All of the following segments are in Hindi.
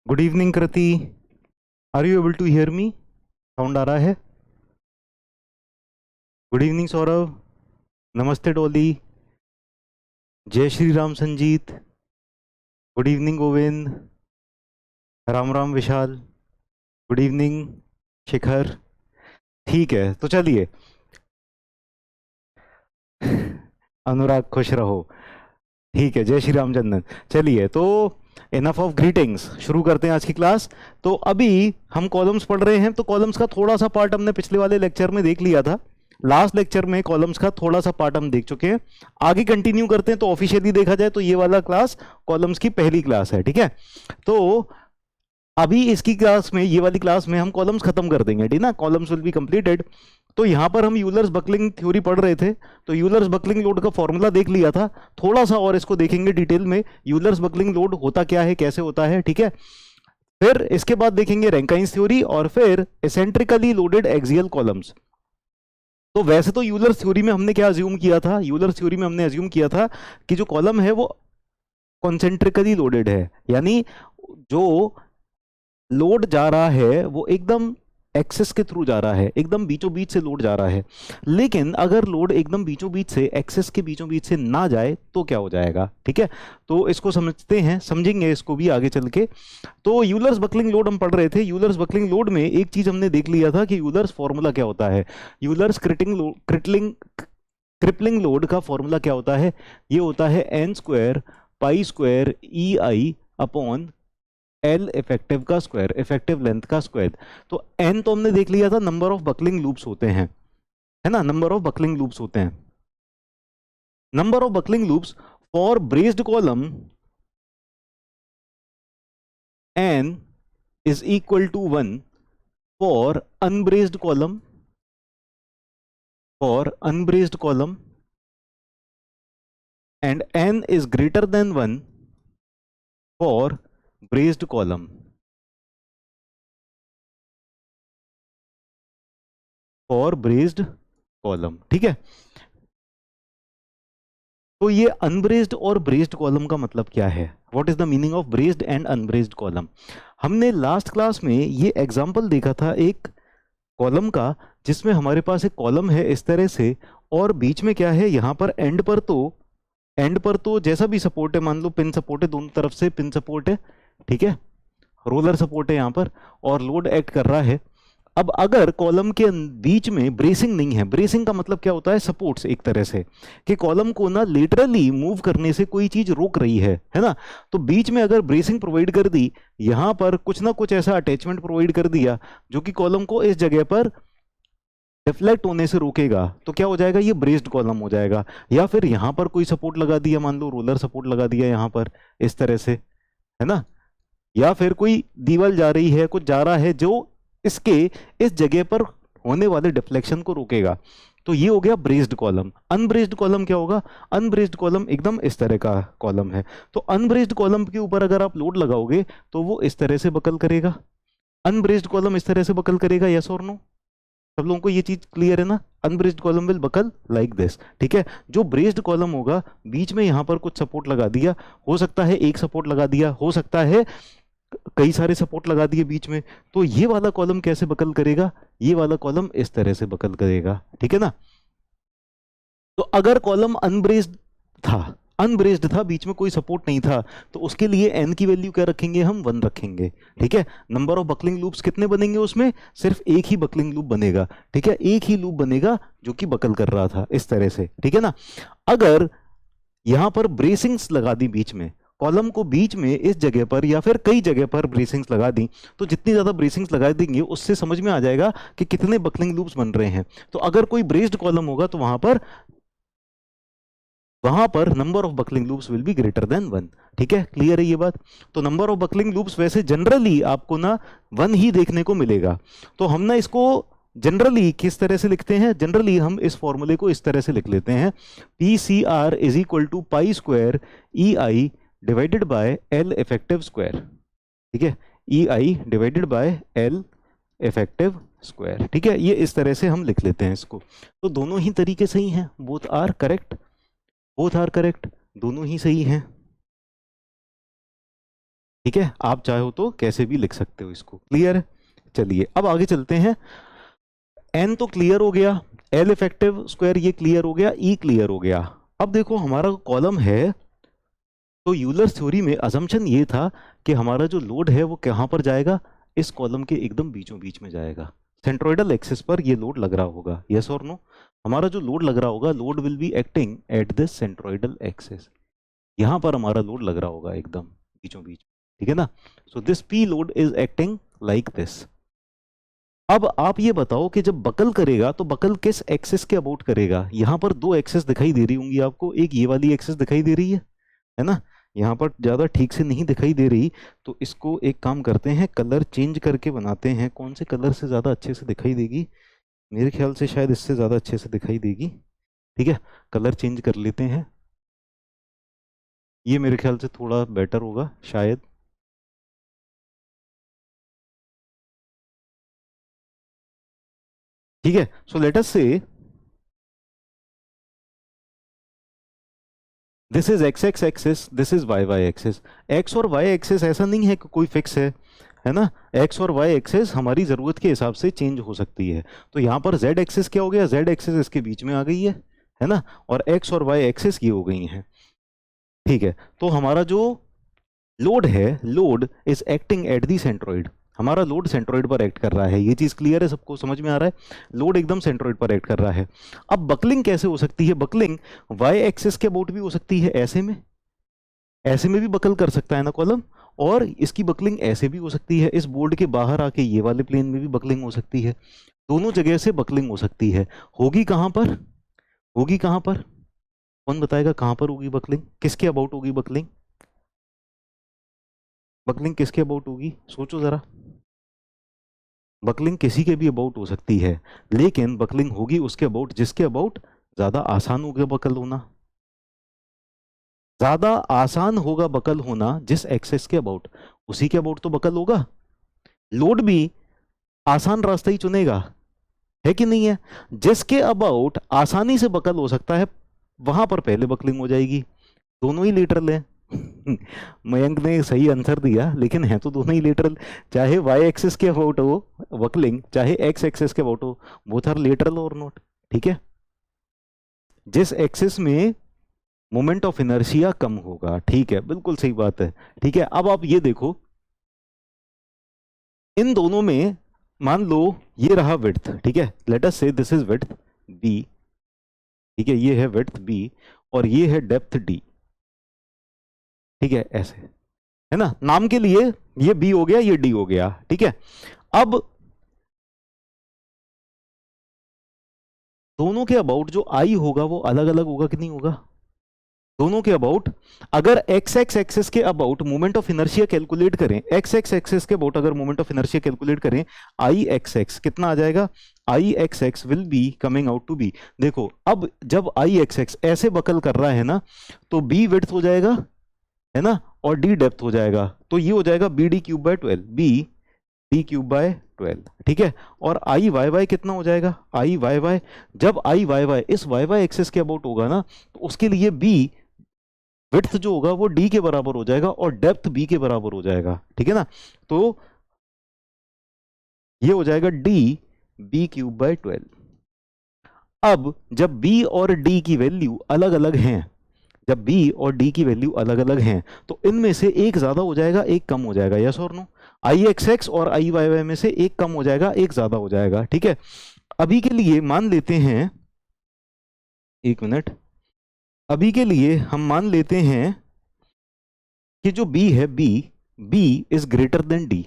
Good evening Kriti. Are you able to hear me? Sound आ रहा है? Good evening Saurabh. नमस्ते डोली। जय Shri Ram Sanjeet. Good evening Govind. Ram Ram Vishal. Good evening Shikhar. ठीक है तो चलिए। अनुराग खुश रहो। ठीक है, जय श्री राम चंदन। चलिए तो इनफ ऑफ ग्रीटिंग्स, शुरू करते हैं आज की क्लास। तो अभी हम कॉलम्स पढ़ रहे हैं, तो कॉलम्स का थोड़ा सा पार्ट हमने पिछले वाले लेक्चर में देख लिया था। लास्ट लेक्चर में कॉलम्स का थोड़ा सा पार्ट हम देख चुके हैं। आगे कंटिन्यू करते हैं। तो ऑफिशियली देखा जाए तो ये वाला क्लास कॉलम्स की पहली क्लास है, ठीक है। तो अभी इसकी क्लास में, ये वाली क्लास में हम कॉलम्स खत्म कर देंगे, ठीक ना। Columns will be completed. तो यहां पर हम यूलर्स बकलिंग थ्योरी पढ़ रहे थे, तो यूलर्स बकलिंग लोड का फॉर्मूला देख लिया था। थोड़ा सा और इसको देखेंगे डिटेल में, यूलर्स बकलिंग लोड होता क्या है, कैसे होता है, ठीक है। फिर इसके बाद देखेंगे रैंकाइंस थ्योरी और फिर एसेंट्रिकली लोडेड एक्सियल कॉलम्स। तो वैसे तो यूलर्स थ्योरी में हमने क्या अज्यूम किया था, यूलर्स थ्योरी में हमने अज्यूम किया था कि जो कॉलम है वो कॉन्सेंट्रिकली लोडेड है, यानी जो लोड जा रहा है वो एकदम एक्सेस के थ्रू जा रहा है, एकदम बीचों बीच से लोड जा रहा है। लेकिन अगर लोड एकदम बीचों बीच से, एक्सेस के बीचों बीच से ना जाए तो क्या हो जाएगा, ठीक है। तो इसको समझते हैं, समझेंगे इसको भी आगे चल के। तो यूलर्स बकलिंग लोड हम पढ़ रहे थे। यूलर्स बकलिंग लोड में एक चीज हमने देख लिया था कि यूलर्स फॉर्मूला क्या होता है। यूलर्स क्रिपलिंग लोड का फॉर्मूला क्या होता है? ये होता है N square pi square E आई अपॉन एल इफेक्टिव का स्क्वायर, इफेक्टिव लेंथ का स्क्वायर। तो एन तो हमने देख लिया था, नंबर ऑफ बकलिंग लूप्स होते हैं, है ना, नंबर ऑफ बकलिंग लूप्स होते हैं। Number of buckling loops for braced column N is equal to 1 for unbraced column, and n is greater than 1 for braced column। For braced column, ठीक है। तो ये अनब्रेस्ड और ब्रेस्ड कॉलम का मतलब क्या है? What is the meaning of braced and unbraced column? हमने लास्ट क्लास में ये एग्जांपल देखा था एक कॉलम का, जिसमें हमारे पास एक कॉलम है इस तरह से, और बीच में क्या है, यहां पर एंड पर तो जैसा भी सपोर्ट है, मान लो पिन सपोर्ट है, दोनों तरफ से पिन सपोर्ट है, ठीक है, रोलर सपोर्ट है यहां पर, और लोड एक्ट कर रहा है। अब अगर कॉलम के बीच में ब्रेसिंग नहीं है, ब्रेसिंग का मतलब क्या होता है, सपोर्ट्स, एक तरह से कि कॉलम को ना लेटरली मूव करने से कोई चीज रोक रही है ना। तो बीच में अगर ब्रेसिंग प्रोवाइड कर दी, यहां पर कुछ ना कुछ ऐसा अटैचमेंट प्रोवाइड कर दिया जो कि कॉलम को इस जगह पर डिफ्लेक्ट होने से रोकेगा, तो क्या हो जाएगा, ये ब्रेस्ड कॉलम हो जाएगा। या फिर यहां पर कोई सपोर्ट लगा दिया, मान लो रोलर सपोर्ट लगा दिया यहां पर इस तरह से, है ना। या फिर कोई दीवार जा रही है, कुछ जा रहा है जो इसके इस जगह पर होने वाले डिफ्लेक्शन को रोकेगा, तो ये हो गया ब्रेस्ड कॉलम। अनब्रेस्ड कॉलम क्या होगा? अनब्रेस्ड कॉलम एकदम इस तरह का कॉलम है। तो अनब्रेस्ड कॉलम के ऊपर अगर आप लोड लगाओगे तो वो इस तरह से बकल करेगा, अनब्रेस्ड कॉलम इस तरह से बकल करेगा। यस और नो? सब लोगों को ये चीज क्लियर है ना? Unbraced column will buckle like this, ठीक है। जो ब्रेस्ड कॉलम होगा, बीच में यहां पर कुछ सपोर्ट लगा दिया, हो सकता है एक सपोर्ट लगा दिया, हो सकता है कई सारे सपोर्ट लगा दिए बीच में, तो ये वाला कॉलम कैसे बकल करेगा? ये वाला कॉलम इस तरह से बकल करेगा, ठीक है ना। तो अगर कॉलम अनब्रेस्ड था, बीच में कोई सपोर्ट नहीं था, तो उसके लिए n की वैल्यू क्या रखेंगे हम? 1 रखेंगे, ठीक है। नंबर ऑफ बकलिंग लूप्स कितने बनेंगे उसमें? सिर्फ एक ही बकलिंग लूप बनेगा, ठीक है, एक ही लूप बनेगा जो कि बकल कर रहा था इस तरह से, ठीक है ना। अगर यहां पर ब्रेसिंग्स लगा दी बीच में, कॉलम को बीच में इस जगह पर या फिर कई जगह पर ब्रेसिंग्स लगा दी, तो जितनी ज्यादा ब्रेसिंग्स लगा देंगे उससे समझ में आ जाएगा कि कितने बकलिंग लूप्स बन रहे हैं। तो अगर कोई ब्रेस्ड कॉलम होगा तो वहां पर number of buckling loops will be greater then 1, ठीक है। क्लियर है ये बात? तो नंबर ऑफ बकलिंग लूप्स वैसे जनरली आपको ना 1 ही देखने को मिलेगा। तो हम ना इसको जनरली किस तरह से लिखते हैं? जनरली हम इस फॉर्मूले को इस तरह से लिख लेते हैं, P C R is equal to pi square E I divided by L effective square, ठीक है, E I divided by L effective square, ठीक है। ये इस तरह से हम लिख लेते हैं इसको। तो दोनों ही तरीके सही हैं, both are correct, both are correct, दोनों ही सही हैं, ठीक है, आप चाहो तो कैसे भी लिख सकते हो इसको। क्लियर है? चलिए अब आगे चलते हैं। एन तो क्लियर हो गया, एल इफेक्टिव स्क्वायर ये क्लियर हो गया, ई क्लियर हो गया। अब देखो हमारा कॉलम है, तो यूलर थ्योरी में अजम्पशन ये था कि हमारा जो लोड है वो कहाँ पर जाएगा, इस कॉलम के एकदम बीचों बीच में जाएगा। सेंट्रोइडल एक्सिस पर ये लोड लग रहा होगा, यस और नो? हमारा जो लोड लग रहा होगा, load will be acting at this centroidal axis, यहाँ पर हमारा लोड लग रहा होगा एकदम बीचों बीच, ठीक है ना? So this P load is acting like this. अब आप ये बताओ कि जब बकल करेगा तो बकल किस एक्सिस के अबाउट करेगा? यहाँ पर दो एक्सिस दिखाई दे रही होंगी आपको, एक ये वाली एक्सिस दिखाई दे रही है ना? यहाँ पर ज़्यादा ठीक से नहीं दिखाई दे रही, तो इसको एक काम करते हैं, कलर चेंज करके बनाते हैं। कौन से कलर से ज़्यादा अच्छे से दिखाई देगी? मेरे ख्याल से शायद इससे ज़्यादा अच्छे से दिखाई देगी। ठीक है, कलर चेंज कर लेते हैं, ये मेरे ख्याल से थोड़ा बेटर होगा शायद। ठीक है, सो let us say this is X X axis, this is Y Y axis. X और वाई एक्सिस ऐसा नहीं है कि कोई फिक्स है ना? एक्स और वाई एक्सिस हमारी ज़रूरत के हिसाब से चेंज हो सकती है। तो यहाँ पर जेड एक्सिस क्या हो गया, जेड एक्सिस इसके बीच में आ गई है ना? और एक्स और वाई एक्सिस ये हो गई हैं। ठीक है, तो हमारा जो लोड है, load is acting at the centroid, हमारा लोड सेंट्रोइड पर एक्ट कर रहा है। ये चीज क्लियर है, सबको समझ में आ रहा है? लोड एकदम सेंट्रोइड पर एक्ट कर रहा है। अब बकलिंग कैसे हो सकती है? बकलिंग वाई एक्सिस के अबाउट भी हो सकती है, ऐसे में भी बकल कर सकता है ना कॉलम, और इसकी बकलिंग ऐसे भी हो सकती है, इस बोर्ड के बाहर आके ये वाले प्लेन में भी बकलिंग हो सकती है। दोनों जगह से बकलिंग हो सकती है। होगी कहां पर? होगी कहां पर? कौन बताएगा कहां पर होगी बकलिंग? किसके अबाउट होगी बकलिंग? बकलिंग किसके अबाउट होगी, सोचो जरा। बकलिंग किसी के भी अबाउट हो सकती है, लेकिन बकलिंग होगी उसके अबाउट जिसके अबाउट ज्यादा आसान होगा बकल होना। ज्यादा आसान होगा बकल होना जिस एक्सेस के अबाउट, उसी के अबाउट तो बकल होगा। लोड भी आसान रास्ता ही चुनेगा, है कि नहीं है? जिसके अबाउट आसानी से बकल हो सकता है वहां पर पहले बकलिंग हो जाएगी। दोनों ही लिटरल है। मयंक ने सही आंसर दिया, लेकिन है तो दोनों ही लिटरल। चाहे वाई एक्सिस के अबाउट हो बकलिंग, चाहे एक्स एक्सिस के अबाउट हो, बोथ आर लिटरल और नॉट। ठीक है, जिस एक्सिस में मोमेंट ऑफ इनर्शिया कम होगा। ठीक है, बिल्कुल सही बात है। ठीक है, अब आप ये देखो, इन दोनों में मान लो ये रहा विड्थ, ठीक है, late us say this is width B, ठीक है, ये है विड्थ बी और ये है डेप्थ डी। ठीक है, ऐसे है ना, नाम के लिए ये बी हो गया, ये डी हो गया। ठीक है, अब दोनों के अबाउट जो आई होगा वो अलग अलग होगा कि नहीं होगा? दोनों के अबाउट, अगर एक्स एक्स एक्सिस के about moment of inertia calculate करें, एक्स एक्स एक्सिस के अबाउट अगर मोमेंट ऑफ इनर्शिया कैलकुलेट करें, आई एक्स एक्स कितना आ जाएगा? I X X will be coming out to be. देखो अब जब आई एक्स एक्स ऐसे बकल कर रहा है ना, तो बी विड्थ हो जाएगा, है ना, और डी डेप्थ हो जाएगा, तो ये हो जाएगा B D cube by 12, B D cube by 12। ठीक है, और आई वाई वाई कितना हो जाएगा? आई वाई वाई, जब आई वाई वाई इस वाई वाई एक्सिस के अबाउट होगा ना, तो उसके लिए बी विड्थ जो होगा वो डी के बराबर हो जाएगा और डेप्थ बी के बराबर हो जाएगा। ठीक है ना, तो ये हो जाएगा डी बी क्यूब बाय 12। अब जब बी और डी की वैल्यू अलग अलग हैं, जब बी और डी की वैल्यू अलग अलग हैं, तो इनमें से एक ज्यादा हो जाएगा, एक कम हो जाएगा, यस और नो? आई एक्स एक्स और आई वाई वाई में से एक कम हो जाएगा, एक ज्यादा हो जाएगा। ठीक है, अभी के लिए मान लेते हैं, एक मिनट, अभी के लिए हम मान लेते हैं कि जो b है, b is greater then d,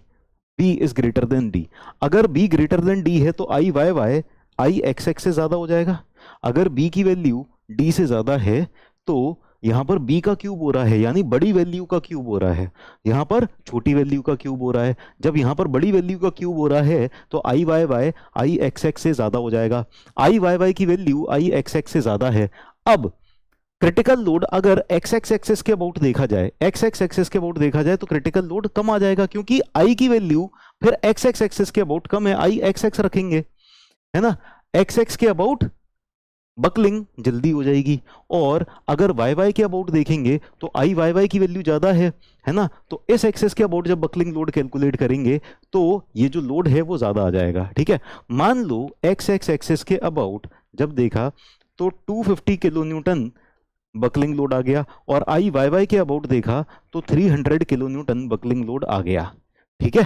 b is greater then d। अगर b ग्रेटर देन d है तो आई Y Y I X x से ज्यादा हो जाएगा। अगर b की वैल्यू d से ज्यादा है तो यहां पर b का क्यूब हो रहा है, यानी बड़ी वैल्यू का क्यूब हो रहा है, यहां पर छोटी वैल्यू का क्यूब हो रहा है। जब यहां पर बड़ी वैल्यू का क्यूब हो रहा है तो आई Y Y I X x से ज्यादा हो जाएगा। आई वाई वाई की वैल्यू आई एक्स एक्स से ज्यादा है। अब क्रिटिकल लोड अगर एक्स एक्स एक्सिस के अबाउट देखा जाए, एक्स एक्स एक्सिस के अबाउट देखा जाए, तो क्रिटिकल लोड कम आ जाएगा, क्योंकि आई की वैल्यू फिर एक्स एक्स एक्सिस के अबाउट कम है, आई एक्स एक्स रखेंगे, है ना? एक्स एक्स के अबाउट बकलिंग जल्दी हो जाएगी। और अगर वाई वाई के अबाउट देखेंगे तो आई वाई वाई की वैल्यू ज़्यादा है ना, तो इस एक्सेस के अबाउट जब बकलिंग लोड कैलकुलेट करेंगे तो ये जो लोड है वो ज़्यादा आ जाएगा। ठीक है, मान लो एक्स एक्स एक्सेस के अबाउट जब देखा तो 250 किलो न्यूटन बकलिंग लोड आ गया, और आई वाई वाई के अबाउट देखा तो 300 किलो न्यूटन बकलिंग लोड आ गया। ठीक है,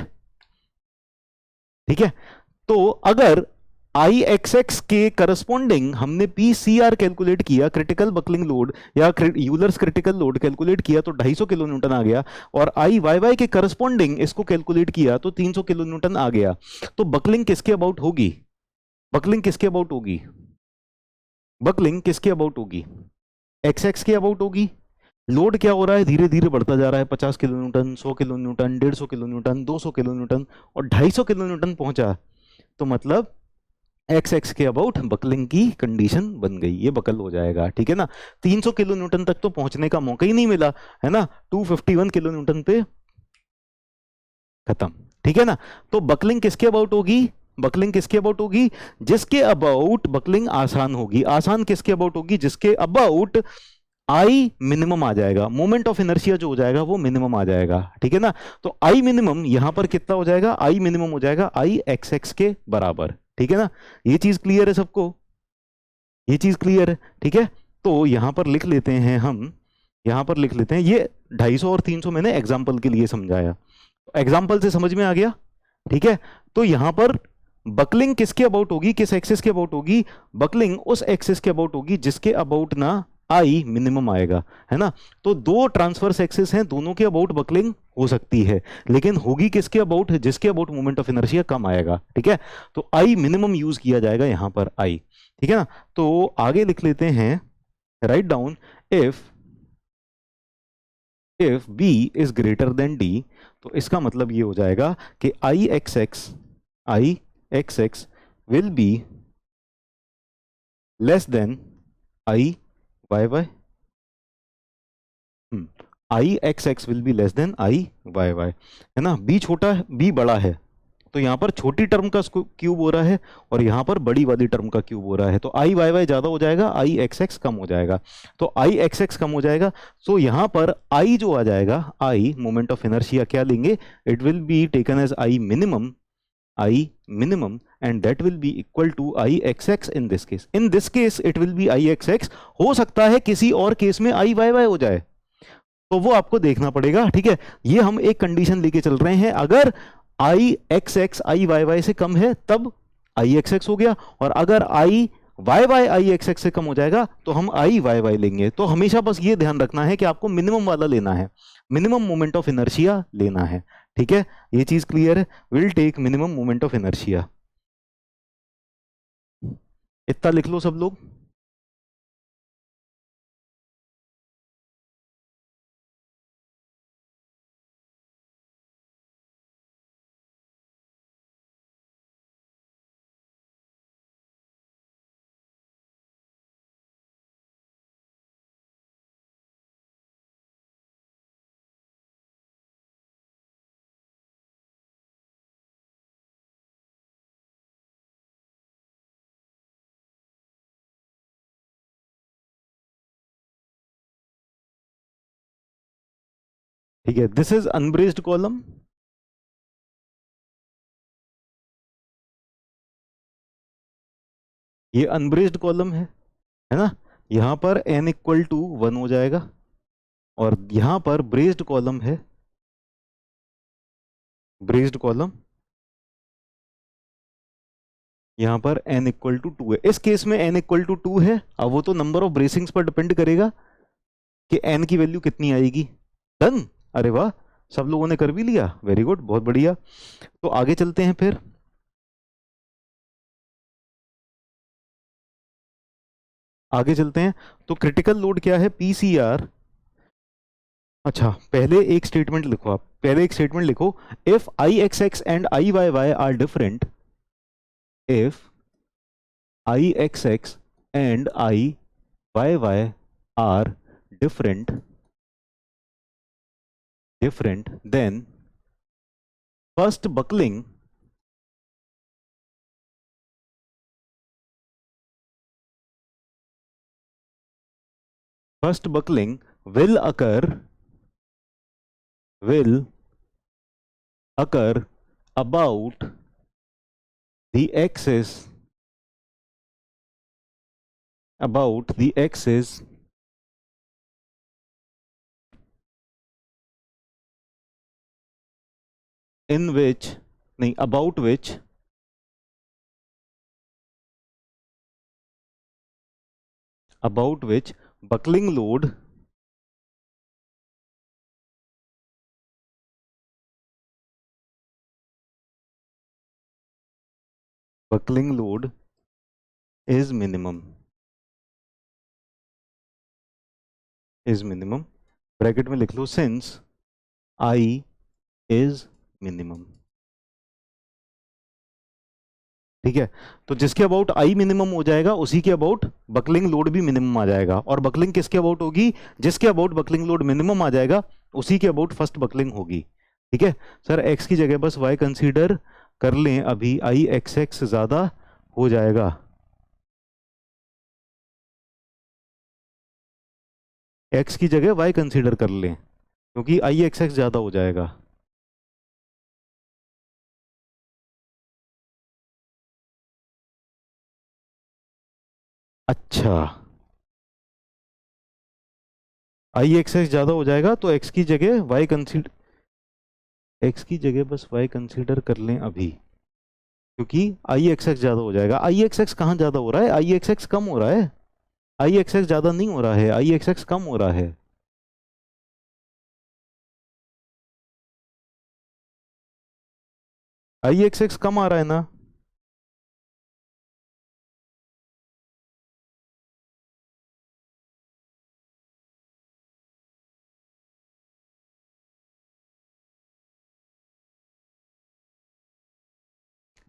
ठीक है। तो अगर आई एक्स एक्स के करस्पॉन्डिंग हमने पी सी आर कैलकुलेट किया, क्रिटिकल बकलिंग लोड या यूलर्स क्रिटिकल लोड कैलकुलेट किया तो 250 किलो न्यूटन आ गया, और आई वाई वाई के करस्पॉन्डिंग इसको कैलकुलेट किया तो 300 किलो न्यूटन आ गया। तो बकलिंग किसके अबाउट होगी? बकलिंग किसके अबाउट होगी? बकलिंग किसके अबाउट होगी? एक्स एक्स के अबाउट होगी। लोड क्या हो रहा है? धीरे धीरे बढ़ता जा रहा है, 50 kilo Newton, 100 kilo Newton, 150 kilo Newton, 200 kilo Newton, और 250 किलो न्यूटन पहुंचा। तो मतलब एक्स एक्स के अबाउट बकलिंग की कंडीशन बन गई, ये बकल हो जाएगा। ठीक है ना, 300 किलो न्यूटन तक तो पहुंचने का मौका ही नहीं मिला, है ना, 251 किलो न्यूटन पे खत्म। ठीक है ना, तो बकलिंग किसके अबाउट होगी? बकलिंग किसके अबाउट होगी? जिसके अबाउट बकलिंग आसान होगी। आसान किसके अबाउट होगी? जिसके अबाउट आई मिनिमम आ जाएगा, मोमेंट ऑफ इनर्शिया जो हो जाएगा वो मिनिमम आ जाएगा। ठीक है ना, तो आई मिनिमम यहां पर कितना हो जाएगा? आई मिनिमम हो जाएगा आई एक्स एक्स के बराबर। ठीक है ना, ये चीज क्लियर है सबको? ये चीज क्लियर है? ठीक है, तो यहां पर लिख लेते हैं हम, यहां पर लिख लेते हैं ये 250 और 300 मैंने एग्जाम्पल के लिए समझाया, एग्जाम्पल से समझ में आ गया। ठीक है, तो यहां पर बकलिंग किसके अबाउट होगी? किस एक्सिस के अबाउट होगी? बकलिंग उस एक्सिस के अबाउट होगी जिसके अबाउट ना आई मिनिमम आएगा, है ना। तो दो ट्रांसफर्स एक्सिस हैं, दोनों के अबाउट बकलिंग हो सकती है, लेकिन होगी किसके अबाउट? जिसके अबाउट मोमेंट ऑफ इनर्शिया कम आएगा। ठीक है, तो आई मिनिमम यूज किया जाएगा यहां पर आई। ठीक है ना, तो आगे लिख लेते हैं, write down, if if B is greater than D, तो इसका मतलब ये हो जाएगा कि I X X will be less than I Y Y. I X X will be less than I Y Y, है ना। बी छोटा है, बी बड़ा है, तो यहां पर छोटी टर्म का क्यूब हो रहा है और यहां पर बड़ी वाली टर्म का क्यूब हो रहा है, तो आई वाई वाई ज्यादा हो जाएगा, आई एक्स एक्स कम हो जाएगा। तो आई एक्स एक्स कम हो जाएगा, तो यहां पर आई जो आ जाएगा, आई मोमेंट ऑफ इनर्शिया क्या लेंगे? It will be taken as I minimum, and that will be equal to I X X in this case. In this case it will be I X X. हो सकता है किसी और केस में आई वाई वाई हो जाए, तो वो आपको देखना पड़ेगा। ठीक है, ये हम एक कंडीशन लेके चल रहे हैं, अगर आई एक्स एक्स आई वाई वाई से कम है तब आई एक्स एक्स हो गया, और अगर आई Y Y I X x से कम हो जाएगा तो हम आई वाई वाई लेंगे। तो हमेशा बस ये ध्यान रखना है कि आपको मिनिमम वाला लेना है, मिनिमम मोमेंट ऑफ इनर्शिया लेना है। ठीक है, ये चीज क्लियर है? Will take minimum moment of inertia, इतना लिख लो सब लोग। ठीक है, दिस इज अनब्रेस्ड कॉलम, ये अनब्रेस्ड कॉलम है ना। यहां पर n इक्वल टू 1 हो जाएगा, और यहां पर ब्रेस्ड कॉलम है, ब्रेस्ड कॉलम यहां पर n इक्वल टू 2 है। इस केस में n इक्वल टू 2 है, अब वो तो नंबर ऑफ ब्रेसिंग्स पर डिपेंड करेगा कि n की वैल्यू कितनी आएगी। डन, अरे वाह, सब लोगों ने कर भी लिया, वेरी गुड, बहुत बढ़िया। तो आगे चलते हैं फिर, आगे चलते हैं। तो क्रिटिकल लोड क्या है? पीसीआर। अच्छा, पहले एक स्टेटमेंट लिखो, आप पहले एक स्टेटमेंट लिखो, if I X X and I Y Y are different, if I X X and I Y Y are different different then first buckling first buckling will occur about the axis in which नहीं about which buckling load is minimum bracket में लिख लो since I is minimum। ठीक है, तो जिसके अबाउट आई मिनिमम हो जाएगा उसी के अबाउट बकलिंग लोड भी मिनिमम आ जाएगा। और बकलिंग किसके अबाउट होगी? जिसके अबाउट बकलिंग लोड मिनिमम आ जाएगा उसी के अबाउट फर्स्ट बकलिंग होगी। ठीक है सर, एक्स की जगह बस वाई कंसीडर कर लें, अभी आई एक्स एक्स ज्यादा हो जाएगा। एक्स की जगह वाई कंसीडर कर लें क्योंकि आई एक्स एक्स ज्यादा हो जाएगा। अच्छा, आई एक्स एक्स ज्यादा हो जाएगा तो एक्स की जगह वाई कंसीडर, एक्स की जगह बस वाई कंसीडर कर लें अभी, क्योंकि आई एक्स एक्स ज्यादा हो जाएगा। आई एक्स एक्स कहाँ ज्यादा हो रहा है? आई एक्स एक्स कम हो रहा है। आई एक्स एक्स ज्यादा नहीं हो रहा है, आई एक्स एक्स कम हो रहा है। आई एक्स एक्स कम आ रहा है ना?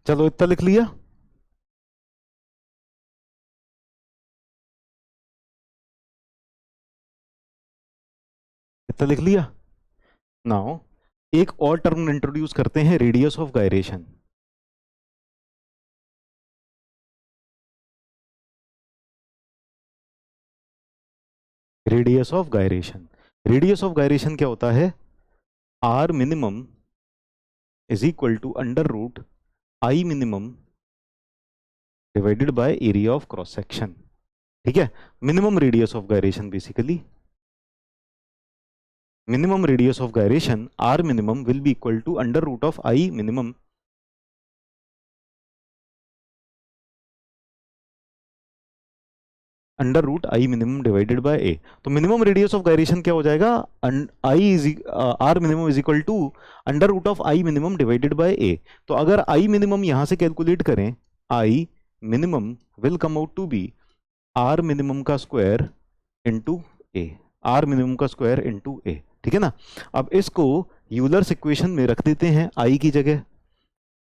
चलो इतना लिख लिया। इतना लिख लिया। नाउ एक और टर्म इंट्रोड्यूस करते हैं, radius of gyration. Radius of gyration, radius of gyration क्या होता है? R minimum is equal to under root I minimum divided by area of cross section. ठीक है, minimum radius of gyration basically, minimum radius of gyration r minimum will be equal to under root of I minimum under root I minimum divided by A. तो मिनिमम रेडियस ऑफ गायरेशन क्या हो जाएगा? I is R minimum is equal to under root of I minimum divided by A. तो अगर आई मिनिमम यहां से कैलकुलेट करें, I minimum will come out to be R minimum का square into A, R minimum का स्क्वायर इंटू ए। ठीक है ना? अब इसको यूलर्स इक्वेशन में रख देते हैं आई की जगह,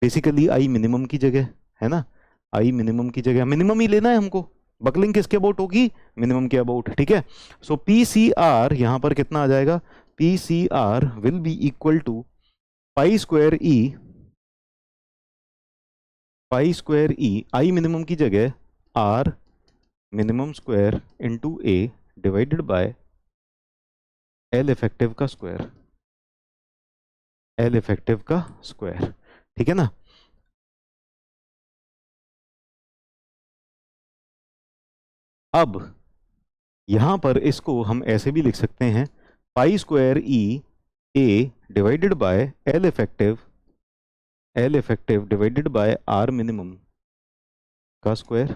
बेसिकली आई मिनिमम की जगह, है ना? आई मिनिमम की जगह मिनिमम ही लेना है हमको। बकलिंग किसके अबाउट होगी? मिनिमम के अबाउट। ठीक है, सो पी सी आर यहां पर कितना आ जाएगा? P C R will be equal to pi square E, pi square E I minimum की जगह R minimum square into A divided by L effective का स्क्वायर, एल इफेक्टिव का स्क्वायर। ठीक है ना? अब यहां पर इसको हम ऐसे भी लिख सकते हैं, pi square E A divided by L effective divided by R minimum का square,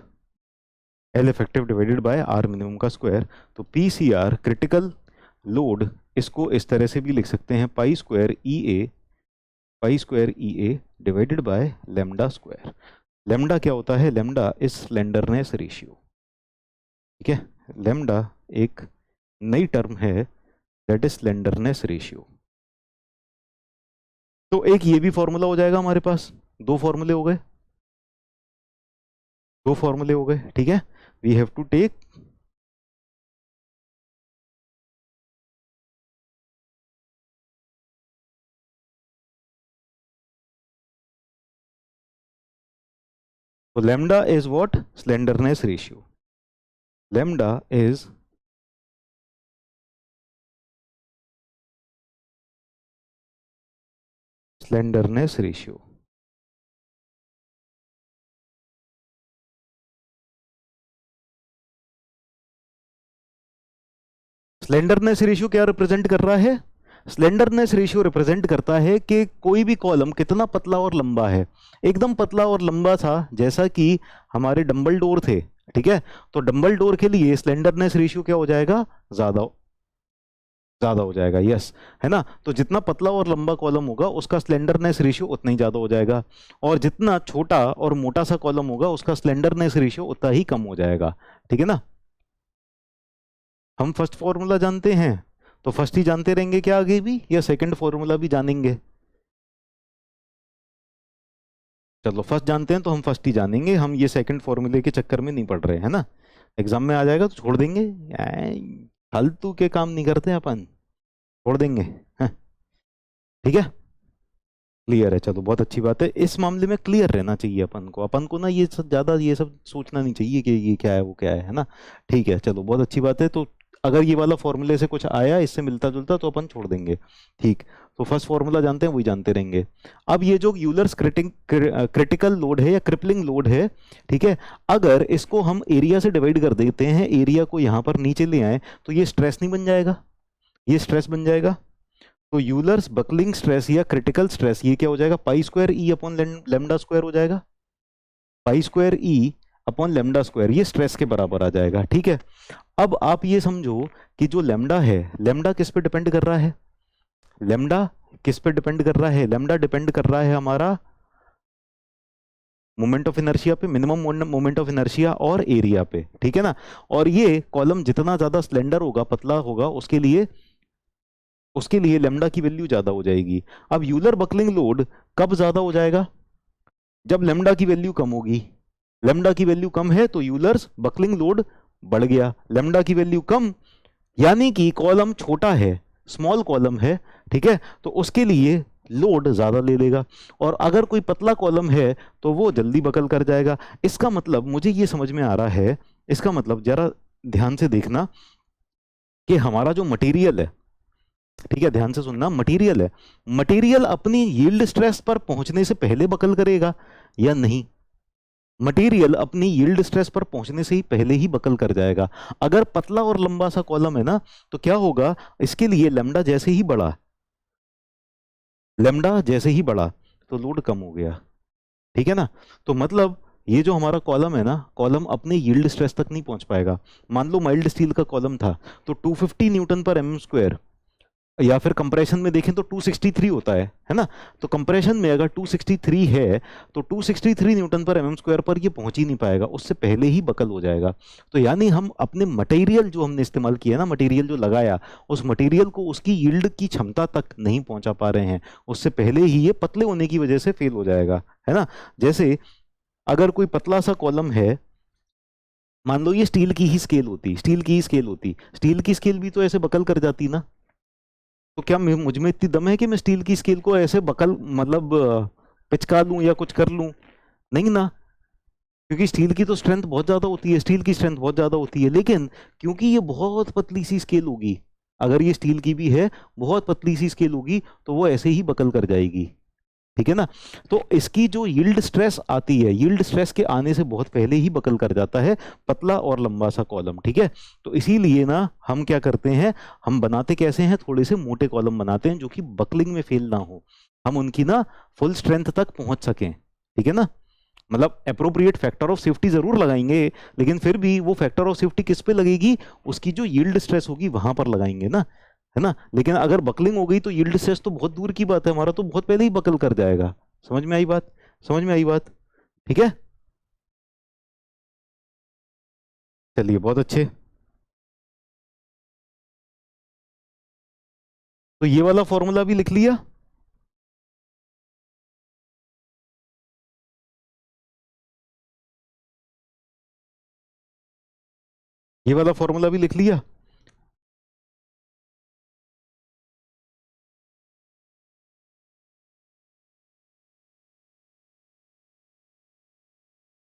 L effective divided by R minimum का स्क्वायर। तो P C R critical load, इसको इस तरह से भी लिख सकते हैं, pi square E A divided by lambda square. Lambda क्या होता है? Lambda is slenderness ratio. ठीक है, लेमडा एक नई टर्म है, दैट इज स्लेंडरनेस रेशियो। तो एक ये भी फॉर्मूला हो जाएगा हमारे पास, दो फॉर्मूले हो गए, दो फॉर्मूले हो गए। ठीक है, वी हैव टू टेक तो lambda is what? Slenderness ratio. Lambda is slenderness ratio. Slenderness ratio क्या रिप्रेजेंट कर रहा है? स्लेंडरनेस रेशियो रिप्रेजेंट करता है कि कोई भी कॉलम कितना पतला और लंबा है। एकदम पतला और लंबा था, जैसा कि हमारे डंबल डोर थे, ठीक है, तो डंबल डोर के लिए स्लेंडरनेस रेशियो क्या हो जाएगा? ज्यादा ज्यादा हो जाएगा, यस, है ना। तो जितना पतला और लंबा कॉलम होगा उसका स्लेंडरनेस रेशियो उतना ही ज्यादा हो जाएगा, और जितना छोटा और मोटा सा कॉलम होगा उसका स्लेंडरनेस रेशियो उतना ही कम हो जाएगा, ठीक है ना। हम फर्स्ट फॉर्मूला जानते हैं तो फर्स्ट ही जानते रहेंगे क्या आगे भी, या सेकंड फॉर्मूला भी जानेंगे? चलो फर्स्ट जानते हैं तो हम फर्स्ट ही जानेंगे, हम ये सेकंड फॉर्मूले के चक्कर में नहीं पड़ रहे हैं ना। एग्जाम में आ जाएगा तो छोड़ देंगे, फालतू के काम नहीं करते अपन, छोड़ देंगे। हाँ, ठीक है, क्लियर है, चलो बहुत अच्छी बात है। इस मामले में क्लियर रहना चाहिए अपन को ना, ये सब ज्यादा ये सब सोचना नहीं चाहिए कि ये क्या है वो क्या है ना। ठीक है, चलो बहुत अच्छी बात है। तो अगर ये वाला फॉर्मूले से कुछ आया इससे मिलता जुलता तो अपन छोड़ देंगे, ठीक। तो फर्स्ट फॉर्मूला जानते हैं, वही जानते रहेंगे। अब ये जो यूलर्स क्रिटिकल लोड है या क्रिपलिंग लोड है, ठीक है, अगर इसको हम एरिया से डिवाइड कर देते हैं, एरिया को यहाँ पर नीचे ले आए, तो ये स्ट्रेस नहीं बन जाएगा? ये स्ट्रेस बन जाएगा। तो यूलर्स बकलिंग स्ट्रेस या क्रिटिकल स्ट्रेस ये क्या हो जाएगा? Pi square E upon lambda square हो जाएगा। Pi square E upon lambda square, ये स्ट्रेस के बराबर आ जाएगा, ठीक है। अब आप ये समझो कि जो लेमडा है, लेमडा किस पे डिपेंड कर रहा है? लेमडा किस पे डिपेंड कर रहा है? लेमडा डिपेंड कर रहा है हमारा मोमेंट ऑफ इनर्शिया पे, मिनिमम मोमेंट ऑफ इनर्शिया और एरिया पे, ठीक है ना। और ये कॉलम जितना ज्यादा स्लेंडर होगा, पतला होगा, उसके लिए लेमडा की वैल्यू ज्यादा हो जाएगी। अब यूलर बकलिंग लोड कब ज्यादा हो जाएगा? जब लेमडा की वैल्यू कम होगी। लेमडा की वैल्यू कम है तो यूलर्स बकलिंग लोड बढ़ गया। लेमडा की वैल्यू कम यानी कि कॉलम छोटा है, स्मॉल कॉलम है, ठीक है, तो उसके लिए लोड ज्यादा ले लेगा। और अगर कोई पतला कॉलम है तो वो जल्दी बकल कर जाएगा। इसका मतलब मुझे ये समझ में आ रहा है, इसका मतलब जरा ध्यान से देखना कि हमारा जो मटेरियल है, ठीक है, ध्यान से सुनना, मटेरियल है, मटेरियल अपनी यील्ड स्ट्रेस पर पहुंचने से पहले बकल करेगा या नहीं? मटेरियल अपनी यील्ड स्ट्रेस पर पहुंचने से ही पहले ही बकल कर जाएगा। अगर पतला और लंबा सा कॉलम है ना, तो क्या होगा? इसके लिए लेमडा जैसे ही बढ़ा, लेमडा जैसे ही बढ़ा तो लोड कम हो गया, ठीक है ना। तो मतलब ये जो हमारा कॉलम है ना, कॉलम अपने यील्ड स्ट्रेस तक नहीं पहुंच पाएगा। मान लो माइल्ड स्टील का कॉलम था तो 250 न्यूटन पर एम स्क्वायर, या फिर कंप्रेशन में देखें तो 263 होता है ना। तो कंप्रेशन में अगर 263 है तो 263 न्यूटन पर एमएम स्क्वायर पर ये पहुंच ही नहीं पाएगा, उससे पहले ही बकल हो जाएगा। तो यानी हम अपने मटेरियल जो हमने इस्तेमाल किया ना, मटेरियल जो लगाया, उस मटेरियल को उसकी यील्ड की क्षमता तक नहीं पहुंचा पा रहे हैं, उससे पहले ही ये पतले होने की वजह से फेल हो जाएगा, है ना। जैसे अगर कोई पतला सा कॉलम है, मान लो ये स्टील की ही स्केल होती, स्टील की ही स्केल होती, स्टील की स्केल भी तो ऐसे बकल कर जाती ना। तो क्या मुझ में इतनी दम है कि मैं स्टील की स्केल को ऐसे बकल मतलब पिचका लूं या कुछ कर लूं? नहीं ना, क्योंकि स्टील की तो स्ट्रेंथ बहुत ज्यादा होती है, स्टील की स्ट्रेंथ बहुत ज्यादा होती है, लेकिन क्योंकि ये बहुत पतली सी स्केल होगी, अगर ये स्टील की भी है, बहुत पतली सी स्केल होगी, तो वो ऐसे ही बकल कर जाएगी, ठीक है ना। तो इसकी जो यील्ड स्ट्रेस आती है, यील्ड स्ट्रेस के आने से बहुत पहले ही बकल कर जाता है पतला और लंबा सा कॉलम, ठीक है। तो इसीलिए ना हम क्या करते हैं, हम बनाते कैसे हैं, थोड़े से मोटे कॉलम बनाते हैं जो कि बकलिंग में फेल ना हो, हम उनकी ना फुल स्ट्रेंथ तक पहुंच सकें, ठीक है ना। मतलब अप्रोप्रिएट फैक्टर ऑफ सेफ्टी जरूर लगाएंगे, लेकिन फिर भी वो फैक्टर ऑफ सेफ्टी किस पे लगेगी? उसकी जो यील्ड स्ट्रेस होगी वहां पर लगाएंगे ना, है ना। लेकिन अगर बकलिंग हो गई तो यील्ड स्ट्रेस तो बहुत दूर की बात है, हमारा तो बहुत पहले ही बकल कर जाएगा। समझ में आई बात? समझ में आई बात? ठीक है, चलिए बहुत अच्छे। तो ये वाला फॉर्मूला भी लिख लिया। ये वाला फॉर्मूला भी लिख लिया।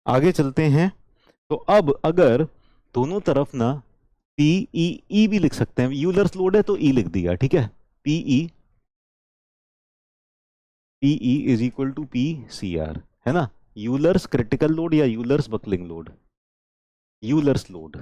आगे चलते हैं। तो अब अगर दोनों तरफ ना पीई, ई भी लिख सकते हैं, यूलर्स लोड है तो ई लिख दिया, ठीक है, PE PE is equal to PCR, है ना। यूलर्स क्रिटिकल लोड या Euler's buckling load, Euler's load.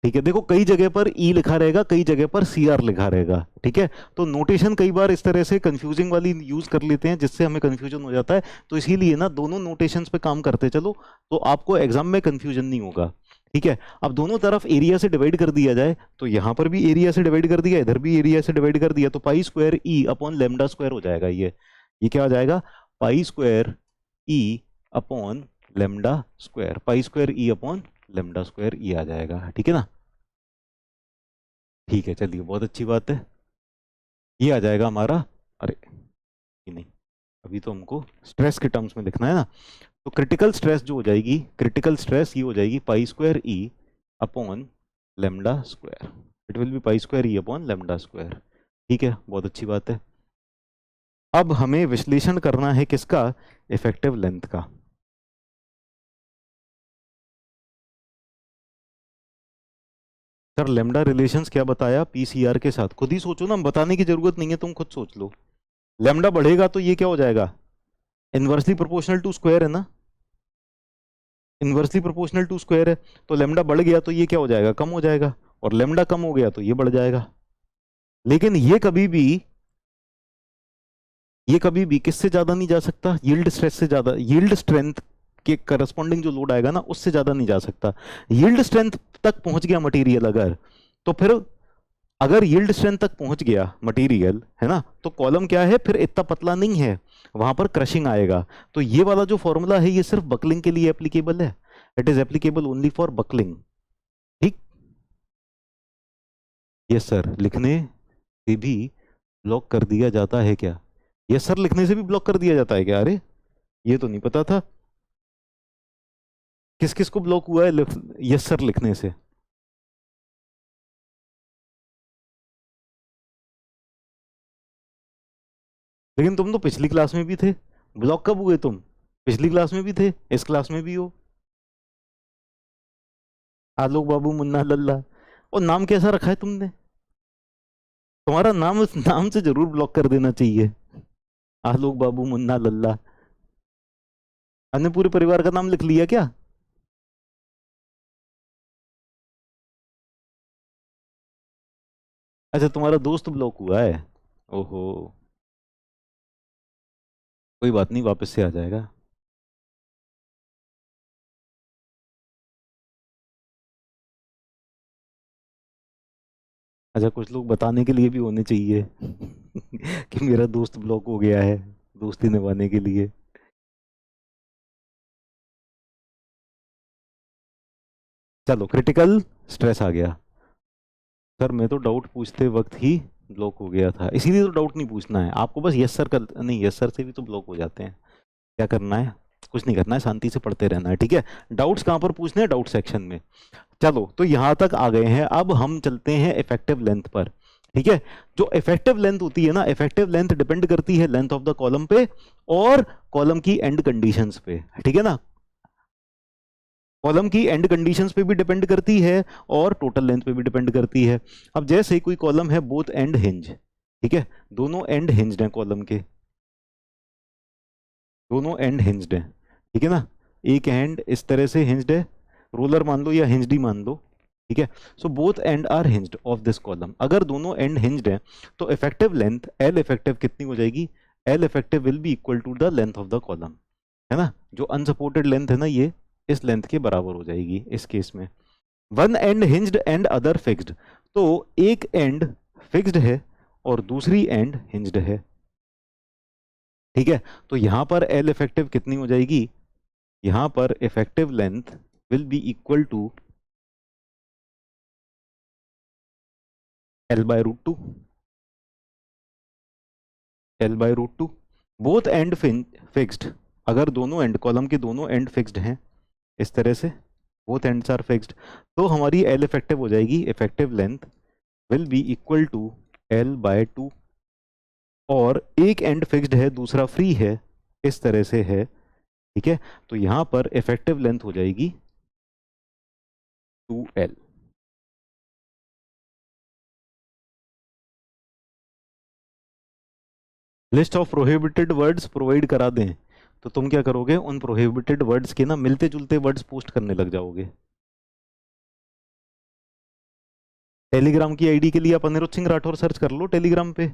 ठीक है, देखो कई जगह पर ई लिखा रहेगा, कई जगह पर सीआर लिखा रहेगा। ठीक है, तो नोटेशन कई बार इस तरह से कंफ्यूजिंग वाली यूज कर लेते हैं जिससे हमें कंफ्यूजन हो जाता है। तो इसीलिए ना दोनों नोटेशंस पे काम करते चलो, तो आपको एग्जाम में कंफ्यूजन नहीं होगा। ठीक है, अब दोनों तरफ एरिया से डिवाइड कर दिया जाए, तो यहां पर भी एरिया से डिवाइड कर दिया, इधर भी एरिया से डिवाइड कर दिया, तो pi square E upon lambda square हो जाएगा। ये क्या हो जाएगा, pi square E upon lambda square, pi square E upon lambda square E आ जाएगा। ठीक है ना। ठीक है, चलिए बहुत अच्छी बात है। ये आ जाएगा हमारा, अरे ये नहीं, अभी तो हमको स्ट्रेस के टर्म्स में लिखना है ना। तो क्रिटिकल स्ट्रेस जो हो जाएगी, क्रिटिकल स्ट्रेस ये हो जाएगी पाई square E upon lambda square. It will B pi square E upon lambda square. ठीक है, बहुत अच्छी बात है। अब हमें विश्लेषण करना है किसका, इफेक्टिव लेंथ का। सर लेमडा रिलेशंस क्या बताया पीसीआर के साथ, खुद ही सोचो ना, बताने की जरूरत नहीं है, तुम खुद सोच लो। लेमडा बढ़ेगा तो ये क्या हो जाएगा, इनवर्सली प्रोपोर्शनल टू स्क्वायर है ना, इनवर्सली प्रोपोर्शनल टू स्क्वायर है। तो लेमडा बढ़ गया तो ये क्या हो जाएगा, कम हो जाएगा, और लेमडा कम हो गया तो ये बढ़ जाएगा। लेकिन ये कभी भी किससे ज्यादा नहीं जा सकता, यील्ड स्ट्रेस से ज्यादा, यील्ड स्ट्रेंथ के करस्पॉन्डिंग जो लोड आएगा ना उससे ज्यादा नहीं जा सकता। यील्ड स्ट्रेंथ तक पहुंच गया मटेरियल अगर, तो फिर अगर यील्ड स्ट्रेंथ तक पहुंच गया मटेरियल, है ना, तो कॉलम क्या है फिर इतना पतला नहीं है, वहां पर क्रशिंग आएगा। तो ये वाला जो फॉर्मूला है ये सिर्फ बकलिंग के लिए एप्लीकेबल है, it is applicable only for buckling. ठीक, यस सर लिखने से भी ब्लॉक कर दिया जाता है क्या, यस सर लिखने से भी ब्लॉक कर दिया जाता है क्या, अरे ये तो नहीं पता था। किस किस को ब्लॉक हुआ है यस सर लिखने से। लेकिन तुम तो पिछली क्लास में भी थे, ब्लॉक कब हुए तुम, पिछली क्लास में भी थे, इस क्लास में भी हो। आलोक बाबू मुन्ना लल्ला, और नाम कैसा रखा है तुमने, तुम्हारा नाम उस नाम से जरूर ब्लॉक कर देना चाहिए, आलोक बाबू मुन्ना लल्ला। हमने पूरे परिवार का नाम लिख लिया क्या। अच्छा तुम्हारा दोस्त ब्लॉक हुआ है, ओहो, कोई बात नहीं, वापस से आ जाएगा। अच्छा कुछ लोग बताने के लिए भी होने चाहिए कि मेरा दोस्त ब्लॉक हो गया है, दोस्ती निभाने के लिए। चलो क्रिटिकल स्ट्रेस आ गया। सर मैं तो डाउट पूछते वक्त ही ब्लॉक हो गया था, इसीलिए तो डाउट नहीं पूछना है आपको, बस यस सर कर, नहीं यस सर से भी तो ब्लॉक हो जाते हैं। क्या करना है, कुछ नहीं करना है, शांति से पढ़ते रहना है। ठीक है, डाउट्स कहाँ पर पूछने हैं, डाउट सेक्शन में। चलो तो यहां तक आ गए हैं, अब हम चलते हैं इफेक्टिव लेंथ पर। ठीक है, जो इफेक्टिव लेंथ होती है ना, इफेक्टिव लेंथ डिपेंड करती है लेंथ ऑफ द कॉलम पे और कॉलम की एंड कंडीशंस पे। ठीक है ना, कॉलम की एंड कंडीशंस पे भी डिपेंड करती है और टोटल लेंथ पे भी डिपेंड करती है। अब जैसे कोई कॉलम है बोथ एंड हिंज, ठीक है, दोनों एंड हिंज्ड हैं कॉलम के, दोनों एंड हिंज्ड हैं। ठीक है ना, एक एंड इस तरह से हिंज्ड है, रोलर मान लो या हिंज्ड ही मान लो। ठीक है, so both end are hinged of this column, अगर दोनों एंड हिंज्ड हैं तो इफेक्टिव लेंथ एल इफेक्टिव कितनी हो जाएगी, L effective will be equal to the length of the column, है ना, जो अनसपोर्टेड लेंथ है ना ये इस लेंथ के बराबर हो जाएगी इस केस में। One and hinged and other fixed, तो एक एंड फिक्स्ड है और दूसरी एंड हिंज्ड है। ठीक है, तो यहां पर एल इफेक्टिव कितनी हो जाएगी, यहां पर effective length will be equal to L by root two, L by root two, both end fixed, अगर दोनों एंड कॉलम के दोनों एंड फिक्स्ड हैं इस तरह से, बोथ एंड्स आर फिक्स्ड, तो हमारी एल इफेक्टिव हो जाएगी, effective length will be equal to L by two, और एक एंड फिक्स्ड है दूसरा फ्री है इस तरह से है। ठीक है, तो यहां पर इफेक्टिव लेंथ हो जाएगी 2L। List of prohibited words provide करा दें तो तुम क्या करोगे, उन प्रोहिबिटेड वर्ड्स के ना मिलते जुलते वर्ड्स पोस्ट करने लग जाओगे। टेलीग्राम की आईडी के लिए आप अनिरुद्ध सिंह राठौर सर्च कर लो, टेलीग्राम पे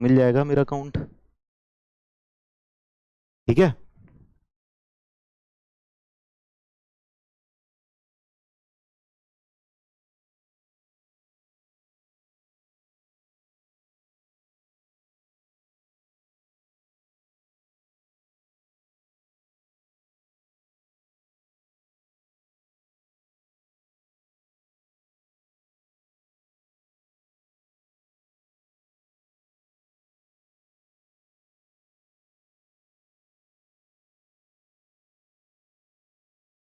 मिल जाएगा मेरा अकाउंट। ठीक है,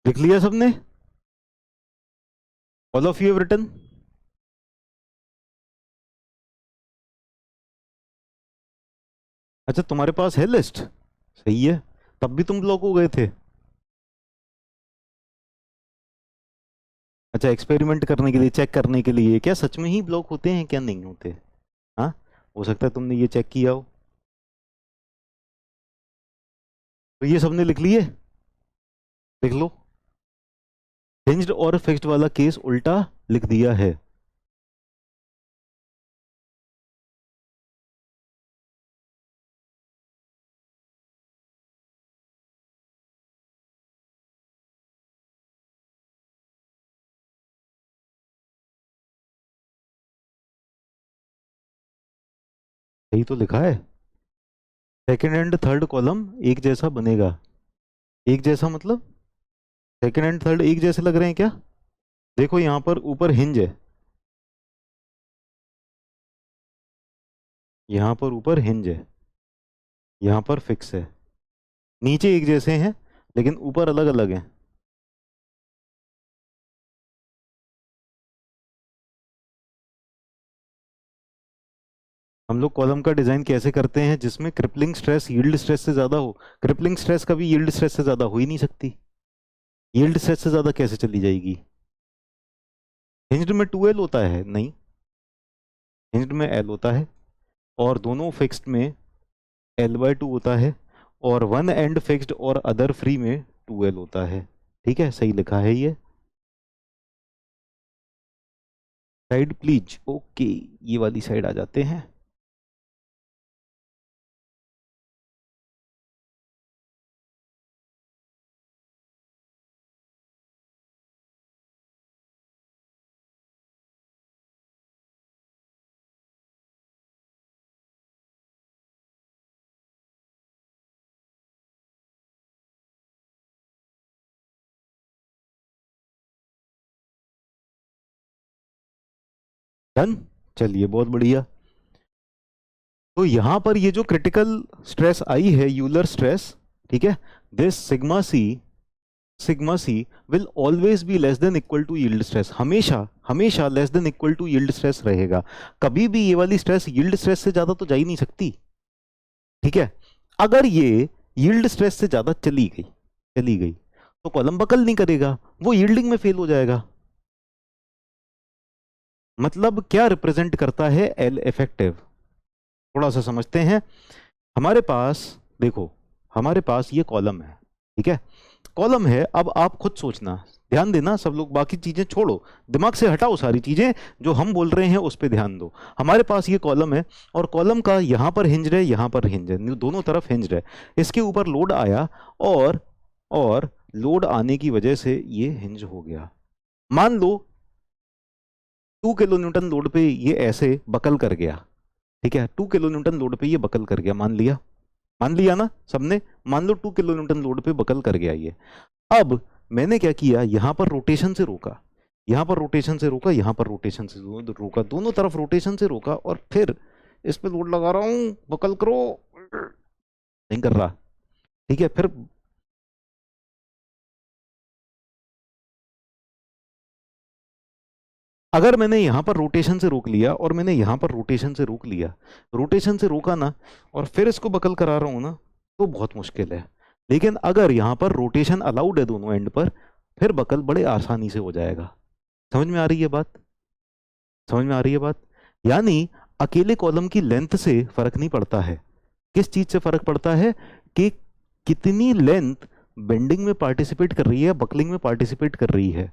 लिख लिया सबने? All of you have written? अच्छा तुम्हारे पास है लिस्ट, सही है, तब भी तुम ब्लॉक हो गए थे। अच्छा एक्सपेरिमेंट करने के लिए, चेक करने के लिए क्या सच में ही ब्लॉक होते हैं क्या नहीं होते? हाँ, हो सकता है तुमने ये चेक किया हो। तो ये सबने लिख लिए, लिख लो। हिंज्ड और फिक्स्ड वाला केस उल्टा लिख दिया है। सही तो लिखा है। सेकंड एंड थर्ड कॉलम एक जैसा बनेगा। एक जैसा मतलब सेकंड एंड थर्ड एक जैसे लग रहे हैं क्या? देखो यहाँ पर ऊपर हिंज है, यहाँ पर ऊपर हिंज है, यहाँ पर फिक्स है। नीचे एक जैसे हैं लेकिन ऊपर अलग अलग हैं। हम लोग कॉलम का डिजाइन कैसे करते हैं जिसमें क्रिपलिंग स्ट्रेस यील्ड स्ट्रेस से ज्यादा हो? क्रिपलिंग स्ट्रेस कभी यील्ड स्ट्रेस से ज्यादा हो ही नहीं सकती। यील्ड स्ट्रेस से ज्यादा कैसे चली जाएगी? हिंज्ड में 2L होता है? नहीं, हिंज्ड में L होता है, और दोनों फिक्स्ड में L/2 होता है, और वन एंड फिक्स्ड और अदर फ्री में 2L होता है। ठीक है, सही लिखा है ये। साइड प्लीज, ओके, ये वाली साइड आ जाते हैं। डन, चलिए बहुत बढ़िया। तो यहां पर ये जो क्रिटिकल स्ट्रेस आई है, यूलर स्ट्रेस, ठीक है, this sigma C will always be less than equal to yield stress. हमेशा हमेशा less than equal to yield stress रहेगा। कभी भी ये वाली स्ट्रेस यील्ड स्ट्रेस से ज्यादा तो जा ही नहीं सकती। ठीक है, अगर ये यील्ड स्ट्रेस से ज्यादा चली गई तो कॉलम बकल नहीं करेगा, वो यील्डिंग में फेल हो जाएगा। मतलब क्या रिप्रेजेंट करता है एल इफेक्टिव? थोड़ा सा समझते हैं। हमारे पास देखो, हमारे पास ये कॉलम है, ठीक है, कॉलम है। अब आप खुद सोचना, ध्यान देना सब लोग, बाकी चीजें छोड़ो, दिमाग से हटाओ सारी चीजें, जो हम बोल रहे हैं उस पर ध्यान दो। हमारे पास ये कॉलम है और कॉलम का यहां पर हिंज है, यहां पर हिंज है, दोनों तरफ हिंज है। इसके ऊपर लोड आया और लोड आने की वजह से ये हिंज हो गया। मान लो 2 किलो न्यूटन लोड पे ये ऐसे बकल कर गया। ठीक है, 2 किलो न्यूटन लोड पे ये बकल कर गया, मान लिया ना सबने? मान लो 2 किलो न्यूटन लोड पे बकल कर गया ये। अब मैंने क्या किया, यहां पर रोटेशन से रोका, यहां पर रोटेशन से रोका, यहां पर रोटेशन से रोका, दोनों तरफ रोटेशन से रोका, और फिर इस पे लोड लगा रहा हूं, बकल करो, नहीं कर रहा। ठीक है, फिर अगर मैंने यहां पर रोटेशन से रोक लिया और मैंने यहां पर रोटेशन से रोक लिया, रोटेशन से रोका ना, और फिर इसको बकल करा रहा हूं ना, तो बहुत मुश्किल है। लेकिन अगर यहां पर रोटेशन अलाउड है दोनों एंड पर, फिर बकल बड़े आसानी से हो जाएगा। समझ में आ रही है बात? समझ में आ रही है बात? यानी अकेले कॉलम की लेंथ से फर्क नहीं पड़ता है, किस चीज से फर्क पड़ता है कि कितनी लेंथ बेंडिंग में पार्टिसिपेट कर रही है, बकलिंग में पार्टिसिपेट कर रही है।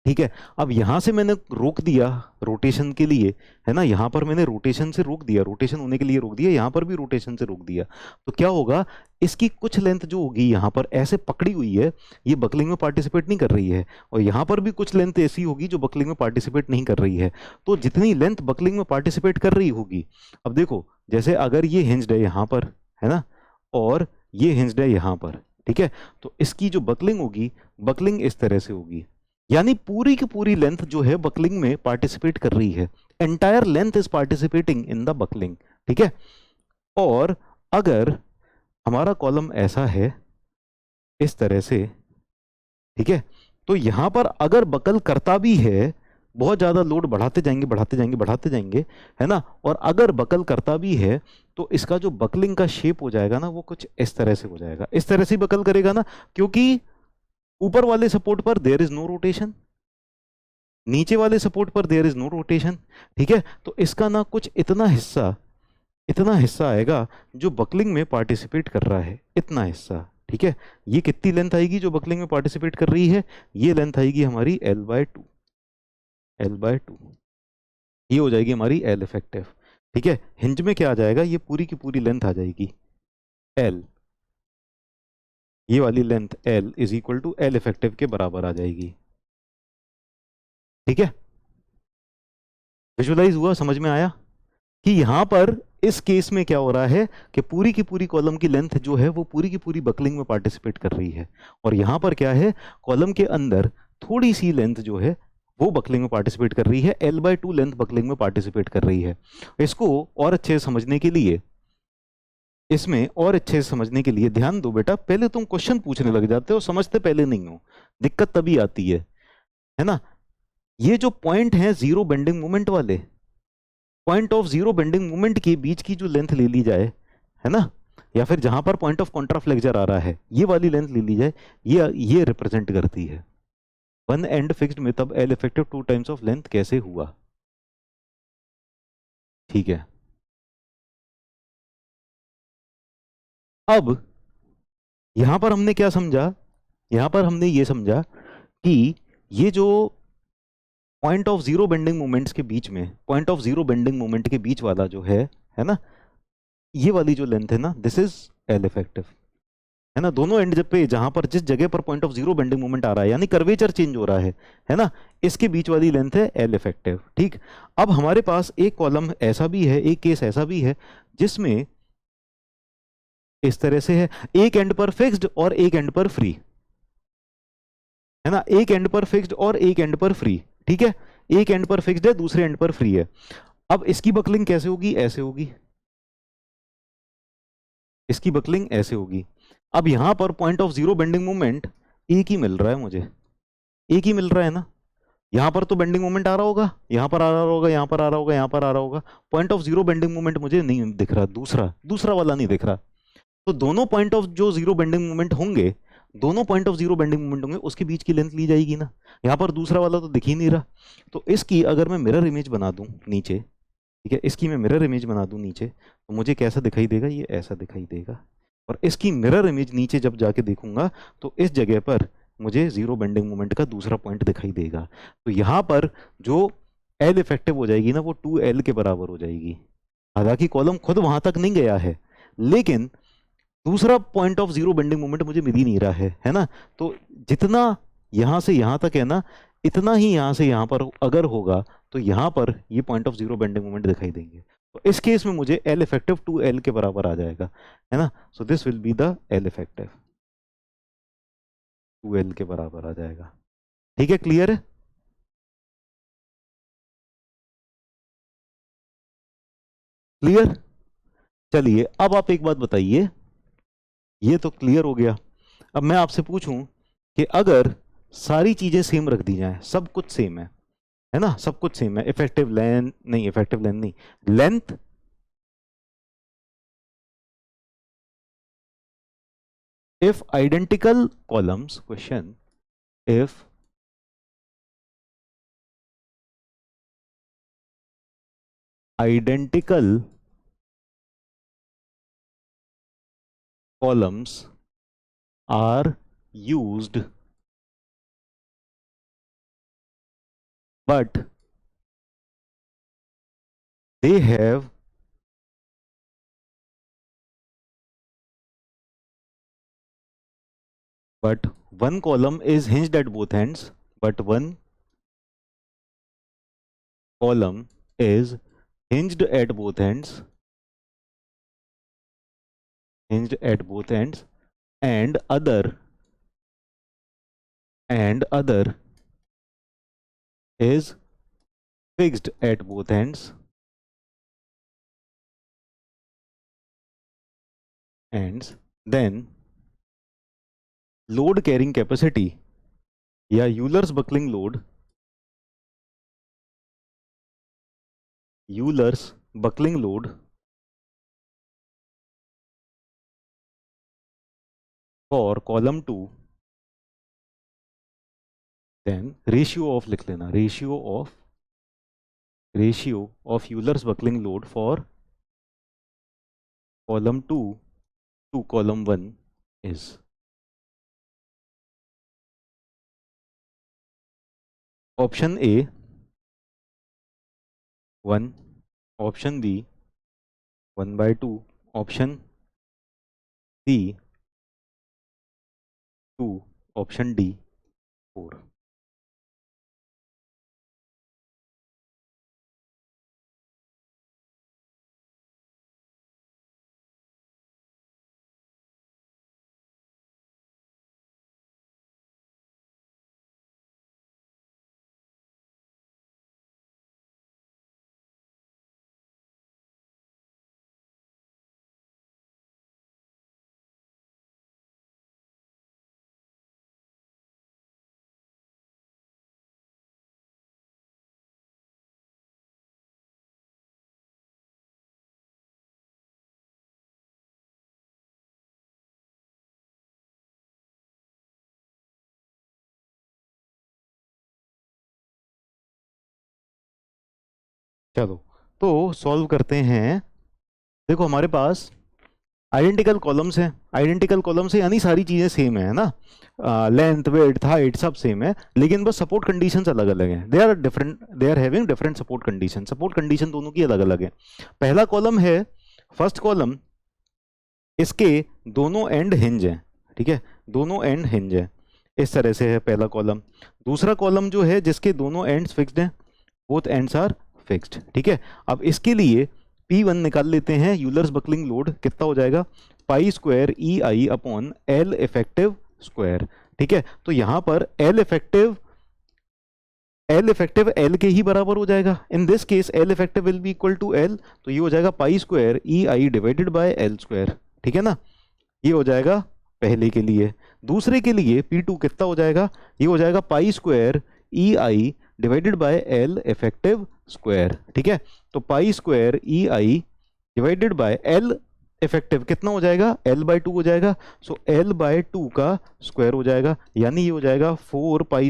ठीक है, अब यहां से मैंने रोक दिया रोटेशन के लिए, है ना, यहां पर मैंने रोटेशन से रोक दिया, रोटेशन होने के लिए रोक दिया, यहां पर भी रोटेशन से रोक दिया। तो क्या होगा, इसकी कुछ लेंथ जो होगी यहां पर ऐसे पकड़ी हुई है, ये बकलिंग में पार्टिसिपेट नहीं कर रही है, और यहां पर भी कुछ लेंथ ऐसी होगी जो बकलिंग में पार्टिसिपेट नहीं कर रही है। तो जितनी लेंथ बकलिंग में पार्टिसिपेट कर रही होगी, अब देखो जैसे अगर ये हिंज्ड है यहां पर, है ना, और ये हिंज्ड है यहां पर, ठीक है, तो इसकी जो बकलिंग होगी, बकलिंग इस तरह से होगी, यानी पूरी की पूरी लेंथ जो है बकलिंग में पार्टिसिपेट कर रही है, entire length is participating in the buckling. ठीक है, और अगर हमारा कॉलम ऐसा है इस तरह से, ठीक है, तो यहां पर अगर बकल करता भी है, बहुत ज्यादा लोड बढ़ाते जाएंगे बढ़ाते जाएंगे बढ़ाते जाएंगे, है ना, और अगर बकल करता भी है तो इसका जो बकलिंग का शेप हो जाएगा ना, वो कुछ इस तरह से हो जाएगा, इस तरह से बकल करेगा ना, क्योंकि ऊपर वाले सपोर्ट पर देयर इज नो रोटेशन, नीचे वाले सपोर्ट पर देयर इज नो रोटेशन। ठीक है, तो इसका ना कुछ इतना हिस्सा आएगा जो बकलिंग में पार्टिसिपेट कर रहा है, इतना हिस्सा। ठीक है, ये कितनी लेंथ आएगी जो बकलिंग में पार्टिसिपेट कर रही है, ये लेंथ आएगी हमारी L/2, L/2, ये हो जाएगी हमारी L इफेक्टिव। ठीक है, हिंज में क्या आ जाएगा, ये पूरी की पूरी लेंथ आ जाएगी L, ये वाली length L is equal to L effective के बराबर आ जाएगी। ठीक है, विजुअलाइज हुआ, समझ में आया कि यहां पर इस केस में क्या हो रहा है कि पूरी की पूरी कॉलम की लेंथ जो है वो पूरी की पूरी बकलिंग में पार्टिसिपेट कर रही है, और यहां पर क्या है, कॉलम के अंदर थोड़ी सी लेंथ जो है वो बकलिंग में पार्टिसिपेट कर रही है, L/2 लेंथ बकलिंग में पार्टिसिपेट कर रही है। इसको और अच्छे से समझने के लिए, इसमें और अच्छे से समझने के लिए ध्यान दो बेटा, पहले तुम क्वेश्चन पूछने लग जाते हो, समझते पहले नहीं हो, दिक्कत तभी आती है ना। ये जो पॉइंट है जीरो बेंडिंग मोमेंट वाले, point of zero bending moment के बीच की जो लेंथ ले ली जाए, है ना, या फिर जहां पर पॉइंट ऑफ कॉन्ट्राफ्लेक्चर आ रहा है ये वाली लेंथ ले ली जाए, ये रिप्रेजेंट करती है वन एंड फिक्स्ड में, तब L effective 2 times of length कैसे हुआ। ठीक है, अब यहां पर हमने क्या समझा, यहां पर हमने ये समझा कि ये जो point of zero bending moments के बीच में, point of zero bending moment के बीच वाला जो है ना, ये वाली जो लेंथ है ना, दिस इज L इफेक्टिव, है ना, दोनों एंड जब पे जहां पर जिस जगह पर point of zero bending moment आ रहा है, यानी कर्वेचर चेंज हो रहा है ना, इसके बीच वाली लेंथ है L इफेक्टिव। ठीक, अब हमारे पास एक कॉलम ऐसा भी है, एक केस ऐसा भी है जिसमें इस तरह से है, एक एंड पर फिक्स्ड और एक एंड पर फ्री, है ना, एक एंड पर फिक्स्ड और एक एंड पर फ्री। ठीक है, एक एंड पर फिक्स्ड है, दूसरे एंड पर फ्री है। अब इसकी बकलिंग कैसे होगी, ऐसे होगी, इसकी बकलिंग ऐसे होगी। अब यहां पर point of zero bending moment एक ही मिल रहा है मुझे, एक ही मिल रहा है ना, यहां पर तो बेंडिंग मोमेंट आ रहा होगा, यहां पर आ रहा होगा, यहां पर आ रहा होगा, यहां पर आ रहा होगा, point of zero bending moment मुझे नहीं दिख रहा, दूसरा दूसरा वाला नहीं दिख रहा। तो दोनों पॉइंट ऑफ जो जीरो बेंडिंग मोमेंट होंगे, दोनों point of zero bending moment होंगे, उसके बीच की लेंथ ली जाएगी ना, यहाँ पर दूसरा वाला तो दिख ही नहीं रहा। तो इसकी अगर मैं मिरर इमेज बना दूं नीचे, ठीक है, इसकी मैं मिरर इमेज बना दूं नीचे, तो मुझे कैसा दिखाई देगा, ये ऐसा दिखाई देगा, और इसकी मिरर इमेज नीचे जब जाके देखूंगा तो इस जगह पर मुझे जीरो बेंडिंग मोमेंट का दूसरा पॉइंट दिखाई देगा। तो यहाँ पर जो L इफेक्टिव हो जाएगी ना, वो 2L के बराबर हो जाएगी। हालांकि कॉलम खुद वहां तक नहीं गया है, लेकिन दूसरा point of zero bending moment मुझे मिल ही नहीं रहा है ना। तो जितना यहां से यहां तक है ना, इतना ही यहां से यहां पर अगर होगा तो यहां पर ये point of zero bending moment दिखाई देंगे। तो इस केस में मुझे L इफेक्टिव 2L के बराबर आ जाएगा, है ना। So this will be the L effective, 2L के बराबर आ जाएगा। ठीक है, क्लियर है, क्लियर। चलिए अब आप एक बात बताइए, ये तो क्लियर हो गया। अब मैं आपसे पूछूं कि अगर सारी चीजें सेम रख दी जाएं, सब कुछ सेम है ना, सब कुछ सेम है, इफेक्टिव लेंथ नहीं, इफेक्टिव लेंथ नहीं, length, if identical columns, question, if identical columns are used but they have but one column is hinged at both ends, but one column is hinged at both ends, hinged at both ends, and other is fixed at both ends, then load carrying capacity या Euler's buckling load, Euler's buckling load for column 2, then ratio of लिख लेना, ratio of Euler's buckling load for column 2 to column 1 is option A 1, option B 1/2, option C 2, option D 4. चलो तो सॉल्व करते हैं। देखो हमारे पास आइडेंटिकल कॉलम्स हैं, आइडेंटिकल कॉलम्स है यानी सारी चीजें सेम है ना, लेंथ विड्थ हाइट सब सेम है, लेकिन बस सपोर्ट कंडीशंस अलग अलग हैं। They are different, they are having different support condition, support condition दोनों की अलग अलग है। पहला कॉलम है, फर्स्ट कॉलम, इसके दोनों एंड हिंज हैं, ठीक है, दोनों एंड हिंज है, इस तरह से है पहला कॉलम। दूसरा कॉलम जो है जिसके दोनों एंड्स फिक्स्ड हैं, बोथ एंड्स आर फिक्स्ड, ठीक है। अब इसके लिए P1 निकाल लेते हैं, यूलर्स बकलिंग लोड कितना हो जाएगा, पाई स्क्वायर ई आई अपॉन एल इफेक्टिव स्क्वायर, ठीक है। तो यहां पर एल इफेक्टिव एल के ही बराबर हो जाएगा, in this case L effective will be equal to L, तो ये हो जाएगा pi square E I divided by L square, ठीक है ना। ये हो जाएगा पहले के लिए। दूसरे के लिए P2 कितना हो जाएगा, ये हो जाएगा pi square E I divided by L effective square, ठीक है। तो pi square E I divided by L effective कितना हो जाएगा, L/2 हो जाएगा, सो L/2 का स्क्वायर हो जाएगा, यानी ये हो जाएगा 4 पाई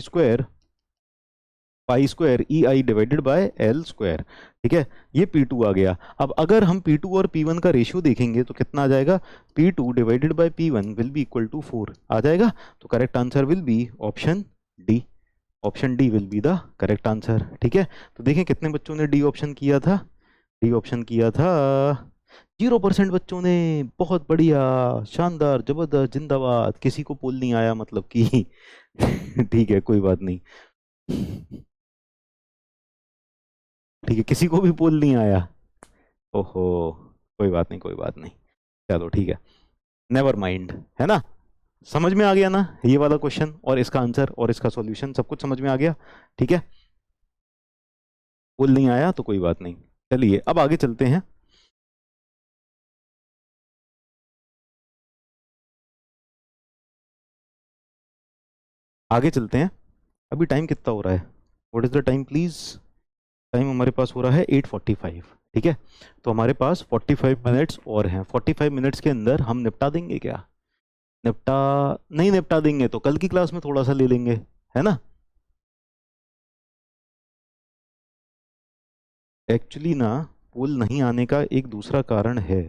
square E I divided by L square, ठीक है। ये P2 आ गया। अब अगर हम P2 और P1 का रेशियो देखेंगे तो कितना आ जाएगा, P2 divided by P1 will be equal to 4 आ जाएगा। तो correct answer will be option D, option D will be the correct answer, ठीक है। तो देखें कितने बच्चों ने डी ऑप्शन किया था, डी ऑप्शन किया था 0% बच्चों ने, बहुत बढ़िया, शानदार, जबरदस्त, जिंदाबाद। किसी को पोल नहीं आया मतलब कि ठीक है कोई बात नहीं, ठीक है, किसी को भी पोल नहीं आया, ओहो, कोई बात नहीं, कोई बात नहीं, चलो ठीक है, नेवर माइंड, है ना। समझ में आ गया ना ये वाला क्वेश्चन और इसका आंसर और इसका सॉल्यूशन, सब कुछ समझ में आ गया, ठीक है। पोल नहीं आया तो कोई बात नहीं, चलिए अब आगे चलते हैं। आगे चलते हैं, अभी टाइम कितना हो रहा है, what is the time please, time हमारे पास हो रहा है 8:45, ठीक है। तो हमारे पास 45 मिनट्स और हैं, 45 मिनट्स के अंदर हम निपटा देंगे क्या, निपटा नहीं निपटा देंगे तो कल की क्लास में थोड़ा सा ले लेंगे, है ना। एक्चुअली ना पोल नहीं आने का एक दूसरा कारण है,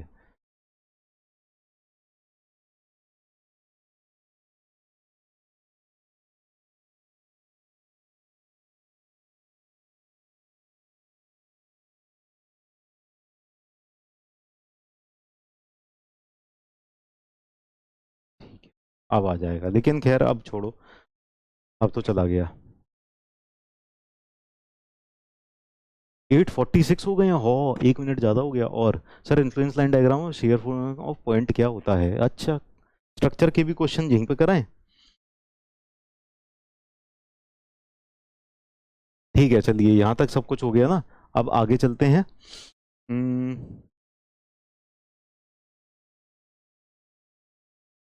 अब आ जाएगा, लेकिन खैर अब छोड़ो, अब तो चला गया। 846 हो गए हैं, हो 1 मिनट ज़्यादा हो गया। और सर इन्फ्लुएंस लाइन डायग्राम और शेयर ऑफ पॉइंट क्या होता है? अच्छा, स्ट्रक्चर के भी क्वेश्चन यहीं पे कराएं? ठीक है, चलिए यहाँ तक सब कुछ हो गया ना। अब आगे चलते हैं।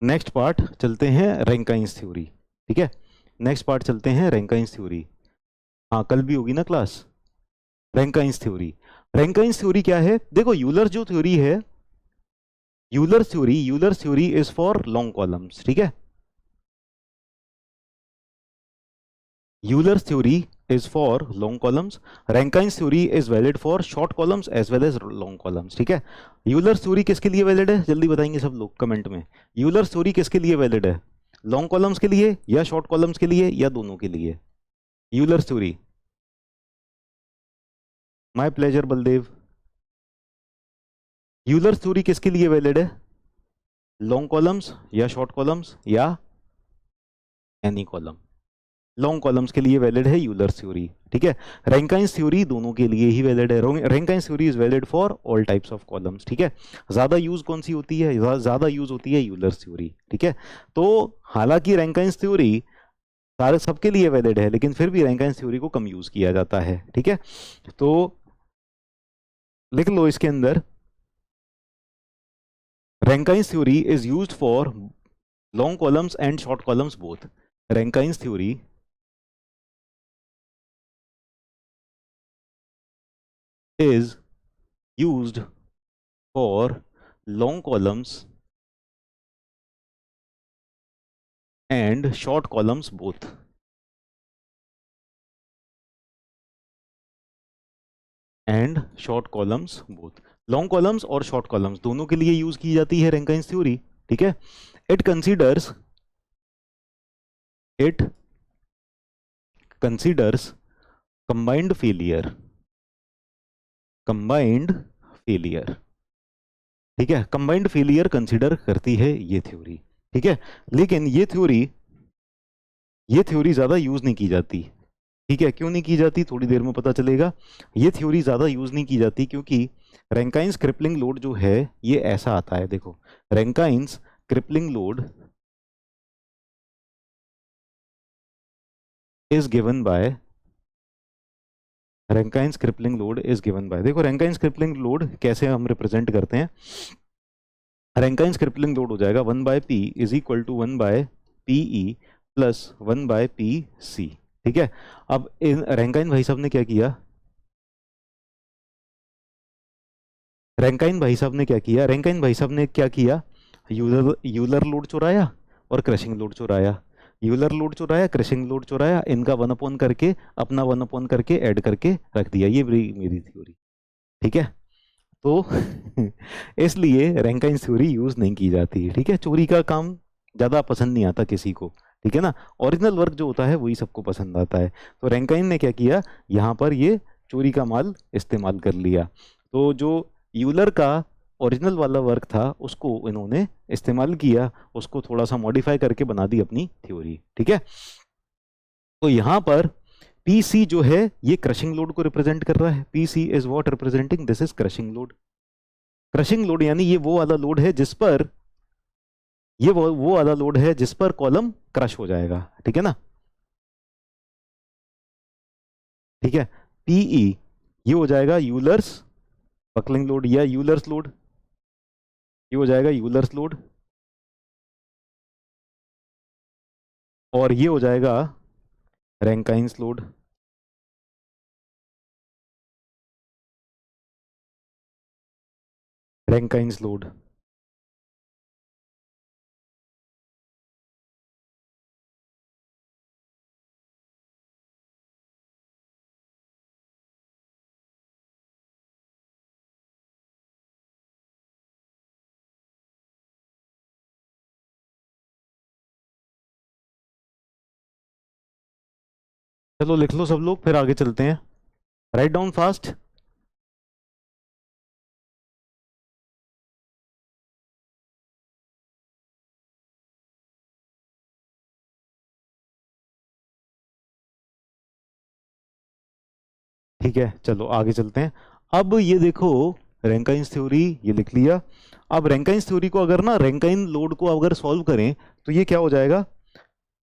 नेक्स्ट पार्ट चलते हैं, रैंकाइंस थ्योरी। ठीक है, नेक्स्ट पार्ट चलते हैं रैंकाइंस थ्योरी। हाँ, कल भी होगी ना class. Rankine's theory, Rankine's theory क्या है? देखो, यूलर जो थ्योरी है, Euler theory is for long columns. ठीक है, Euler theory is for long columns. Rankine's theory is valid for short columns as well as long columns. ठीक है, यूलर थ्योरी किसके लिए वैलिड है? जल्दी बताएंगे सब लोग कमेंट में। यूलर थ्योरी किसके लिए वैलिड है? लॉन्ग कॉलम्स के लिए या शॉर्ट कॉलम्स के लिए या दोनों के लिए? Euler theory. My pleasure Baldev. Euler theory किसके लिए वैलिड है? लॉन्ग कॉलम्स या शॉर्ट कॉलम्स या एनी कॉलम? लॉन्ग कॉलम्स के लिए वैलिड है यूलर थ्योरी। ठीक है, रैंकाइंस थ्योरी दोनों के लिए ही वैलिड है। Rankine's theory is valid for all types of columns. ठीक है, ज्यादा यूज कौन सी होती है? ज्यादा यूज होती है यूलर थ्योरी। ठीक है, तो हालांकि रैंकाइंस थ्योरी सारे सबके लिए वैलिड है, लेकिन फिर भी रैंकाइंस थ्योरी को कम यूज किया जाता है। ठीक है, तो लिख लो इसके अंदर, Rankine's theory is used for long columns and short columns both. रैंकाइंस थ्योरी is used for long columns and short columns both. And short columns both, long columns और शॉर्ट कॉलम्स दोनों के लिए यूज की जाती है रैंकाइंस थ्योरी। ठीक है, it considers it considers combined failure, combined failure. ठीक है, कंबाइंड फेलियर कंसीडर करती है ये थ्योरी। ठीक है, लेकिन ये थ्योरी ज्यादा यूज नहीं की जाती। ठीक है, क्यों नहीं की जाती थोड़ी देर में पता चलेगा। ये थ्योरी ज्यादा यूज नहीं की जाती क्योंकि रैंकाइंस क्रिपलिंग लोड जो है ये ऐसा आता है, देखो, Rankine's crippling load is given by, Rankine's crippling load is given by, देखो रैंकाइंस क्रिपलिंग लोड कैसे हम रिप्रेजेंट करते हैं। रैंकाइंस क्रिपलिंग लोड हो जाएगा 1/p is equal to 1/pe plus 1/pc। ठीक है, अब इन रैंकाइन भाई साहब ने क्या किया, रैंकाइन भाई साहब ने क्या किया, यूलर यूलर लोड चुराया और क्रशिंग लोड चुराया, यूलर लोड चुराया, क्रशिंग लोड चुराया, इनका 1 अपॉन करके, अपना 1 अपॉन करके ऐड करके रख दिया। ये मेरी थ्योरी। ठीक है, तो इसलिए रैंकाइन थ्योरी यूज नहीं की जाती। ठीक है, चोरी का काम ज्यादा पसंद नहीं आता किसी को। ठीक है ना, ओरिजिनल वर्क जो होता है वही सबको पसंद आता है। तो रैंकाइन ने क्या किया, यहाँ पर ये चोरी का माल इस्तेमाल कर लिया। तो जो यूलर का ओरिजिनल वाला वर्क था उसको इन्होंने इस्तेमाल किया, उसको थोड़ा सा मॉडिफाई करके बना दी अपनी थ्योरी। ठीक है, तो यहाँ पर पी सी जो है ये क्रशिंग लोड को रिप्रेजेंट कर रहा है। P C is what representing, this is crushing load. Crushing load यानी ये वो वाला लोड है जिस पर, ये वो वाला लोड है जिस पर कॉलम क्रश हो जाएगा। ठीक है ना, ठीक है, पीई ये हो जाएगा यूलर्स बकलिंग लोड या यूलर्स लोड, ये हो जाएगा यूलर्स लोड, और ये हो जाएगा रैंकाइंस लोड। रैंकाइंस लोड, चलो लिख लो सब लोग, फिर आगे चलते हैं। Write down fast. ठीक है, चलो आगे चलते हैं। अब ये देखो, रैंकाइंस थ्योरी ये लिख लिया। अब रैंकाइंस थ्योरी को अगर ना रैंकाइन लोड को अगर सॉल्व करें तो ये क्या हो जाएगा,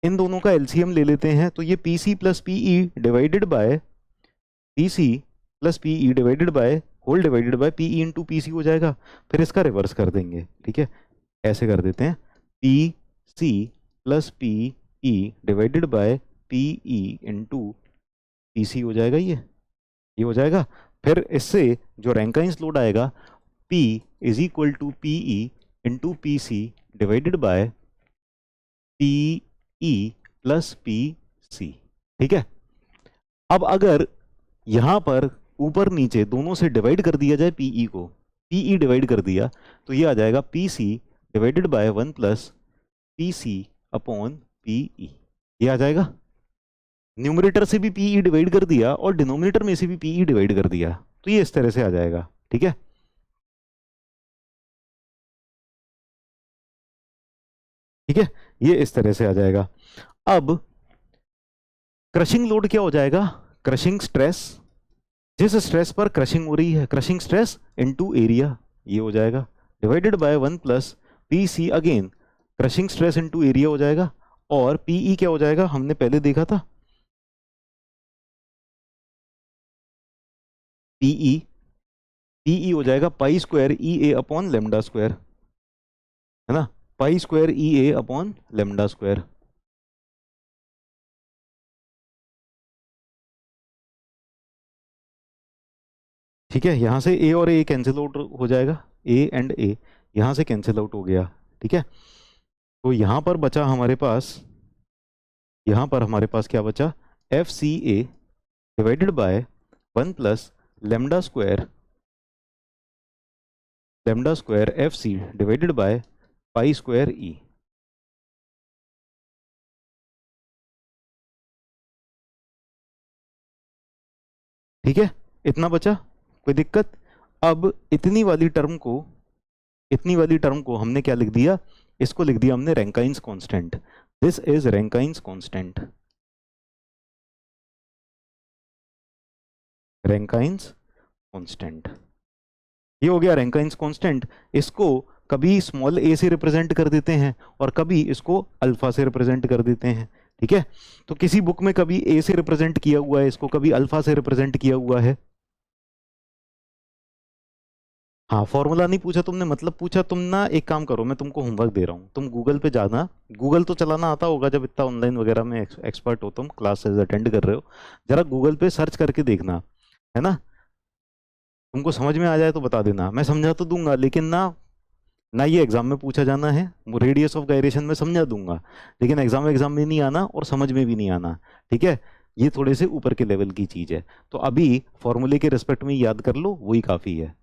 इन दोनों का एलसीएम ले लेते हैं, तो ये P C plus PE divided by P C plus PE divided by whole divided by PE into P C हो जाएगा। फिर इसका रिवर्स कर देंगे, ठीक है, ऐसे कर देते हैं, P C plus PE divided by PE into P C हो जाएगा, ये हो जाएगा। फिर इससे जो रैंकाइंस लोड आएगा, P is equal to PE into P C divided by PE plus P C, ठीक है। अब अगर यहां पर ऊपर नीचे दोनों से डिवाइड कर दिया जाए पीई को, पीई डिवाइड कर दिया, तो ये आ जाएगा P C divided by 1 plus P C upon PE, ये आ जाएगा। न्यूमरेटर से भी पीई डिवाइड कर दिया और डिनोमिनेटर में से भी पीई डिवाइड कर दिया, तो ये इस तरह से आ जाएगा, ठीक है। ठीक है, ये इस तरह से आ जाएगा। अब क्रशिंग लोड क्या हो जाएगा, क्रशिंग स्ट्रेस, जिस स्ट्रेस पर क्रशिंग हो रही है, क्रशिंग स्ट्रेस इनटू एरिया, ये हो जाएगा divided by 1 plus P C, again crushing stress into area हो जाएगा। और पीई क्या हो जाएगा, हमने पहले देखा था, पीई पीई हो जाएगा पाई स्क्वायर ई ए अपॉन लेमडा स्क्वायर, है ना, पाई स्क्वायर ई ए अपॉन लेमडा स्क्वायर। ठीक है, यहां से ए और ए कैंसिल आउट हो जाएगा, ए एंड ए यहां से कैंसिल आउट हो गया, ठीक है। तो यहां पर बचा हमारे पास, यहां पर हमारे पास क्या बचा, F C A divided by 1 plus lambda square F C divided by pi square E. ठीक है, इतना बचा, कोई दिक्कत। अब इतनी वाली टर्म को हमने क्या लिख दिया, इसको लिख दिया हमने Rankine's constant, this is Rankine's constant, Rankine's constant, ये हो गया रैंकाइंस कांस्टेंट। इसको कभी स्मॉल ए से रिप्रेजेंट कर देते हैं और कभी इसको अल्फा से रिप्रेजेंट कर देते हैं, ठीक है। तो किसी बुक में कभी ए से रिप्रेजेंट किया हुआ है इसको, कभी अल्फा से रिप्रेजेंट किया हुआ है। हाँ, फॉर्मूला नहीं पूछा तुमने, मतलब पूछा तुम ना, एक काम करो, मैं तुमको होमवर्क दे रहा हूँ, तुम गूगल पे जाना, गूगल तो चलाना आता होगा जब इतना ऑनलाइन वगैरह में एक्सपर्ट हो, तुम क्लासेस अटेंड कर रहे हो, जरा गूगल पे सर्च करके देखना, है ना। तुमको समझ में आ जाए तो बता देना, मैं समझा तो दूंगा, लेकिन ना, ना ये एग्जाम में पूछा जाना है, रेडियस ऑफ गायरेशन में समझा दूंगा, लेकिन एग्जाम में नहीं आना और समझ में भी नहीं आना, ठीक है। ये थोड़े से ऊपर के लेवल की चीज है, तो अभी फॉर्मूले के रिस्पेक्ट में याद कर लो, वही काफी है।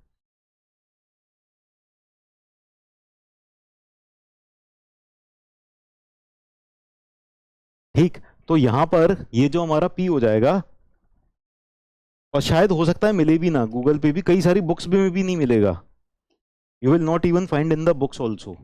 ठीक, तो यहां पर ये जो हमारा पी हो जाएगा, और शायद हो सकता है मिले भी ना, गूगल पे भी कई सारी बुक्स में भी नहीं मिलेगा, you will not even find in the books also.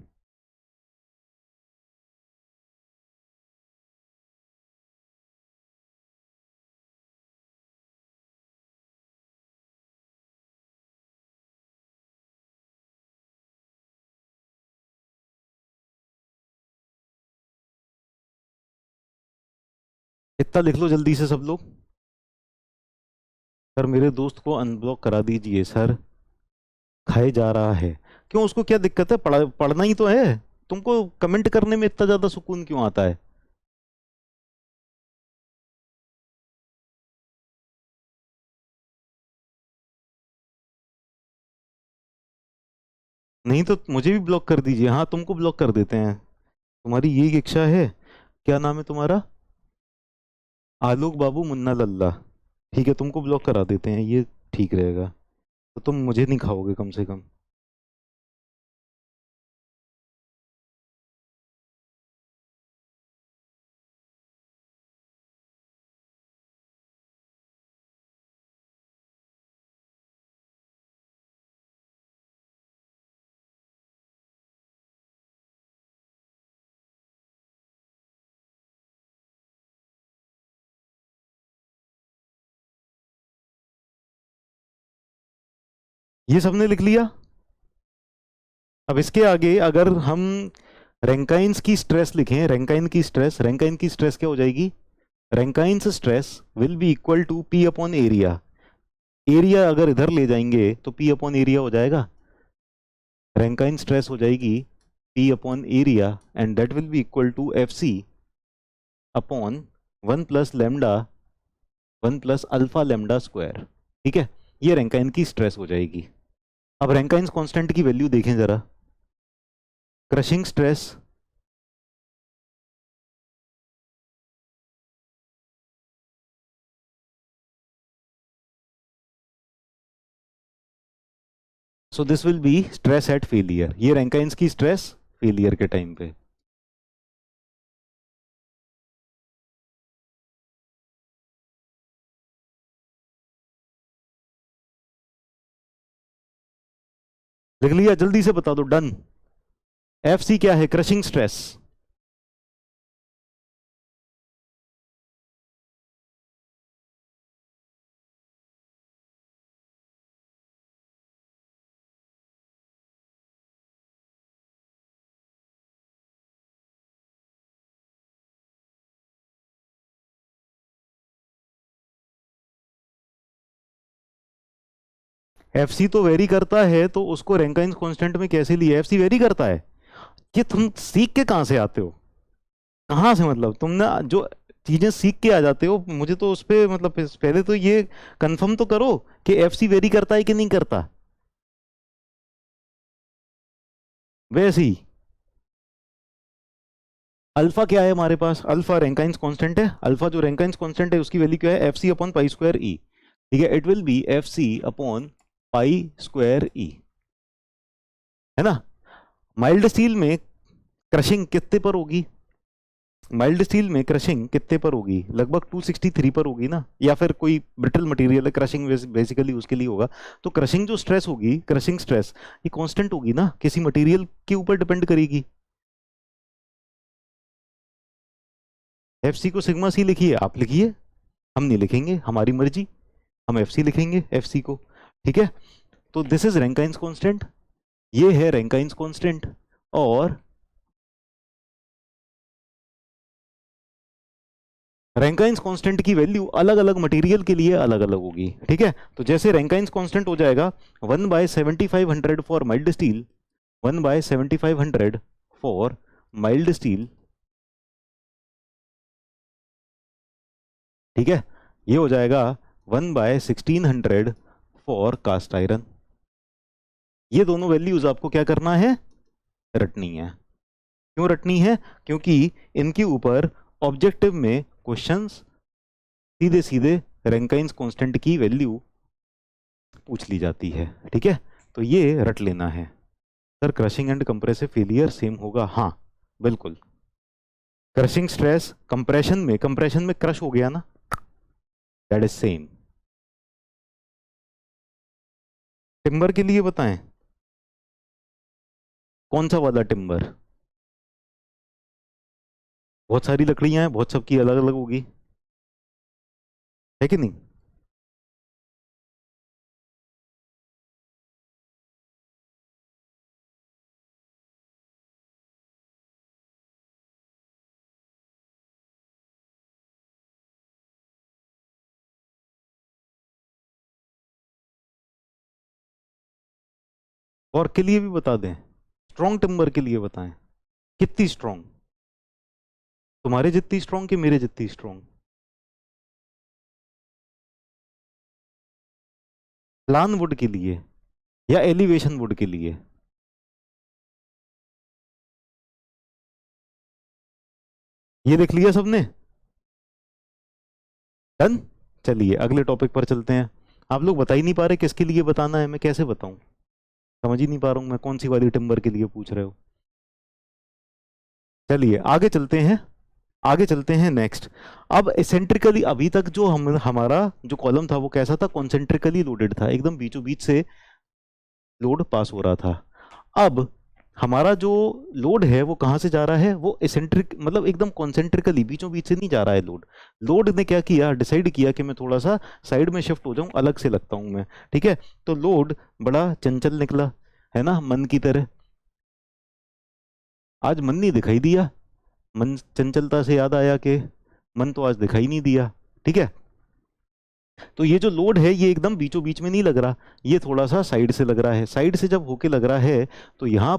इतना लिख लो जल्दी से सब लोग, सर मेरे दोस्त को अनब्लॉक करा दीजिए सर, खाए जा रहा है। क्यों, उसको क्या दिक्कत है, पढ़ना ही तो है, तुमको कमेंट करने में इतना ज्यादा सुकून क्यों आता है। नहीं तो मुझे भी ब्लॉक कर दीजिए, हाँ तुमको ब्लॉक कर देते हैं, तुम्हारी यही इच्छा है। क्या नाम है तुम्हारा, आलोक बाबू मुन्ना लल्ला, ठीक है, तुमको ब्लॉक करा देते हैं, ये ठीक रहेगा, तो तुम मुझे नहीं खाओगे कम से कम। ये सबने लिख लिया। अब इसके आगे अगर हम रैंकाइन्स की स्ट्रेस लिखें, रैंकाइन की स्ट्रेस क्या हो जाएगी? Rankine's stress will be equal to P upon area. Area अगर इधर ले जाएंगे तो पी अपॉन एरिया हो जाएगा, रैंकाइन स्ट्रेस हो जाएगी P upon area, and that will be equal to F C upon 1 plus alpha lambda square. ठीक है, ये रैंकाइन की स्ट्रेस हो जाएगी। अब रैंकाइन्स कांस्टेंट की वैल्यू देखें जरा। Crushing stress so this will be stress eight failure. ये रैंकाइन्स की स्ट्रेस फेलियर के टाइम पे। लिख लिया? जल्दी से बता दो। डन। एफ सी क्या है? Crushing stress. एफ सी तो वेरी करता है, तो उसको रैंकाइन्स कांस्टेंट में कैसे लिया? एफ सी वेरी करता है। ये तुम सीख के कहां से आते हो? कहां से, मतलब तुमने जो चीजें सीख के आ जाते हो, मुझे तो उस पे मतलब पहले तो ये कंफर्म तो करो कि एफ सी वेरी करता है कि नहीं करता। वैसे ही अल्फा क्या है हमारे पास? अल्फा रैंकाइन्स कांस्टेंट है। अल्फा जो रैंकाइन्स कांस्टेंट है उसकी वैल्यू क्या है? F C upon pi square E. ठीक है, it will be F C upon pi square E, है ना। माइल्ड स्टील में क्रशिंग कितने पर होगी? माइल्ड स्टील में क्रशिंग कितने पर होगी? लगभग 263 पर होगी ना, या फिर कोई ब्रिटल मटेरियल है, क्रशिंग बेसिकली उसके लिए होगा। तो क्रशिंग जो स्ट्रेस होगी, क्रशिंग स्ट्रेस, ये कांस्टेंट होगी ना, किसी मटेरियल के ऊपर डिपेंड करेगी। एफ सी को सिग्मा सी लिखिए, आप लिखिए, हम नहीं लिखेंगे, हमारी मर्जी, हम एफ सी लिखेंगे एफ सी को। ठीक है, तो दिस इज रैंकाइन्स कांस्टेंट, ये है रैंकाइन्स कांस्टेंट। और रैंकाइन्स कांस्टेंट की वैल्यू अलग अलग मटेरियल के लिए अलग अलग होगी। ठीक है, तो जैसे रैंकाइन्स कांस्टेंट हो जाएगा 1/7500 for mild steel, 1/7500 for mild steel. ठीक है, ये हो जाएगा 1/1600 फॉर कास्ट आयरन। ये दोनों वैल्यूज आपको क्या करना है? रटनी है। क्यों रटनी है? क्योंकि इनके ऊपर ऑब्जेक्टिव में क्वेश्चंस सीधे सीधे रैंकाइन्स कांस्टेंट की वैल्यू पूछ ली जाती है। ठीक है, तो ये रट लेना है। Sir crushing and compressive failure same होगा? हाँ बिल्कुल। क्रशिंग स्ट्रेस कंप्रेशन में क्रश हो गया ना, दैट इज सेम। टिम्बर के लिए बताएं, कौन सा वाला टिम्बर? बहुत सारी लकड़ियां हैं, बहुत सबकी अलग अलग होगी, है कि नहीं? और के लिए भी बता दें, स्ट्रॉन्ग टिम्बर के लिए बताएं, कितनी स्ट्रॉन्ग? तुम्हारे जितनी स्ट्रॉन्ग कि मेरे जितनी स्ट्रॉन्ग? प्लान वुड के लिए या एलिवेशन वुड के लिए? ये देख लिया सबने? डन। चलिए अगले टॉपिक पर चलते हैं। आप लोग बता ही नहीं पा रहे किसके लिए बताना है, मैं कैसे बताऊं? समझ ही नहीं पा रहा हूं मैं कौन सी वाली टिम्बर के लिए पूछ रहे हो। चलिए आगे चलते हैं, आगे चलते हैं नेक्स्ट। अब एसेंट्रिकली, अभी तक जो हमारा जो कॉलम था वो कैसा था? कॉन्सेंट्रिकली लोडेड था, एकदम बीचों बीच से लोड पास हो रहा था। अब हमारा जो लोड है वो कहाँ से जा रहा है, वो एसेंट्रिक मतलब एकदम कॉन्सेंट्रिकली बीचों बीच से नहीं जा रहा है लोड। लोड ने क्या किया, डिसाइड किया कि मैं थोड़ा सा साइड में शिफ्ट हो जाऊं, अलग से लगता हूं मैं, ठीक है। तो लोड बड़ा चंचल निकला, है ना, मन की तरह। आज मन नहीं दिखाई दिया, मन चंचलता से याद आया कि मन तो आज दिखाई नहीं दिया, ठीक है। तो ये जो लोड है ये एकदम बीचों बीच में नहीं लग रहा, ये थोड़ा सा साइड से लग रहा है। साइड से जब होके लग रहा है तो यहाँ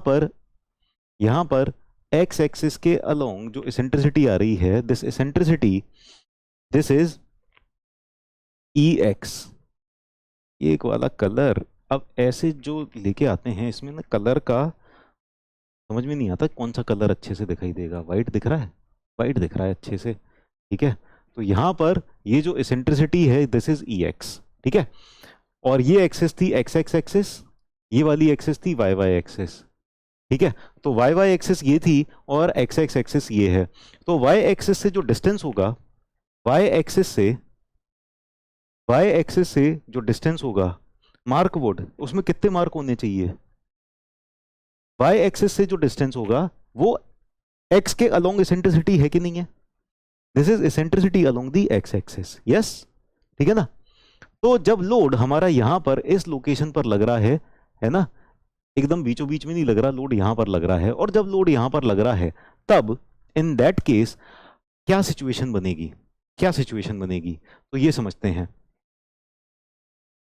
पर एक्स एक्सिस के अलोंग जो इसेंट्रिसिटी आ रही है, this eccentricity, this is E x. एक वाला कलर, अब ऐसे जो लेके आते हैं इसमें ना कलर का समझ में नहीं आता कौन सा कलर अच्छे से दिखाई देगा। वाइट दिख रहा है, वाइट दिख रहा है अच्छे से, ठीक है। तो यहाँ पर ये जो इसेंट्रिसिटी है दिस इज ई एक्स, ठीक है। और ये एक्सिस थी एक्स एक्स एक्सिस, ये वाली एक्सिस थी वाई वाई एक्सिस, ठीक है। तो वाई वाई एक्सिस ये थी और एक्स एक्स एक्सिस ये है। तो वाई एक्सिस से जो डिस्टेंस होगा, वाई एक्सिस से जो डिस्टेंस होगा मार्क वुड, उसमें कितने मार्क होने चाहिए। वाई एक्सिस से जो डिस्टेंस होगा वो एक्स के अलोंग इसेंट्रिसिटी है कि नहीं है, this is eccentricity along the x axis, yes, ठीक है ना। तो जब लोड हमारा यहां पर इस लोकेशन पर लग रहा है ना, एकदम बीचों बीच में नहीं लग रहा, लोड यहां पर लग रहा है, और जब लोड यहां पर लग रहा है तब इन दैट केस क्या सिचुएशन बनेगी, क्या सिचुएशन बनेगी, तो ये समझते हैं,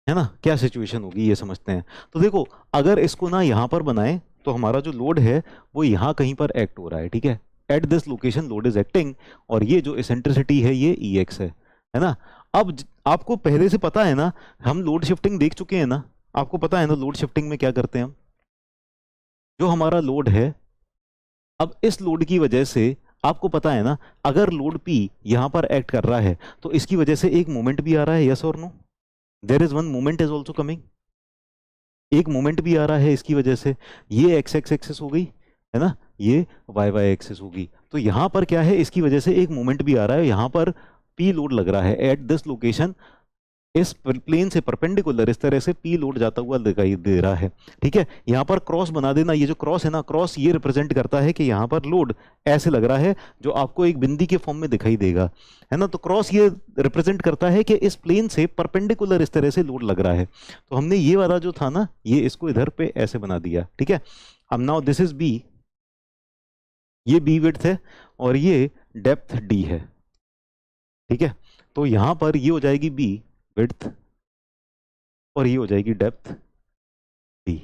है ना, क्या सिचुएशन होगी ये समझते हैं। तो देखो अगर इसको ना यहां पर बनाए तो हमारा जो लोड है वो यहां कहीं पर एक्ट हो रहा है, ठीक है। At this location load is acting, और ये जो इसेंट्रिसिटी है ये ई एक्स है ना। अब आपको पहले से पता है ना, हम लोड शिफ्टिंग देख चुके हैं ना, आपको पता है ना लोड शिफ्टिंग में क्या करते हैं हम। जो हमारा लोड है, अब इस लोड की वजह से आपको पता है ना, अगर लोड P यहां पर एक्ट कर रहा है तो इसकी वजह से एक मोमेंट भी आ रहा है, यस और no, there is one moment is also coming, एक मोमेंट भी आ रहा है इसकी वजह से। ये एक्स एक्स एक्सिस हो गई, है ना, ये वाई वाई एक्सिस होगी। तो यहां पर क्या है, इसकी वजह से एक मोमेंट भी आ रहा है, यहां पर P लोड लग रहा है एट दिस लोकेशन, इस प्लेन से परपेंडिकुलर इस तरह से P लोड जाता हुआ दिखाई दे रहा है, ठीक है। यहाँ पर क्रॉस बना देना, ये जो क्रॉस है ना, क्रॉस ये रिप्रेजेंट करता है कि यहाँ पर लोड ऐसे लग रहा है जो आपको एक बिंदी के फॉर्म में दिखाई देगा, है ना। तो क्रॉस ये रिप्रेजेंट करता है कि इस प्लेन से परपेंडिकुलर इस तरह से लोड लग रहा है। तो हमने ये वाला जो था ना, ये इसको इधर पे ऐसे बना दिया, ठीक है। अब नाउ दिस इज बी, ये बी विड्थ है और ये डेप्थ डी है, ठीक है। तो यहां पर ये हो जाएगी बी विड्थ और ये हो जाएगी डेप्थ डी,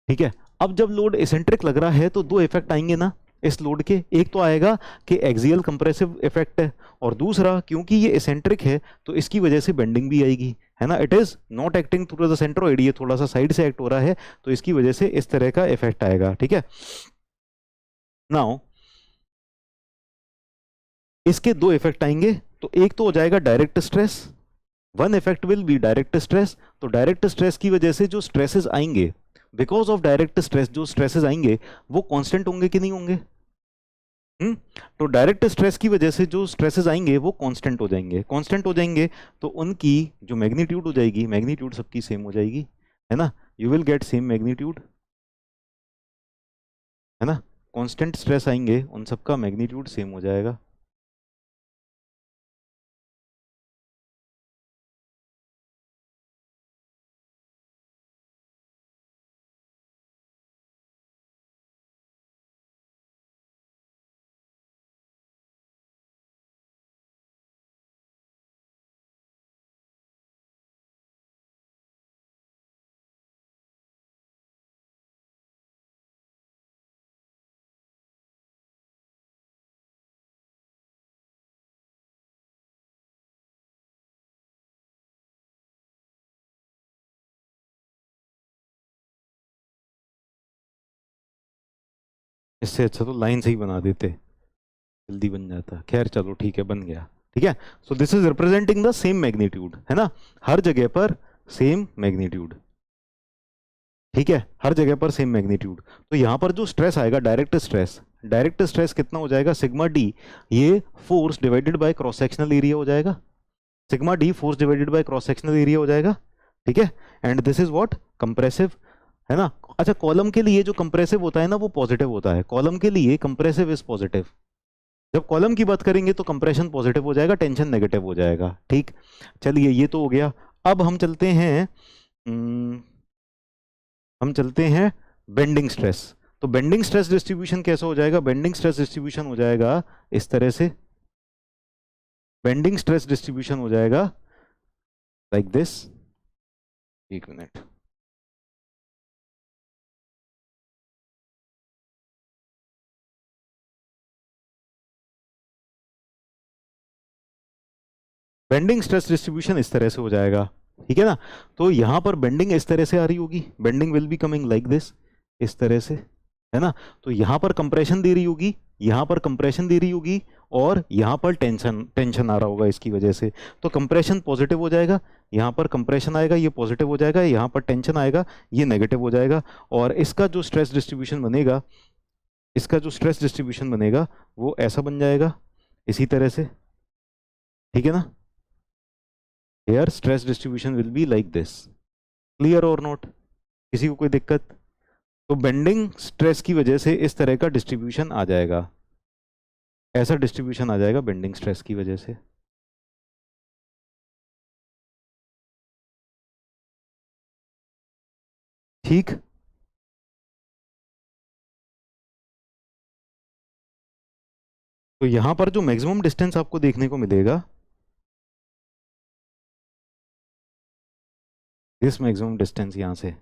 ठीक है। अब जब लोड एसेंट्रिक लग रहा है तो दो इफेक्ट आएंगे ना इस लोड के, एक तो आएगा कि एक्सियल कंप्रेसिव इफेक्ट है, और दूसरा क्योंकि ये एसेंट्रिक है तो इसकी वजह से बेंडिंग भी आएगी, है ना। It is not acting through the centroid, ये थोड़ा सा साइड से एक्ट हो रहा है तो इसकी वजह से इस तरह का इफेक्ट आएगा, ठीक है। नाउ इसके दो इफेक्ट आएंगे, तो एक तो हो जाएगा direct stress, one effect will be direct stress. तो डायरेक्ट स्ट्रेस की वजह से जो स्ट्रेसेस आएंगे, बिकॉज ऑफ डायरेक्ट स्ट्रेस जो स्ट्रेसेस आएंगे वो कांस्टेंट होंगे कि नहीं होंगे, तो डायरेक्ट स्ट्रेस की वजह से जो स्ट्रेसेस आएंगे वो कांस्टेंट हो जाएंगे, कांस्टेंट हो जाएंगे तो उनकी जो मैग्नीट्यूड हो जाएगी, मैग्नीट्यूड सबकी सेम हो जाएगी, है ना। You will get same magnitude, है ना। कांस्टेंट स्ट्रेस आएंगे उन सबका मैग्नीट्यूड सेम हो जाएगा। इससे अच्छा तो लाइन से ही बना देते, जल्दी बन जाता। खैर चलो ठीक है, बन गया, ठीक है। So this is representing the same magnitude, है ना, हर जगह पर सेम मैग्नीट्यूड, ठीक है, हर जगह पर सेम मैग्नीट्यूड। तो यहां पर जो स्ट्रेस आएगा डायरेक्ट स्ट्रेस, डायरेक्ट स्ट्रेस कितना हो जाएगा, सिग्मा डी, ये force divided by cross sectional area हो जाएगा, sigma D force divided by cross sectional area हो जाएगा, ठीक है। And this is what compressive, है ना। अच्छा, कॉलम के लिए जो कंप्रेसिव होता है ना वो पॉजिटिव होता है, कॉलम के लिए कंप्रेसिव इज पॉजिटिव। जब कॉलम की बात करेंगे तो कंप्रेशन पॉजिटिव हो जाएगा, टेंशन नेगेटिव हो जाएगा। ठीक, चलिए ये तो हो गया। अब हम चलते हैं, हम्म, हम चलते हैं बेंडिंग स्ट्रेस। तो बेंडिंग स्ट्रेस डिस्ट्रीब्यूशन कैसा हो जाएगा? बेंडिंग स्ट्रेस डिस्ट्रीब्यूशन हो जाएगा इस तरह से, बेंडिंग स्ट्रेस डिस्ट्रीब्यूशन हो जाएगा लाइक दिस। एक मिनट, बेंडिंग स्ट्रेस डिस्ट्रीब्यूशन इस तरह से हो जाएगा, ठीक है ना। तो यहां पर बेंडिंग इस तरह से आ रही होगी, bending will be coming like this, इस तरह से, है ना। तो यहां पर कंप्रेशन दे रही होगी, यहां पर कंप्रेशन दे रही होगी, और यहां पर टेंशन टेंशन आ रहा होगा इसकी वजह से। तो कंप्रेशन पॉजिटिव हो जाएगा, यहां पर कंप्रेशन आएगा ये पॉजिटिव हो जाएगा, यहां पर टेंशन आएगा ये नेगेटिव हो जाएगा। और इसका जो स्ट्रेस डिस्ट्रीब्यूशन बनेगा, इसका जो स्ट्रेस डिस्ट्रीब्यूशन बनेगा वो ऐसा बन जाएगा, इसी तरह से, ठीक है ना। Here stress distribution will be like this. Clear और नॉट? किसी को कोई दिक्कत? तो बेंडिंग स्ट्रेस की वजह से इस तरह का डिस्ट्रीब्यूशन आ जाएगा, ऐसा डिस्ट्रीब्यूशन आ जाएगा बेंडिंग स्ट्रेस की वजह से। ठीक, तो यहां पर जो मैक्सिमम डिस्टेंस आपको देखने को मिलेगा, दिस मैक्सिमम डिस्टेंस यहां से,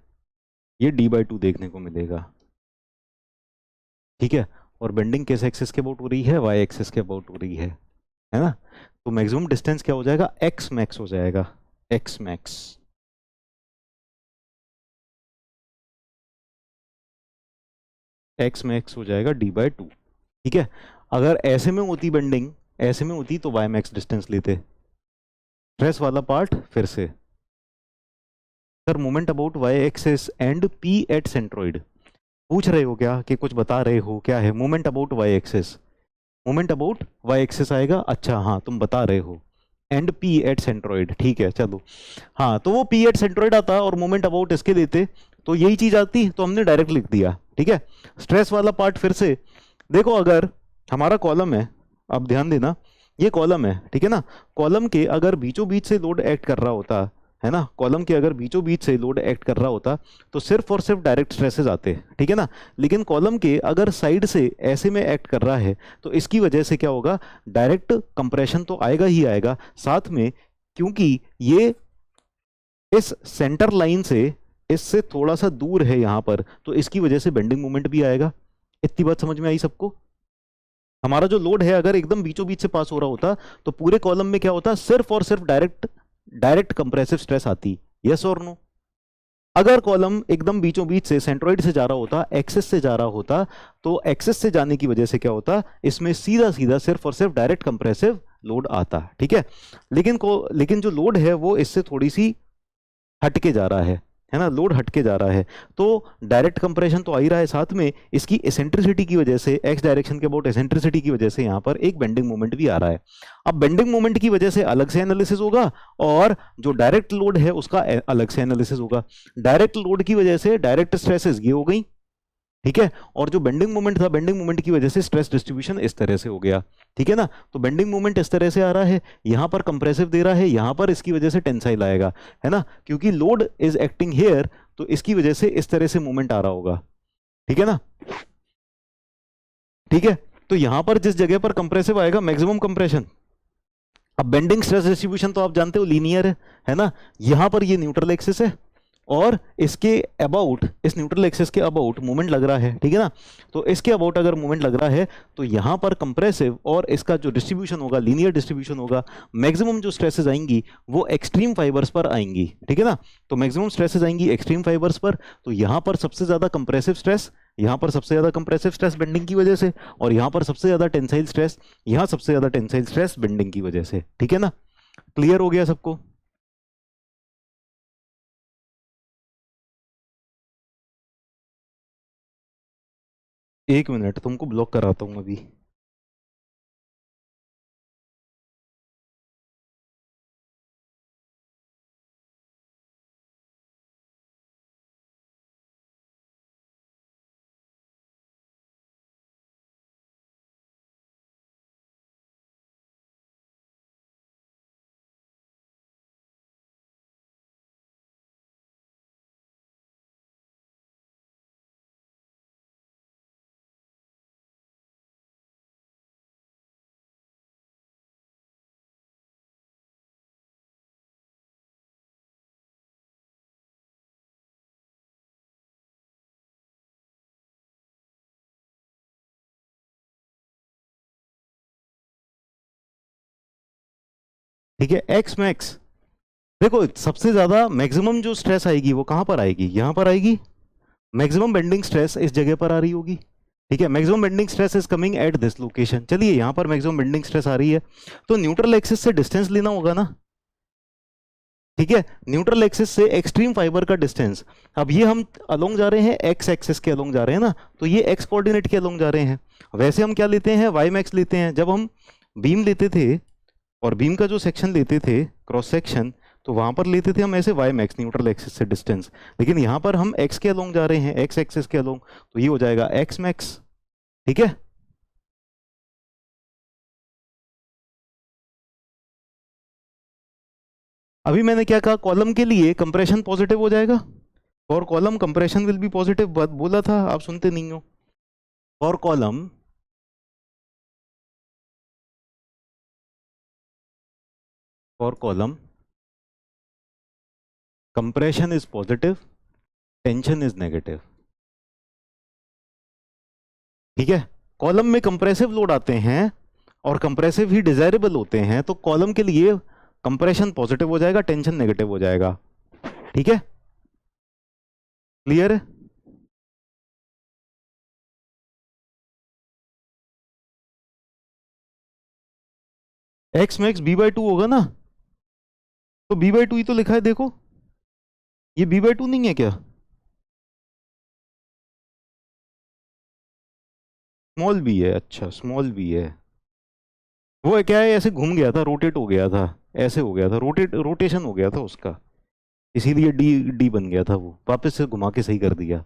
ये d/2 देखने को मिलेगा, ठीक है। और बेंडिंग किस एक्सिस के अबाउट हो रही है? y एक्सिस के अबाउट हो रही है ना। तो मैक्सिमम डिस्टेंस क्या हो जाएगा? x मैक्स हो जाएगा, x मैक्स, x मैक्स हो जाएगा d/2, ठीक है। अगर ऐसे में होती बेंडिंग, ऐसे में होती तो y मैक्स डिस्टेंस लेते। स्ट्रेस वाला पार्ट फिर से, sir moment about y axis and p at centroid, पूछ रहे हो क्या कि कुछ बता रहे हो? क्या है moment about y axis? Moment about y axis आएगा, अच्छा हाँ तुम बता रहे हो, एंड p एट सेंट्रोइड, ठीक है चलो। हाँ तो वो p एट सेंट्रोइड आता और मोमेंट अबाउट इसके देते, तो यही चीज आती, तो हमने डायरेक्ट लिख दिया, ठीक है। स्ट्रेस वाला पार्ट फिर से देखो, अगर हमारा कॉलम है, अब ध्यान देना, ये कॉलम है, ठीक है ना। कॉलम के अगर बीचों बीच से लोड एक्ट कर रहा होता, है ना, कॉलम के अगर बीचों बीच से लोड एक्ट कर रहा होता तो सिर्फ और सिर्फ डायरेक्ट स्ट्रेसेस आते, ठीक है ना। लेकिन कॉलम के अगर साइड से ऐसे में एक्ट कर रहा है तो इसकी वजह से क्या होगा? डायरेक्ट कंप्रेशन तो आएगा ही आएगा, साथ में क्योंकि ये इस सेंटर लाइन से, इससे थोड़ा सा दूर है यहां पर, तो इसकी वजह से बेंडिंग मोमेंट भी आएगा। इतनी बात समझ में आई सबको? हमारा जो लोड है अगर एकदम बीचों बीच से पास हो रहा होता तो पूरे कॉलम में क्या होता? सिर्फ और सिर्फ डायरेक्ट डायरेक्ट कंप्रेसिव स्ट्रेस आती, यस और नो। अगर कॉलम एकदम बीचों बीच से सेंट्रोइड से जा रहा होता, एक्सिस से जा रहा होता, तो एक्सिस से जाने की वजह से क्या होता? इसमें सीधा सीधा सिर्फ और सिर्फ डायरेक्ट कंप्रेसिव लोड आता, ठीक है। लेकिन जो लोड है वो इससे थोड़ी सी हटके जा रहा है ना, लोड हटके जा रहा है, तो डायरेक्ट कंप्रेशन तो आ ही रहा है, साथ में इसकी एसेंट्रिसिटी की वजह से, एक्स डायरेक्शन के अबाउट एसेंट्रिसिटी की वजह से यहाँ पर एक बेंडिंग मोमेंट भी आ रहा है। अब बेंडिंग मोमेंट की वजह से अलग से एनालिसिस होगा, और जो डायरेक्ट लोड है उसका अलग से एनालिसिस होगा। डायरेक्ट लोड की वजह से डायरेक्ट स्ट्रेसेस ये हो गई, ठीक है। और जो बेंडिंग मोमेंट था, बेंडिंग मोमेंट की वजह से स्ट्रेस डिस्ट्रीब्यूशन इस तरह से हो गया, ठीक है ना। तो बेंडिंग मोमेंट इस तरह से आ रहा है, यहां पर कंप्रेसिव दे रहा है, यहां पर इसकी वजह से टेंसाइल आएगा, है ना, क्योंकि लोड इज एक्टिंग हियर, तो इसकी वजह से इस तरह से मूवमेंट आ रहा होगा, ठीक है ना। ठीक है, तो यहां पर जिस जगह पर कंप्रेसिव आएगा मैक्सिमम कंप्रेशन, अब बेंडिंग स्ट्रेस डिस्ट्रीब्यूशन तो आप जानते हो लीनियर है ना। यहां पर ये न्यूट्रल एक्सिस है, और इसके अबाउट, इस न्यूट्रल एक्सिस के अबाउट मूवमेंट लग रहा है, ठीक है ना। तो इसके अबाउट अगर मूवमेंट लग रहा है तो यहां पर कंप्रेसिव और इसका जो डिस्ट्रीब्यूशन होगा, लीनियर डिस्ट्रीब्यूशन होगा, मैक्सिमम जो स्ट्रेसेस आएंगी वो एक्सट्रीम फाइबर्स पर आएंगी, ठीक है ना। तो मैक्सिमम स्ट्रेसेस आएंगी एक्सट्रीम फाइबर्स पर, तो यहां पर सबसे ज्यादा कंप्रेसिव स्ट्रेस, यहां पर सबसे ज्यादा कंप्रेसिव स्ट्रेस बेंडिंग की वजह से, और यहां पर सबसे ज्यादा टेंसाइल स्ट्रेस, यहां सबसे ज्यादा टेंसाइल स्ट्रेस बेंडिंग की वजह से, ठीक है ना। क्लियर हो गया सबको? एक मिनट, तुमको ब्लॉक कराता हूं अभी। ठीक है, एक्स मैक्स, देखो सबसे ज्यादा मैक्सिमम जो स्ट्रेस आएगी वो कहां पर आएगी, यहां पर आएगी। मैक्सिमम बेंडिंग स्ट्रेस इस जगह पर आ रही होगी। ठीक है, maximum bending stress is coming at this location. चलिए यहां पर मैक्सिमम बेंडिंग स्ट्रेस आ रही है, तो न्यूट्रल एक्सिस से डिस्टेंस लेना होगा ना। ठीक है, न्यूट्रल एक्सिस से एक्सट्रीम फाइबर का डिस्टेंस, अब ये हम अलोंग जा रहे हैं एक्स एक्सिस के अलोंग जा रहे हैं ना, तो ये एक्स कोऑर्डिनेट के अलोंग जा रहे हैं। वैसे हम क्या लेते हैं, वाई मैक्स लेते हैं। जब हम बीम लेते थे और बीम का जो सेक्शन लेते थे क्रॉस सेक्शन, तो वहां पर लेते थे हम ऐसे वाई मैक्स न्यूट्रल एक्सिस से डिस्टेंस, लेकिन यहां पर हम एक्स के अलोंग जा रहे हैं, एक्स एक्सिस के अलोंग, तो ये हो जाएगा एक्स मैक्स। ठीक है, अभी मैंने क्या कहा, कॉलम के लिए कंप्रेशन पॉजिटिव हो जाएगा, और column compression will be positive, बोला था, आप सुनते नहीं हो। और column compression is positive, tension is negative. ठीक है, कॉलम में कंप्रेसिव लोड आते हैं और कंप्रेसिव ही डिजायरेबल होते हैं, तो कॉलम के लिए कंप्रेशन पॉजिटिव हो जाएगा, टेंशन नेगेटिव हो जाएगा। ठीक है, क्लियर है। X max B by two होगा ना, तो बी बाई टू ही तो लिखा है, देखो ये बी बाई टू नहीं है क्या, स्मॉल बी है, अच्छा स्मॉल बी है। वो क्या है, ऐसे घूम गया था, रोटेट हो गया था, ऐसे हो गया था, रोटेशन हो गया था उसका, इसीलिए डी डी बन गया था, वो वापस से घुमा के सही कर दिया,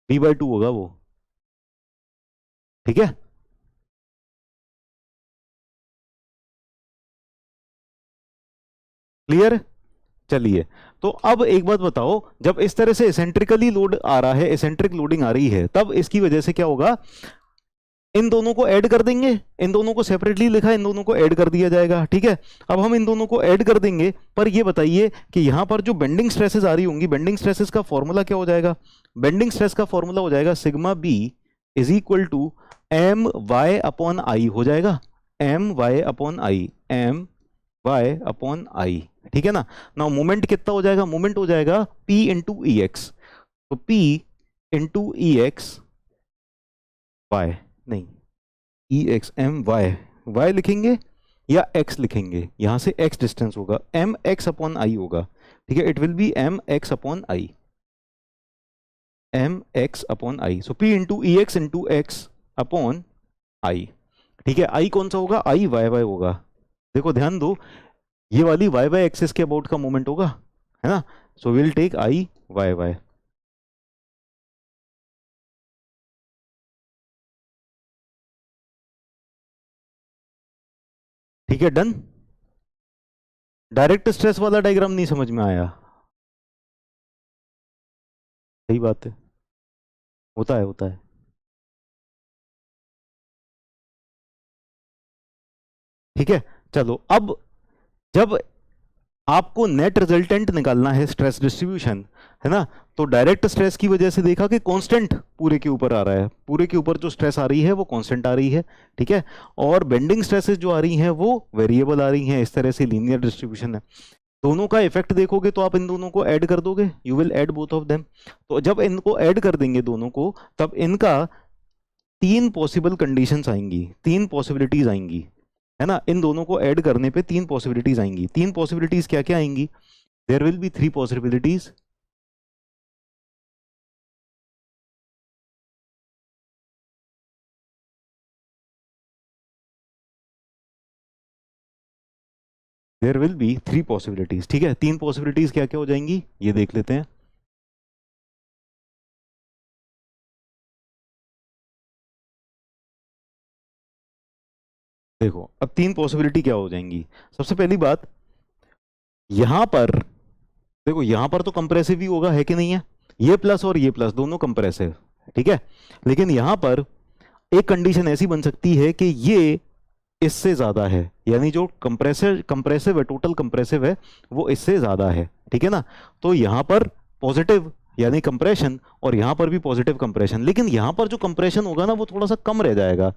बी बाई टू होगा वो। ठीक है, क्लियर। चलिए, तो अब एक बात बताओ, जब इस तरह से एसेंट्रिकली लोड आ रहा है, एसेंट्रिक लोडिंग आ रही है, तब इसकी वजह से क्या होगा, इन दोनों को ऐड कर देंगे, इन दोनों को सेपरेटली लिखा है, इन दोनों को ऐड कर दिया जाएगा। ठीक है, अब हम इन दोनों को ऐड कर देंगे, पर ये बताइए कि यहां पर जो बेंडिंग स्ट्रेसेस आ रही होंगी, बेंडिंग स्ट्रेसेस का फॉर्मूला क्या हो जाएगा, बेंडिंग स्ट्रेस का फॉर्मूला हो जाएगा sigma B is equal to M Y upon I हो जाएगा, M Y upon I, M Y upon I. ठीक है ना, ना मोमेंट कितना हो जाएगा, मोमेंट हो जाएगा P इंटू ई एक्स, तो P into E X Y, नहीं E X M Y, Y लिखेंगे या एक्स लिखेंगे, यहां से एक्स डिस्टेंस होगा, एम एक्स अपॉन आई होगा। ठीक है, it will be M X upon I, M X upon I, so P into E X upon I. ठीक है, आई कौन सा होगा, आई वाई वाई होगा। देखो ध्यान दो, ये वाली वाई वाई एक्सिस के अबाउट का मोमेंट होगा, है ना, so will take I Y Y. ठीक है, डन। डायरेक्ट स्ट्रेस वाला डायग्राम नहीं समझ में आया, सही बात है, होता है होता है। ठीक है, चलो अब जब आपको नेट रिजल्टेंट निकालना है स्ट्रेस डिस्ट्रीब्यूशन, है ना, तो डायरेक्ट स्ट्रेस की वजह से देखा कि कांस्टेंट पूरे के ऊपर आ रहा है, पूरे के ऊपर जो स्ट्रेस आ रही है वो कांस्टेंट आ रही है। ठीक है, और बेंडिंग स्ट्रेसेस जो आ रही हैं वो वेरिएबल आ रही हैं, इस तरह से लीनियर डिस्ट्रीब्यूशन है। दोनों का इफेक्ट देखोगे तो आप इन दोनों को ऐड कर दोगे, you will add both of them. तो जब इनको ऐड कर देंगे दोनों को, तब इनका तीन पॉसिबल कंडीशंस आएंगी, तीन पॉसिबिलिटीज आएंगी, है ना, इन दोनों को ऐड करने पे तीन पॉसिबिलिटीज आएंगी। तीन पॉसिबिलिटीज क्या क्या आएंगी, there will be three possibilities. There will be three possibilities. ठीक है, तीन पॉसिबिलिटीज क्या क्या हो जाएंगी ये देख लेते हैं। देखो अब तीन पॉसिबिलिटी क्या हो जाएंगी, सबसे पहली बात, यहां पर देखो, यहां पर तो कंप्रेसिव ही होगा, है कि नहीं है, ये प्लस और ये प्लस दोनों कंप्रेसिव। ठीक है, लेकिन यहां पर एक कंडीशन ऐसी बन सकती है कि ये इससे ज्यादा है, यानी जो कंप्रेसिव कंप्रेसिव है, टोटल कंप्रेसिव है, वो इससे ज्यादा है। ठीक है ना, तो यहां पर पॉजिटिव यानी कंप्रेशन, और यहां पर भी पॉजिटिव कंप्रेशन, लेकिन यहां पर जो कंप्रेशन होगा ना वो थोड़ा सा कम रह जाएगा,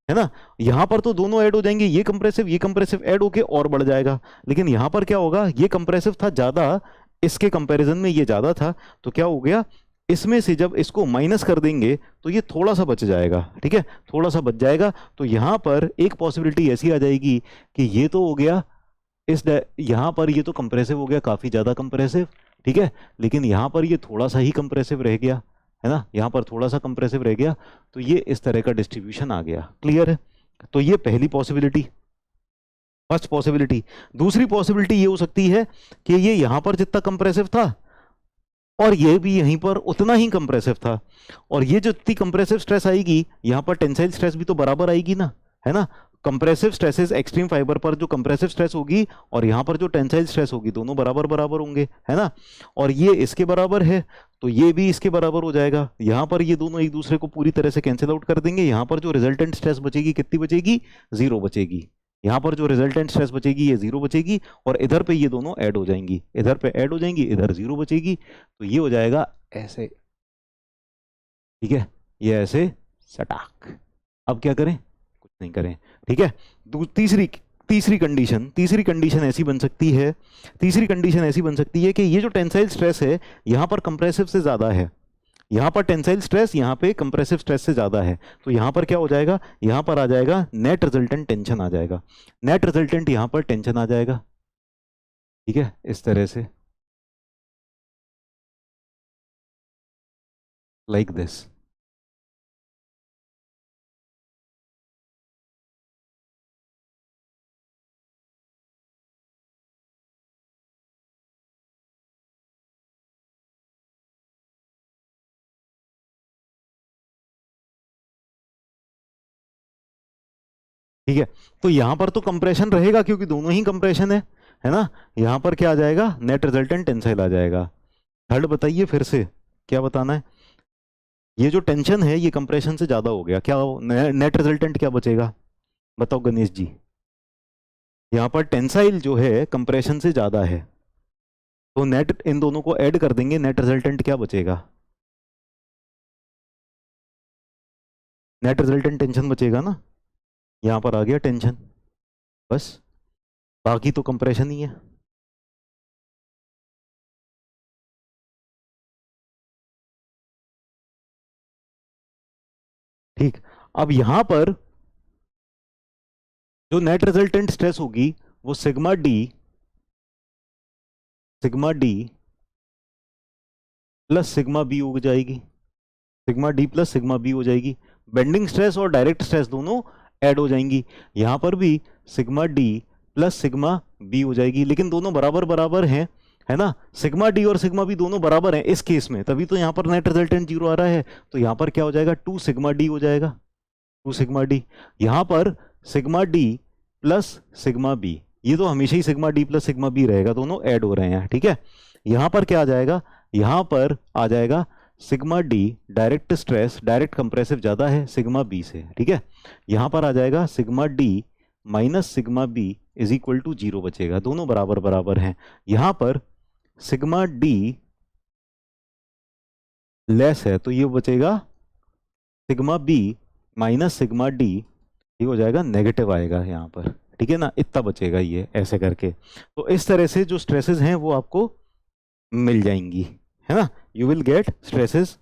है ना। यहां पर तो दोनों ऐड हो जाएंगे, ये कंप्रेसिव ऐड होके और बढ़ जाएगा। लेकिन यहां पर क्या होगा, ये कंप्रेसिव था ज्यादा, इसके कंपैरिजन में ये ज्यादा था, तो क्या हो गया, इसमें से जब इसको माइनस कर देंगे तो ये थोड़ा सा बच जाएगा, ठीक है, थोड़ा सा बच जाएगा। तो यहां पर एक पॉसिबिलिटी ऐसी आ जाएगी कि ये तो हो गया यहां पर ये तो कंप्रेसिव हो गया, काफी ज्यादा कंप्रेसिव, ठीक है, लेकिन यहां पर ये थोड़ा सा ही कंप्रेसिव रह गया, है ना, यहां पर थोड़ा सा कंप्रेसिव रह गया, तो ये इस तरह का डिस्ट्रीब्यूशन आ गया। क्लियर है। तो ये पहली पॉसिबिलिटी, फर्स्ट पॉसिबिलिटी। दूसरी पॉसिबिलिटी ये हो सकती है कि ये यहां पर जितना कंप्रेसिव था और ये भी यहीं पर उतना ही कंप्रेसिव था, और ये जो इतनी कंप्रेसिव स्ट्रेस आएगी यहां पर टेंसाइल स्ट्रेस भी तो बराबर आएगी ना, है ना। कंप्रेसिव स्ट्रेसेस एक्सट्रीम फाइबर पर जो कंप्रेसिव स्ट्रेस होगी और यहां पर जो टेंसाइल स्ट्रेस होगी, दोनों बराबर बराबर होंगे, है ना। और ये इसके बराबर है तो ये भी इसके बराबर हो जाएगा। यहां पर ये दोनों एक दूसरे को पूरी तरह से कैंसिल आउट कर देंगे। यहां पर जो रिजल्टेंट स्ट्रेस बचेगी कितनी बचेगी, 0 बचेगी। यहां पर जो रिजल्टेंट स्ट्रेस बचेगी ये 0 बचेगी, और इधर पे ये दोनों ऐड हो जाएंगी, इधर पे ऐड हो जाएंगी, इधर 0 बचेगी। तो ये हो जाएगा ऐसे, ठीक है, ये ऐसे सटाक। अब क्या करें, कुछ नहीं करें, ठीक है। तीसरी तीसरी कंडीशन ऐसी बन सकती है, तीसरी कंडीशन ऐसी बन सकती है कि ये जो टेंसाइल स्ट्रेस है यहां पर कंप्रेसिव से ज्यादा है, यहां पर टेंसाइल स्ट्रेस यहां पे कंप्रेसिव स्ट्रेस से ज्यादा है, तो यहां पर क्या हो जाएगा, यहां पर आ जाएगा नेट रिजल्टेंट टेंशन आ जाएगा, नेट रिजल्टेंट यहां पर टेंशन आ जाएगा, ठीक है, इस तरह से, लाइक दिस। ठीक है, तो यहां पर तो कंप्रेशन रहेगा क्योंकि दोनों ही कंप्रेशन है ना। यहां पर क्या आ जाएगा, नेट रिजल्टेंट टेंसाइल आ जाएगा। थर्ड बताइए फिर से, क्या बताना है। ये जो टेंशन है ये कंप्रेशन से ज्यादा हो गया, क्या नेट रिजल्टेंट क्या बचेगा, बताओ गणेश जी। यहाँ पर टेंसाइल जो है कंप्रेशन से ज्यादा है, तो नेट इन दोनों को ऐड कर देंगे, नेट रिजल्टेंट क्या बचेगा, नेट रिजल्टेंट टेंशन बचेगा ना। यहाँ पर आ गया टेंशन, बस, बाकी तो कंप्रेशन ही है। ठीक, अब यहां पर जो नेट रिजल्टेंट स्ट्रेस होगी वो sigma D plus sigma B हो जाएगी, sigma D plus sigma B हो जाएगी। बेंडिंग स्ट्रेस और डायरेक्ट स्ट्रेस दोनों ऐड हो जाएंगी, यहां पर भी sigma D plus sigma B हो जाएगी, लेकिन दोनों बराबर बराबर हैं, है ना। सिग्मा डी और सिग्मा बी दोनों बराबर हैं इस केस में, तभी तो यहां पर नेट रिजल्टेंट 0 आ रहा है। तो यहां पर क्या हो जाएगा, 2 सिग्मा डी हो जाएगा, 2 सिग्मा डी। यहां पर sigma D plus sigma B, ये तो हमेशा ही sigma D plus sigma B रहेगा, दोनों ऐड हो रहे हैं, ठीक है। यहां पर क्या आ जाएगा, यहां पर आ जाएगा sigma D, direct stress direct compressive ज्यादा है सिग्मा बी से, ठीक है। यहां पर आ जाएगा sigma D minus sigma B is equal to 0 बचेगा, दोनों बराबर बराबर हैं। यहां पर सिग्मा डी लेस है तो ये बचेगा sigma B minus sigma D, ये हो जाएगा नेगेटिव आएगा यहाँ पर, ठीक है ना, इतना बचेगा ये ऐसे करके। तो इस तरह से जो स्ट्रेसेस हैं वो आपको मिल जाएंगी, है ना, you will get stresses.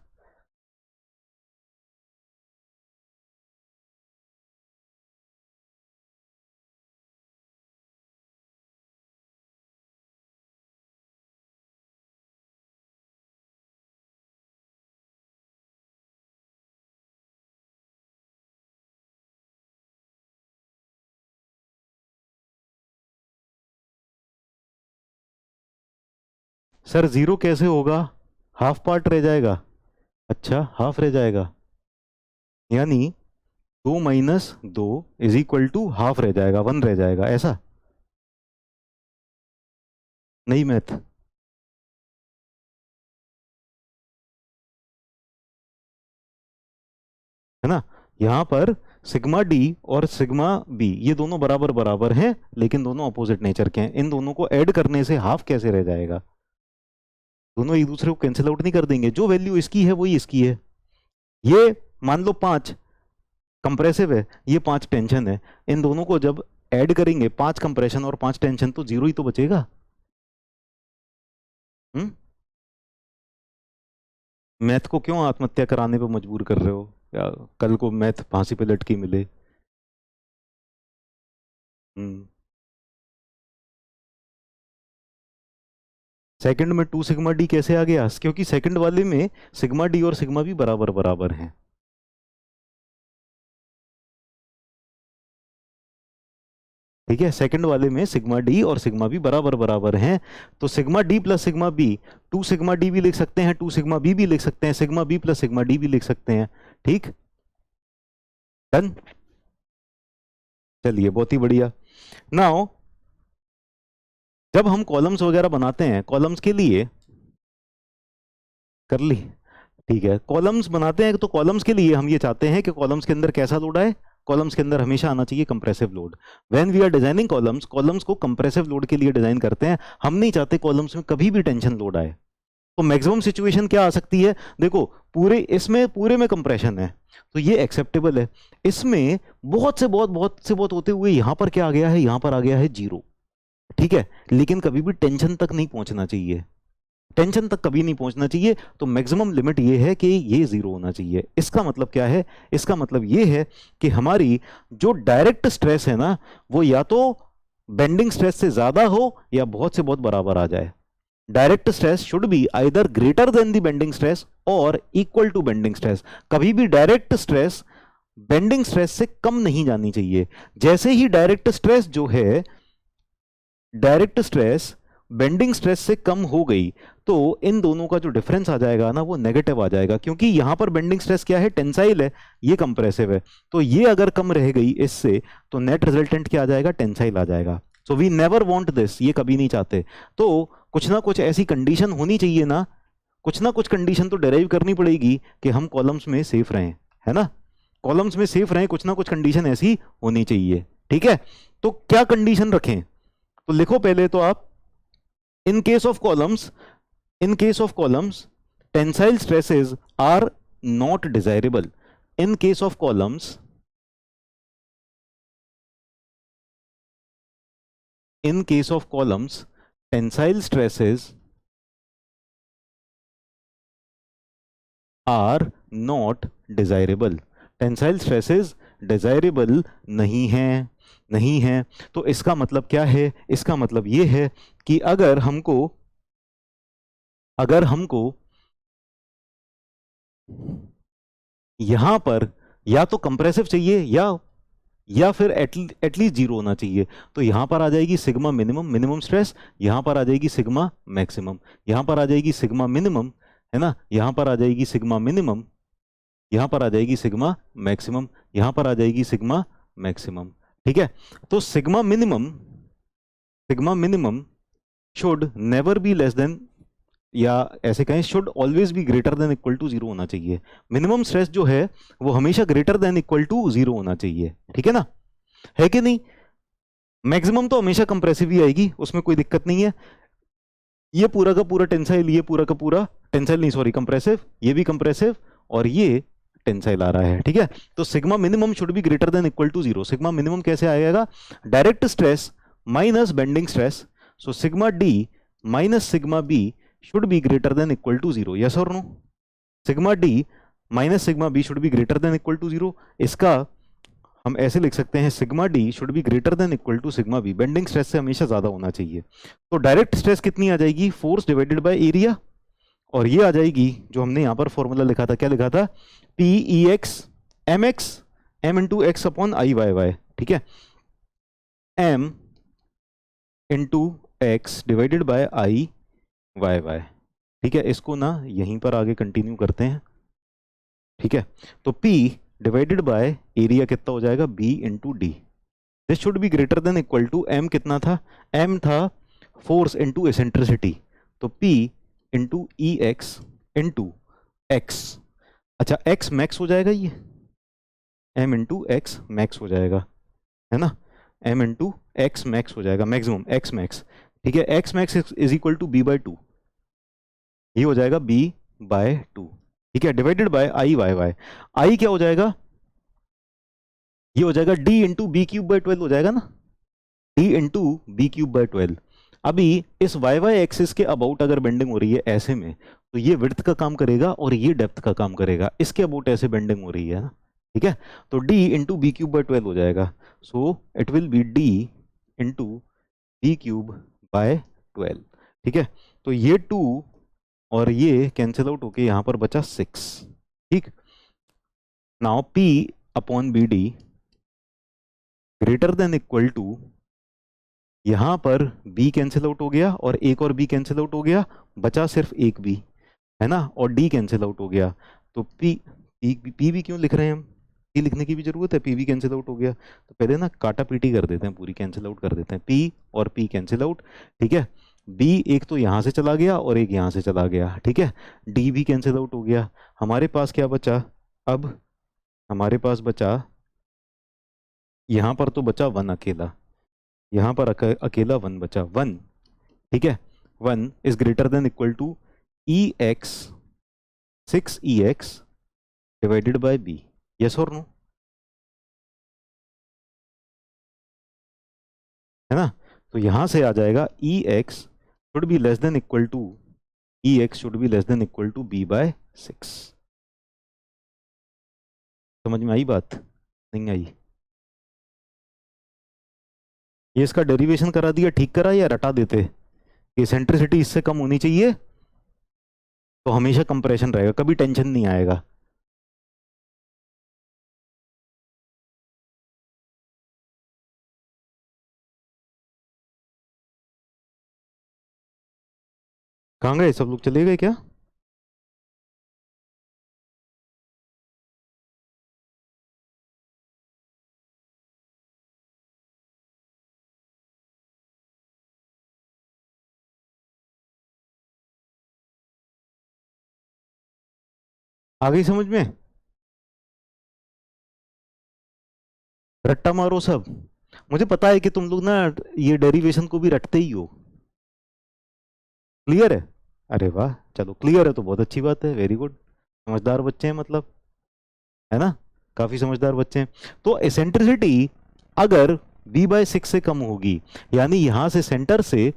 Sir zero कैसे होगा, हाफ पार्ट रह जाएगा, अच्छा हाफ रह जाएगा, यानी 2 - 2 इज इक्वल टू हाफ रह जाएगा, 1 रह जाएगा, ऐसा नहीं मैथ, है ना। यहां पर सिग्मा डी और सिग्मा बी ये दोनों बराबर बराबर हैं, लेकिन दोनों अपोजिट नेचर के हैं, इन दोनों को ऐड करने से हाफ कैसे रह जाएगा, दोनों एक दूसरे को कैंसिल आउट नहीं कर देंगे, जो वैल्यू इसकी है वही इसकी है। ये मान लो 5, कंप्रेसिव है, ये 5 टेंशन है। इन दोनों को जब ऐड करेंगे, 5 कंप्रेशन और 5 टेंशन, तो 0 ही तो बचेगा। हम्म। मैथ को क्यों आत्महत्या कराने पे मजबूर कर रहे हो, या कल को मैथ फांसी पे लटकी मिले। हम्म। सेकंड में 2 सिग्मा डी कैसे आ गया, क्योंकि सेकंड वाले में सिग्मा डी और सिग्मा भी बराबर बराबर हैं। ठीक है, सेकंड वाले में सिग्मा डी और सिग्मा बी बराबर बराबर हैं। तो sigma D plus sigma B, 2 sigma D भी लिख सकते हैं, 2 सिग्मा बी भी लिख सकते हैं, sigma B plus sigma D भी लिख सकते हैं। ठीक, डन। चलिए, बहुत ही बढ़िया। नाउ जब हम कॉलम्स वगैरह बनाते हैं, कॉलम्स के लिए कर ली, ठीक है, कॉलम्स बनाते हैं तो कॉलम्स के लिए हम ये चाहते हैं कि कॉलम्स के अंदर कैसा लोड आए, कॉलम्स के अंदर हमेशा आना चाहिए compressive load. When we are designing columns, columns को कंप्रेसिव लोड के लिए डिजाइन करते हैं। हम नहीं चाहते कॉलम्स में कभी भी टेंशन लोड आए। तो मैक्सिमम सिचुएशन क्या आ सकती है, देखो, पूरे इसमें पूरे में कंप्रेशन है तो ये एक्सेप्टेबल है। इसमें बहुत से बहुत होते हुए यहां पर क्या आ गया है, यहां पर आ गया है 0। ठीक है, लेकिन कभी भी टेंशन तक नहीं पहुंचना चाहिए, टेंशन तक कभी नहीं पहुंचना चाहिए। तो मैक्सिमम लिमिट ये है कि ये 0 होना चाहिए। इसका मतलब क्या है, इसका मतलब ये है कि हमारी जो डायरेक्ट स्ट्रेस है ना, वो या तो बेंडिंग स्ट्रेस से ज्यादा हो या बहुत से बहुत बराबर आ जाए। Direct stress should be either greater than the bending stress और इक्वल टू बेंडिंग स्ट्रेस। कभी भी डायरेक्ट स्ट्रेस बेंडिंग स्ट्रेस से कम नहीं जानी चाहिए। जैसे ही डायरेक्ट स्ट्रेस जो है, डायरेक्ट स्ट्रेस बेंडिंग स्ट्रेस से कम हो गई, तो इन दोनों का जो डिफरेंस आ जाएगा ना, वो नेगेटिव आ जाएगा। क्योंकि यहां पर बेंडिंग स्ट्रेस क्या है, टेंसाइल है, ये कंप्रेसिव है। तो ये अगर कम रह गई इससे, तो नेट रिजल्टेंट क्या आ जाएगा, टेंसाइल आ जाएगा। So we never want this, ये कभी नहीं चाहते। तो कुछ ना कुछ ऐसी कंडीशन होनी चाहिए ना, कुछ ना कुछ कंडीशन तो डेराइव करनी पड़ेगी कि हम कॉलम्स में सेफ रहें, है ना, कॉलम्स में सेफ रहें, कुछ ना कुछ कंडीशन ऐसी होनी चाहिए। ठीक है, तो क्या कंडीशन रखें, तो लिखो पहले तो आप, in case of columns, in case of columns, tensile stresses are not desirable. In case of columns, in case of columns, tensile stresses are not desirable. Tensile stresses desirable नहीं है, नहीं है। तो इसका मतलब क्या है, इसका मतलब यह है कि अगर हमको यहां पर या तो कंप्रेसिव चाहिए या फिर एटलीस्ट 0 होना चाहिए, तो यहां पर आ जाएगी सिग्मा मिनिमम, मिनिमम स्ट्रेस, यहां पर आ जाएगी सिग्मा मैक्सिमम, यहां पर आ जाएगी सिग्मा मिनिमम, है ना, यहां पर आ जाएगी सिग्मा मिनिमम, यहां पर आ जाएगी सिग्मा मैक्सिमम, यहां पर आ जाएगी सिग्मा मैक्सिमम। ठीक है, तो sigma minimum should never be less than, या ऐसे कहें should always be greater than equal to 0 होना चाहिए। मिनिमम स्ट्रेस जो है वो हमेशा ग्रेटर देन इक्वल टू 0 होना चाहिए। ठीक है ना, है कि नहीं। मैक्सिमम तो हमेशा कंप्रेसिव ही आएगी, उसमें कोई दिक्कत नहीं है। ये पूरा का पूरा टेंसाइल, ये पूरा का पूरा टेंसाइल नहीं, सॉरी, कंप्रेसिव, ये भी कंप्रेसिव और ये टेंसाइल आ रहा है। ठीक है, तो sigma minimum should be greater than equal to 0। Sigma minimum कैसे आएगा, direct stress minus bending stress, so sigma D minus sigma B should be greater than equal to 0, yes or no। Sigma D minus sigma B should be greater than equal to 0। इसका हम ऐसे लिख सकते हैं, sigma D should be greater than equal to sigma B, bending stress से हमेशा ज्यादा होना चाहिए। तो डायरेक्ट स्ट्रेस कितनी आ जाएगी, फोर्स डिवाइडेड बाय एरिया, और ये आ जाएगी जो हमने यहां पर फॉर्मूला लिखा था, क्या लिखा था, P E X M X M into X upon I Y Y. ठीक है, M into X divided by I Y Y. ठीक है, इसको ना यहीं पर आगे कंटिन्यू करते हैं। ठीक है, तो P डिवाइडेड बाय एरिया कितना हो जाएगा, B into D. This should be greater than equal to, M कितना था, M था फोर्स इंटू एसेंट्रिसिटी, तो P into E X into X. अच्छा, x मैक्स हो जाएगा, ये M इंटू एक्स मैक्स हो जाएगा, है ना, M इंटू एक्स मैक्स हो जाएगा, मैक्सिमम x मैक्स। ठीक है, x max is equal to b by 2, ये हो जाएगा b बाय 2। ठीक है, divided by I Y Y. I क्या हो जाएगा, ये हो जाएगा d into B cube by 12 हो जाएगा ना, d into B cube by 12। अभी इस वाई वाई एक्सिस के अबाउट अगर बेंडिंग हो रही है ऐसे में, तो ये विड्थ का काम करेगा और ये डेप्थ का काम करेगा, इसके अबाउट ऐसे बेंडिंग हो रही है ना, ठीक है। तो d into B cube by 12 हो जाएगा, so it will be d into B cube by 12, ठीक है। तो ये 2 और ये कैंसिल आउट होके यहाँ पर बचा 6, ठीक। Now P upon B D greater than equal to, यहां पर B कैंसिल आउट हो गया और एक और B कैंसिल आउट हो गया, बचा सिर्फ एक B, है ना, और D कैंसिल आउट हो गया। तो P भी क्यों लिख रहे हैं हम, P लिखने की भी जरूरत है, P भी कैंसिल आउट हो गया, तो पहले ना काटा पीटी कर देते हैं, पूरी कैंसिल आउट कर देते हैं, P और P कैंसिल आउट, ठीक है। B एक तो यहां से चला गया और एक यहां से चला गया, ठीक है। D भी कैंसिल आउट हो गया, हमारे पास क्या बचा, अब हमारे पास बचा, यहां पर तो बचा 1 अकेला, यहां पर अकेला 1 बचा, 1, ठीक है। 1 is greater than equal to E X, 6 EX divided by B, yes और नो, है ना। तो यहां से आ जाएगा E X should be less than equal to, E X should be less than equal to B by 6। समझ में आई बात, नहीं आई? ये इसका डेरिवेशन करा दिया, ठीक करा, या रटा देते, इसेंट्रिसिटी इससे कम होनी चाहिए तो हमेशा कंप्रेशन रहेगा, कभी टेंशन नहीं आएगा। कहाँ गए सब लोग, चले गए क्या? आ गई समझ में? रट्टा मारो सब, मुझे पता है कि तुम लोग ना ये डेरिवेशन को भी रटते ही हो। क्लियर है? अरे वाह, चलो क्लियर है तो बहुत अच्छी बात है, वेरी गुड, समझदार बच्चे हैं मतलब, है ना, काफी समझदार बच्चे हैं। तो एसेंट्रिसिटी अगर b/6 से कम होगी, यानी यहां से सेंटर से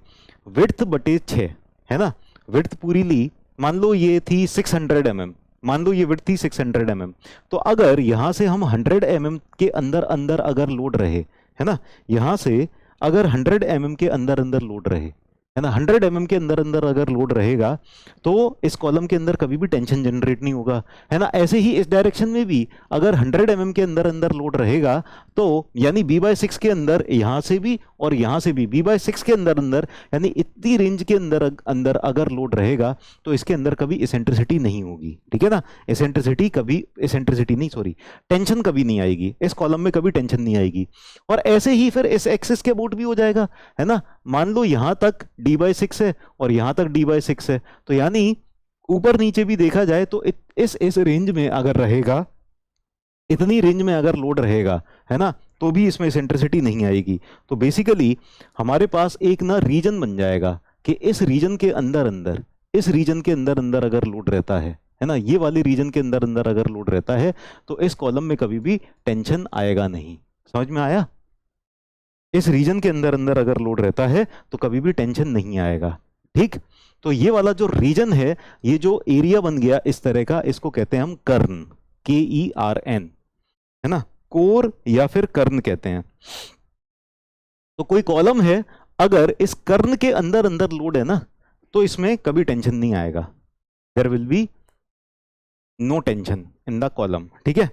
विड्थ बटे 6, है ना, विड्थ पूरी ली, मान लो ये थी 600 mm, मान लो ये विड्थ थी 600 mm, तो अगर यहां से हम 100 mm के अंदर अंदर अगर लोड रहे, है ना, यहां से अगर 100 mm के अंदर अंदर लोड रहे, है ना, 100 mm के अंदर अंदर अगर लोड रहेगा तो इस कॉलम के अंदर कभी भी टेंशन जनरेट नहीं होगा, है ना। ऐसे ही इस डायरेक्शन में भी अगर 100 mm के अंदर अंदर लोड रहेगा, तो यानी b/6 के अंदर यहां से भी और यहां से भी b/6 के अंदर अंदर, यानी इतनी रेंज के अंदर अंदर अगर लोड रहेगा तो इसके अंदर कभी इसेंट्रिसिटी नहीं होगी, ठीक है ना। इसेंट्रिसिटी नहीं, सॉरी, टेंशन कभी नहीं आएगी, इस कॉलम में कभी टेंशन नहीं आएगी। और ऐसे ही फिर इस एक्सिस के अबाउट भी हो जाएगा, है ना। मान लो यहां तक d/6 है और यहां तक d/6 है, तो यानी ऊपर नीचे भी देखा जाए तो इस रेंज में अगर रहेगा, इतनी रेंज में अगर लोड रहेगा, है ना, तो भी इसमें सेंट्रिसिटी नहीं आएगी। तो बेसिकली हमारे पास एक ना रीजन बन जाएगा कि इस रीजन के अंदर अंदर, इस रीजन के अंदर अंदर अगर लोड रहता है ना, ये वाली रीजन के अंदर अंदर अगर लोड रहता है तो इस कॉलम में कभी भी टेंशन आएगा नहीं। समझ में आया? इस रीजन के अंदर अंदर अगर लोड रहता है तो कभी भी टेंशन नहीं आएगा, ठीक। तो ये वाला जो रीजन है, ये जो एरिया बन गया इस तरह का, इसको कहते हैं हम कर्न, KERN, है ना, कोर या फिर कर्न कहते हैं। तो कोई कॉलम है, अगर इस कर्न के अंदर अंदर लोड है ना, तो इसमें कभी टेंशन नहीं आएगा, there will be no tension in the column, ठीक है।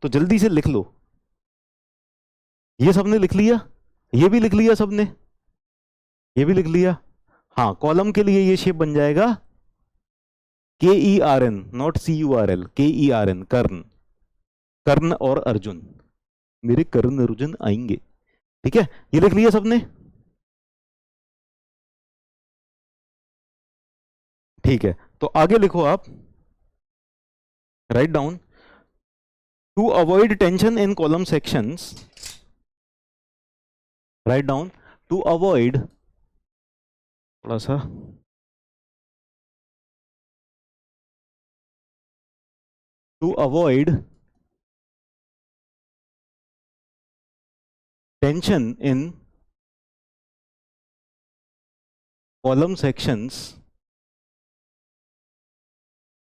तो जल्दी से लिख लो, ये सबने लिख लिया, ये भी लिख लिया सबने, ये भी लिख लिया। हाँ, कॉलम के लिए ये शेप बन जाएगा KERN, नॉट CURL, KERN, कर्ण, कर्ण और अर्जुन, मेरे कर्ण अर्जुन आएंगे, ठीक है। ये लिख लिया सबने, ठीक है। तो आगे लिखो आप, write down, to avoid tension in column sections, write down, to avoid, थोड़ा सा, to avoid tension in column sections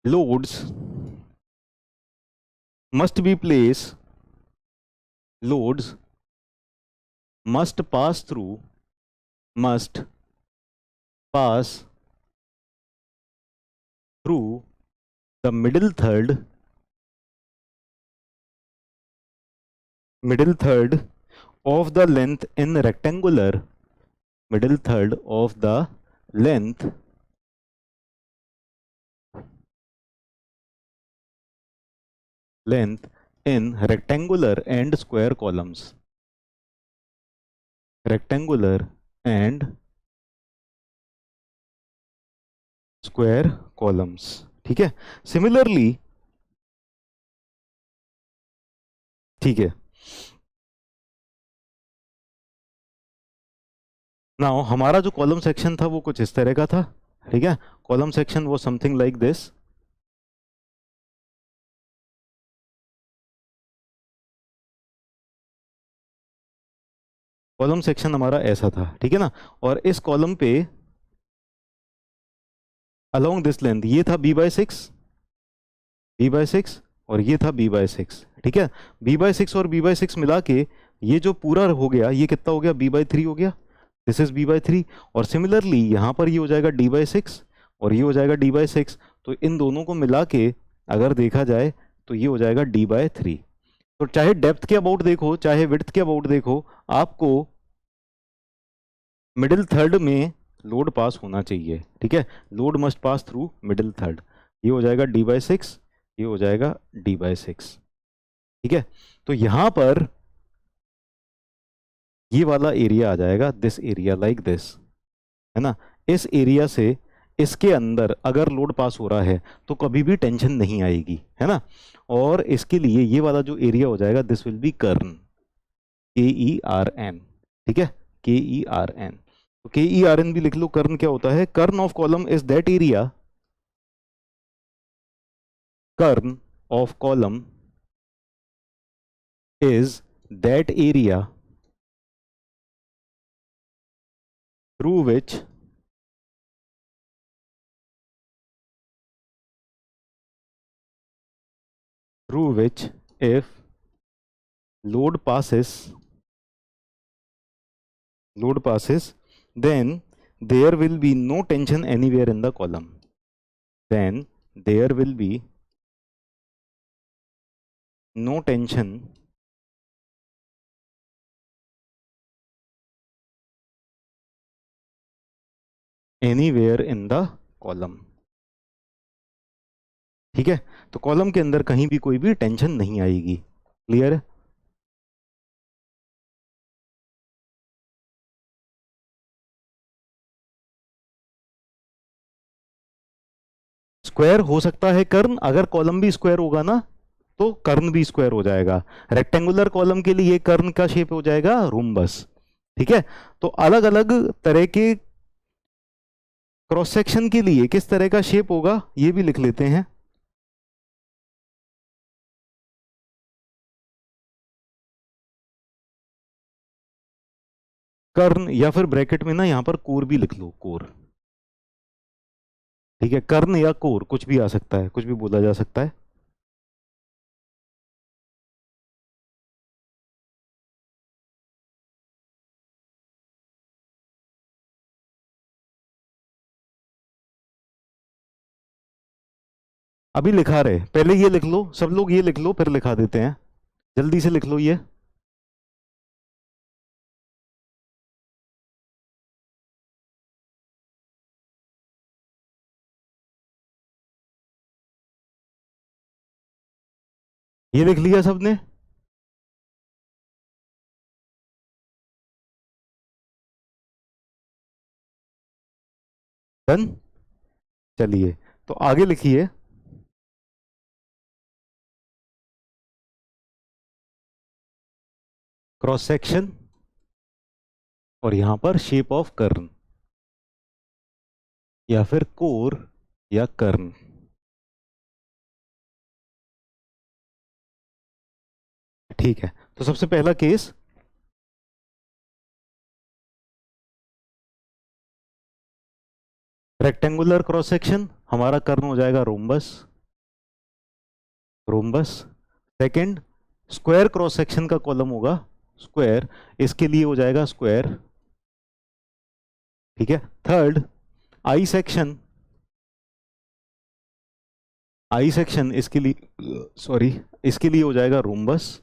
loads must be placed loads must pass through must pass through the middle third of the length in rectangular middle third of the length in rectangular and square columns rectangular and square columns. ठीक है, सिमिलरली, ठीक है, नाउ हमारा जो कॉलम सेक्शन था वो कुछ इस तरह का था. ठीक है, कॉलम सेक्शन वो something like this. Column section हमारा ऐसा था. ठीक है ना, और इस कॉलम पे अलोंग दिस लेंथ ये था b/6 और ये था b/6. ठीक है, b/6 और b/6 मिला के ये जो पूरा हो गया ये कितना हो गया, b/3 हो गया. This is b/3. और सिमिलरली यहाँ पर ये हो जाएगा d/6 और ये हो जाएगा d/6. तो इन दोनों को मिला के अगर देखा जाए तो ये हो जाएगा d/3. तो चाहे डेप्थ के अबाउट देखो चाहे विड्थ के अबाउट देखो, आपको मिडिल थर्ड में लोड पास होना चाहिए. ठीक है, load must pass through middle third. ये हो जाएगा d/6, ये हो जाएगा d/6. ठीक है, तो यहां पर ये वाला एरिया आ जाएगा, दिस एरिया लाइक दिस, है ना. इस एरिया से इसके अंदर अगर लोड पास हो रहा है तो कभी भी टेंशन नहीं आएगी, है ना. और इसके लिए ये वाला जो एरिया हो जाएगा दिस विल बी कर्न, KERN. ठीक है, KERN. तो KERN भी लिख लो. कर्न क्या होता है, kern of column is that area, kern of column is that area through which if load passes then there will be no tension anywhere in the column, then there will be no tension anywhere in the column. ठीक है, तो कॉलम के अंदर कहीं भी कोई भी टेंशन नहीं आएगी. क्लियर है. स्क्वायर हो सकता है कर्न, अगर कॉलम भी स्क्वायर होगा ना तो कर्न भी स्क्वायर हो जाएगा. रेक्टेंगुलर कॉलम के लिए कर्न का शेप हो जाएगा रोम्बस. ठीक है, तो अलग अलग तरह के क्रॉस सेक्शन के लिए किस तरह का शेप होगा ये भी लिख लेते हैं. कर्न या फिर ब्रैकेट में ना यहां पर कोर भी लिख लो, कोर. ठीक है, कर्न या कोर कुछ भी आ सकता है, कुछ भी बोला जा सकता है. अभी लिखा रहे, पहले ये लिख लो, सब लोग ये लिख लो फिर लिखा देते हैं. जल्दी से लिख लो ये लिख लिया सबने. डन. चलिए, तो आगे लिखिए. क्रॉस सेक्शन और यहां पर शेप ऑफ कर्न या फिर कोर या कर्न. ठीक है, तो सबसे पहला केस रेक्टेंगुलर क्रॉस सेक्शन हमारा कर्न हो जाएगा rhombus, rhombus. Second, square cross section का कॉलम होगा स्क्वायर, इसके लिए हो जाएगा स्क्वायर, ठीक है। Third, I section, I section इसके लिए सॉरी इसके लिए हो जाएगा रोम्बस,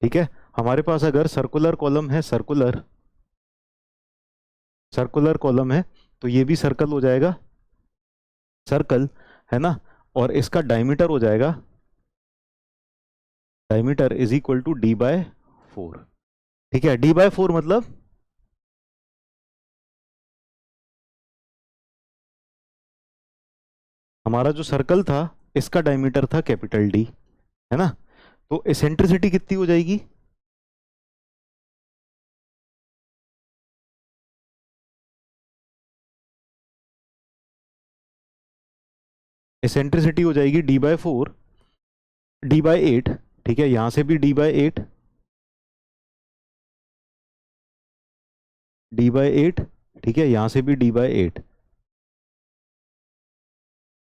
ठीक है। हमारे पास अगर सर्कुलर कॉलम है, सर्कुलर सर्कुलर कॉलम है, तो ये भी सर्कल हो जाएगा, सर्कल, है ना। और इसका डायमीटर हो जाएगा, diameter is equal to d/4, ठीक है। d/4 मतलब हमारा जो सर्कल था इसका डायमीटर था कैपिटल डी, है ना। तो एसेंट्रिसिटी कितनी हो जाएगी, एसेंट्रिसिटी हो जाएगी d/4, d/8, ठीक है। यहां से भी d/8, d/8, ठीक है। यहां से भी d/8,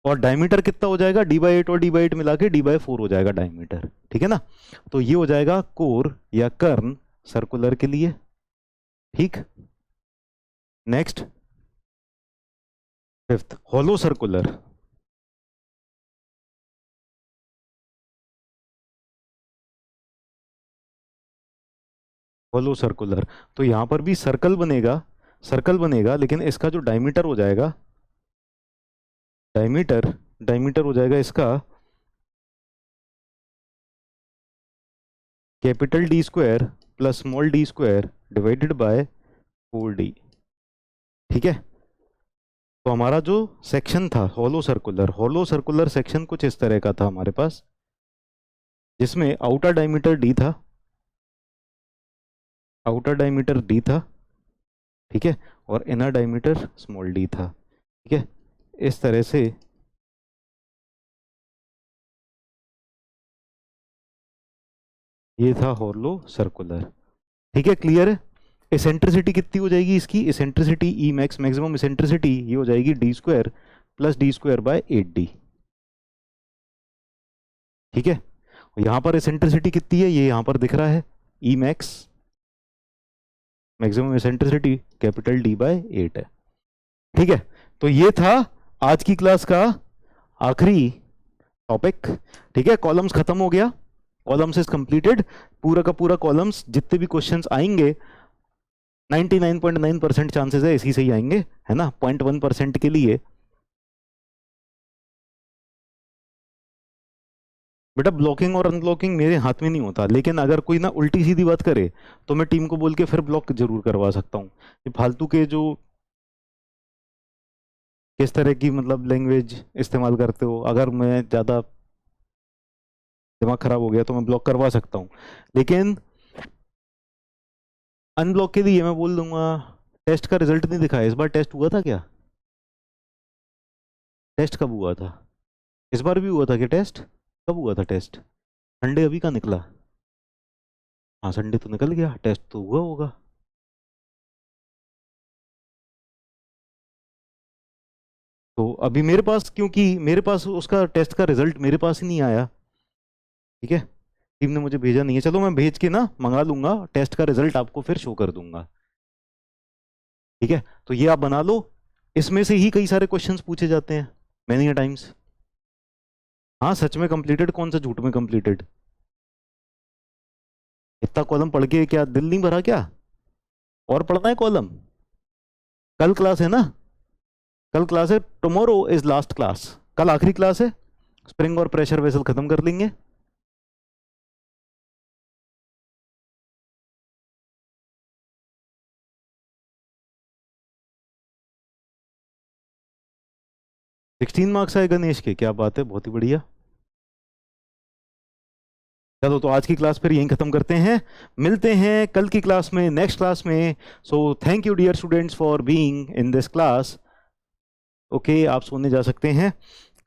और डायमीटर कितना हो जाएगा, d/8 और d/8 मिला के d/4 हो जाएगा डायमीटर, ठीक है ना। तो ये हो जाएगा कोर या कर्न सर्कुलर के लिए, ठीक। Next, fifth, hollow circular, hollow circular. तो यहां पर भी सर्कल बनेगा, सर्कल बनेगा, लेकिन इसका जो डायमीटर हो जाएगा, डायमीटर डायमीटर हो जाएगा इसका capital D square plus small D square divided by 4d, ठीक है। तो हमारा जो सेक्शन था hollow circular, hollow circular section कुछ इस तरह का था हमारे पास, जिसमें आउटर डायमीटर d था, आउटर डायमीटर d था, ठीक है। और इनर डायमीटर स्मॉल d था, ठीक है। इस तरह से ये था हॉलो सर्कुलर, ठीक है। क्लियर है। एसेंट्रिसिटी कितनी हो जाएगी इसकी, एसेंट्रिसिटी ई मैक्स, मैक्सिमम एसेंट्रिसिटी ये हो जाएगी D square plus D square by 8d, ठीक है। और यहाँ पर एसेंट्रिसिटी कितनी है, ये यहाँ पर दिख रहा है, E max, maximum eccentricity capital d/8 है, ठीक है। तो ये था आज की क्लास का आखिरी टॉपिक, ठीक है। कॉलम्स खत्म हो गया, कॉलम्स इज कंप्लीटेड, पूरा का पूरा कॉलम्स जितने भी क्वेश्चंस आएंगे 99.9% चांसेस है इसी से ही आएंगे, है ना। 0.1% के लिए बेटा ब्लॉकिंग और अनब्लॉकिंग मेरे हाथ में नहीं होता, लेकिन अगर कोई ना उल्टी सीधी बात करे तो मैं टीम को बोल के फिर ब्लॉक जरूर करवा सकता हूँ। ये फालतू के जो किस तरह की मतलब लैंग्वेज इस्तेमाल करते हो, अगर मैं ज़्यादा दिमाग खराब हो गया तो मैं ब्लॉक करवा सकता हूँ, लेकिन अनब्लॉक के लिए मैं बोल दूंगा टेस्ट का रिजल्ट नहीं दिखाया। इस बार टेस्ट हुआ था क्या, टेस्ट कब हुआ था, इस बार भी हुआ था क्या टेस्ट, कब हुआ था टेस्ट, संडे अभी का निकला, हाँ संडे तो निकल गया, टेस्ट तो हुआ होगा। तो अभी मेरे पास, क्योंकि मेरे पास उसका टेस्ट का रिजल्ट मेरे पास ही नहीं आया, ठीक है। टीम ने मुझे भेजा नहीं है, चलो मैं भेज के ना मंगा लूंगा, टेस्ट का रिजल्ट आपको फिर शो कर दूंगा, ठीक है। तो ये आप बना लो, इसमें से ही कई सारे क्वेश्चंस पूछे जाते हैं मैनी टाइम्स। हाँ सच में कंप्लीटेड, कौन सा झूठ में कंप्लीटेड, इतना कॉलम पढ़ के क्या दिल नहीं भरा क्या, और पढ़ना है कॉलम। कल क्लास है ना, कल क्लास है, टुमारो इज लास्ट क्लास, कल आखिरी क्लास है, स्प्रिंग और प्रेशर वेसल खत्म कर लेंगे। सिक्सटीन मार्क्स आए गणेश के, क्या बात है, बहुत ही बढ़िया। चलो तो आज की क्लास फिर यहीं खत्म करते हैं, मिलते हैं कल की क्लास में, नेक्स्ट क्लास में। So thank you dear students for being in this class. Okay आप सोने जा सकते हैं।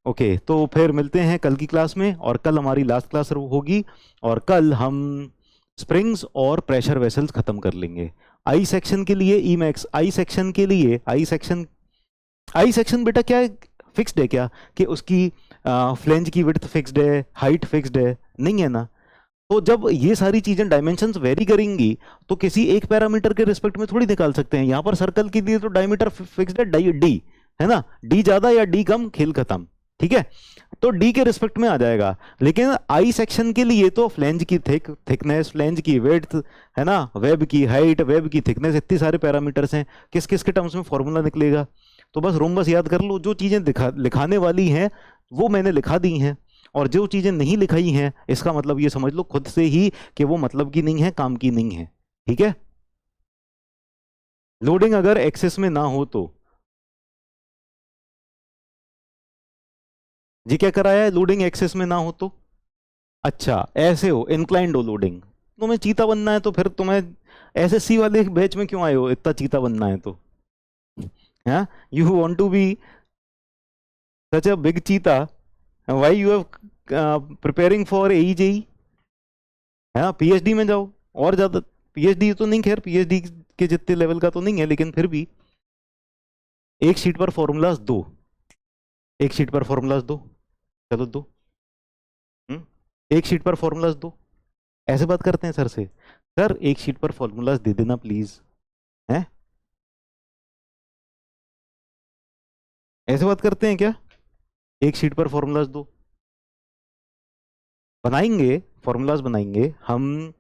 ओके तो फिर मिलते हैं कल की क्लास में, और कल हमारी लास्ट क्लास होगी, और कल हम स्प्रिंग्स और प्रेशर वेसल्स खत्म कर लेंगे। आई सेक्शन के लिए ई मैक्स, आई सेक्शन के लिए, आई सेक्शन आई सेक्शन बेटा क्या फिक्स्ड है क्या, कि उसकी फ्लेंज की विड्थ फिक्स्ड है, हाइट फिक्स्ड है? नहीं है ना। तो जब ये सारी चीजें डायमेंशंस वेरी करेंगी तो किसी एक पैरामीटर के रिस्पेक्ट में थोड़ी निकाल सकते हैं। यहां पर सर्कल के लिए तो डायमीटर फिक्स्ड है, डी है ना, डी ज्यादा या डी कम, खेल खत्म। ठीक है, तो डी के रिस्पेक्ट में आ जाएगा। लेकिन आई सेक्शन के लिए तो फ्लेंज की थिकनेस, फ्लेंज की विड्थ, है ना, वेब की हाइट, वेब की थिकनेस, इतने सारे पैरामीटर्स हैं, किस किस के टर्म्स में फॉर्मूला निकलेगा। तो बस रोम्बस याद कर लो, जो चीजें लिखाने वाली हैं वो मैंने लिखा दी हैं, और जो चीजें नहीं लिखाई हैं इसका मतलब ये समझ लो खुद से ही कि वो मतलब की नहीं है, काम की नहीं है। ठीक है, लोडिंग अगर एक्सेस में ना हो तो जी क्या कराया है, लोडिंग एक्सेस में ना हो तो? अच्छा ऐसे हो, इंक्लाइंड हो लोडिंग, तुम्हें चीता बनना है तो फिर तुम्हें एसएससी वाले बैच में क्यों आए हो, इतना चीता बनना है तो? हाँ, you want to be such a big cheetah, why you have preparing for AEJE? है ना, पीएचडी में जाओ और ज्यादा। पीएचडी तो नहीं, खैर पीएचडी के जितने लेवल का तो नहीं है, लेकिन फिर भी एक शीट पर फॉर्मूलाज दो, एक शीट पर फॉर्मूलाज दो, चलो दो। हम्म, एक शीट पर फॉर्मूलाज दो। ऐसे बात करते हैं सर से, सर एक शीट पर फॉर्मूलाज दे देना प्लीज, है? ऐसे बात करते हैं क्या? एक शीट पर फॉर्मूलाज दो, बनाएंगे, फॉर्मूलाज बनाएंगे हम,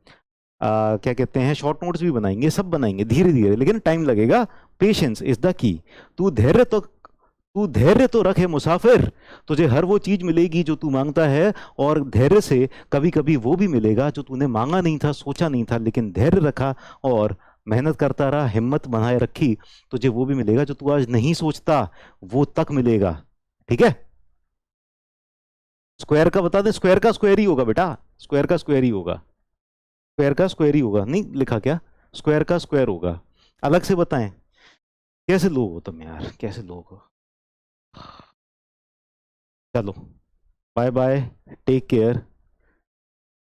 क्या कहते हैं, शॉर्ट नोट्स भी बनाएंगे, सब बनाएंगे धीरे धीरे, लेकिन टाइम लगेगा। Patience is the key. तू धैर्य तो रखे मुसाफिर, तुझे हर वो चीज मिलेगी जो तू मांगता है, और धैर्य से कभी कभी वो भी मिलेगा जो तूने मांगा नहीं था, सोचा नहीं था, लेकिन धैर्य रखा और मेहनत करता रहा, हिम्मत बनाए रखी, तुझे वो भी मिलेगा जो तू आज नहीं सोचता, वो तक मिलेगा। ठीक है, स्क्वायर का बता दे, स्क्वायर का स्क्वायर ही होगा बेटा, स्क्वायर का स्क्वायर ही होगा, स्क्वायर का स्क्वायर ही होगा, नहीं लिखा क्या? स्क्वायर का स्क्वायर होगा। अलग से बताएं, कैसे लोग हो तुम यार, कैसे लोग हो। चलो, bye bye, take care,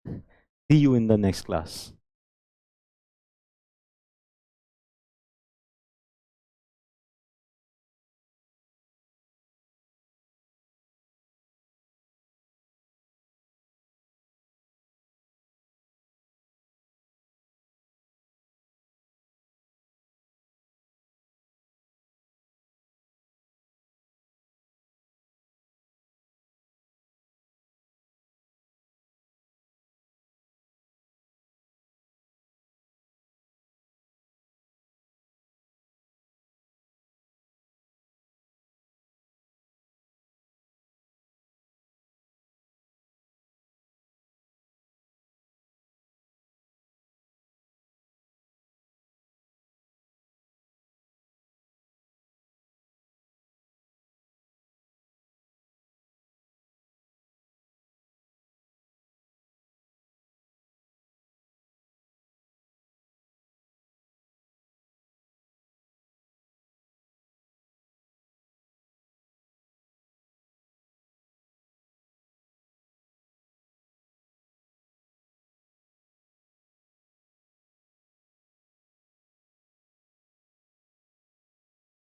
see you in the next class.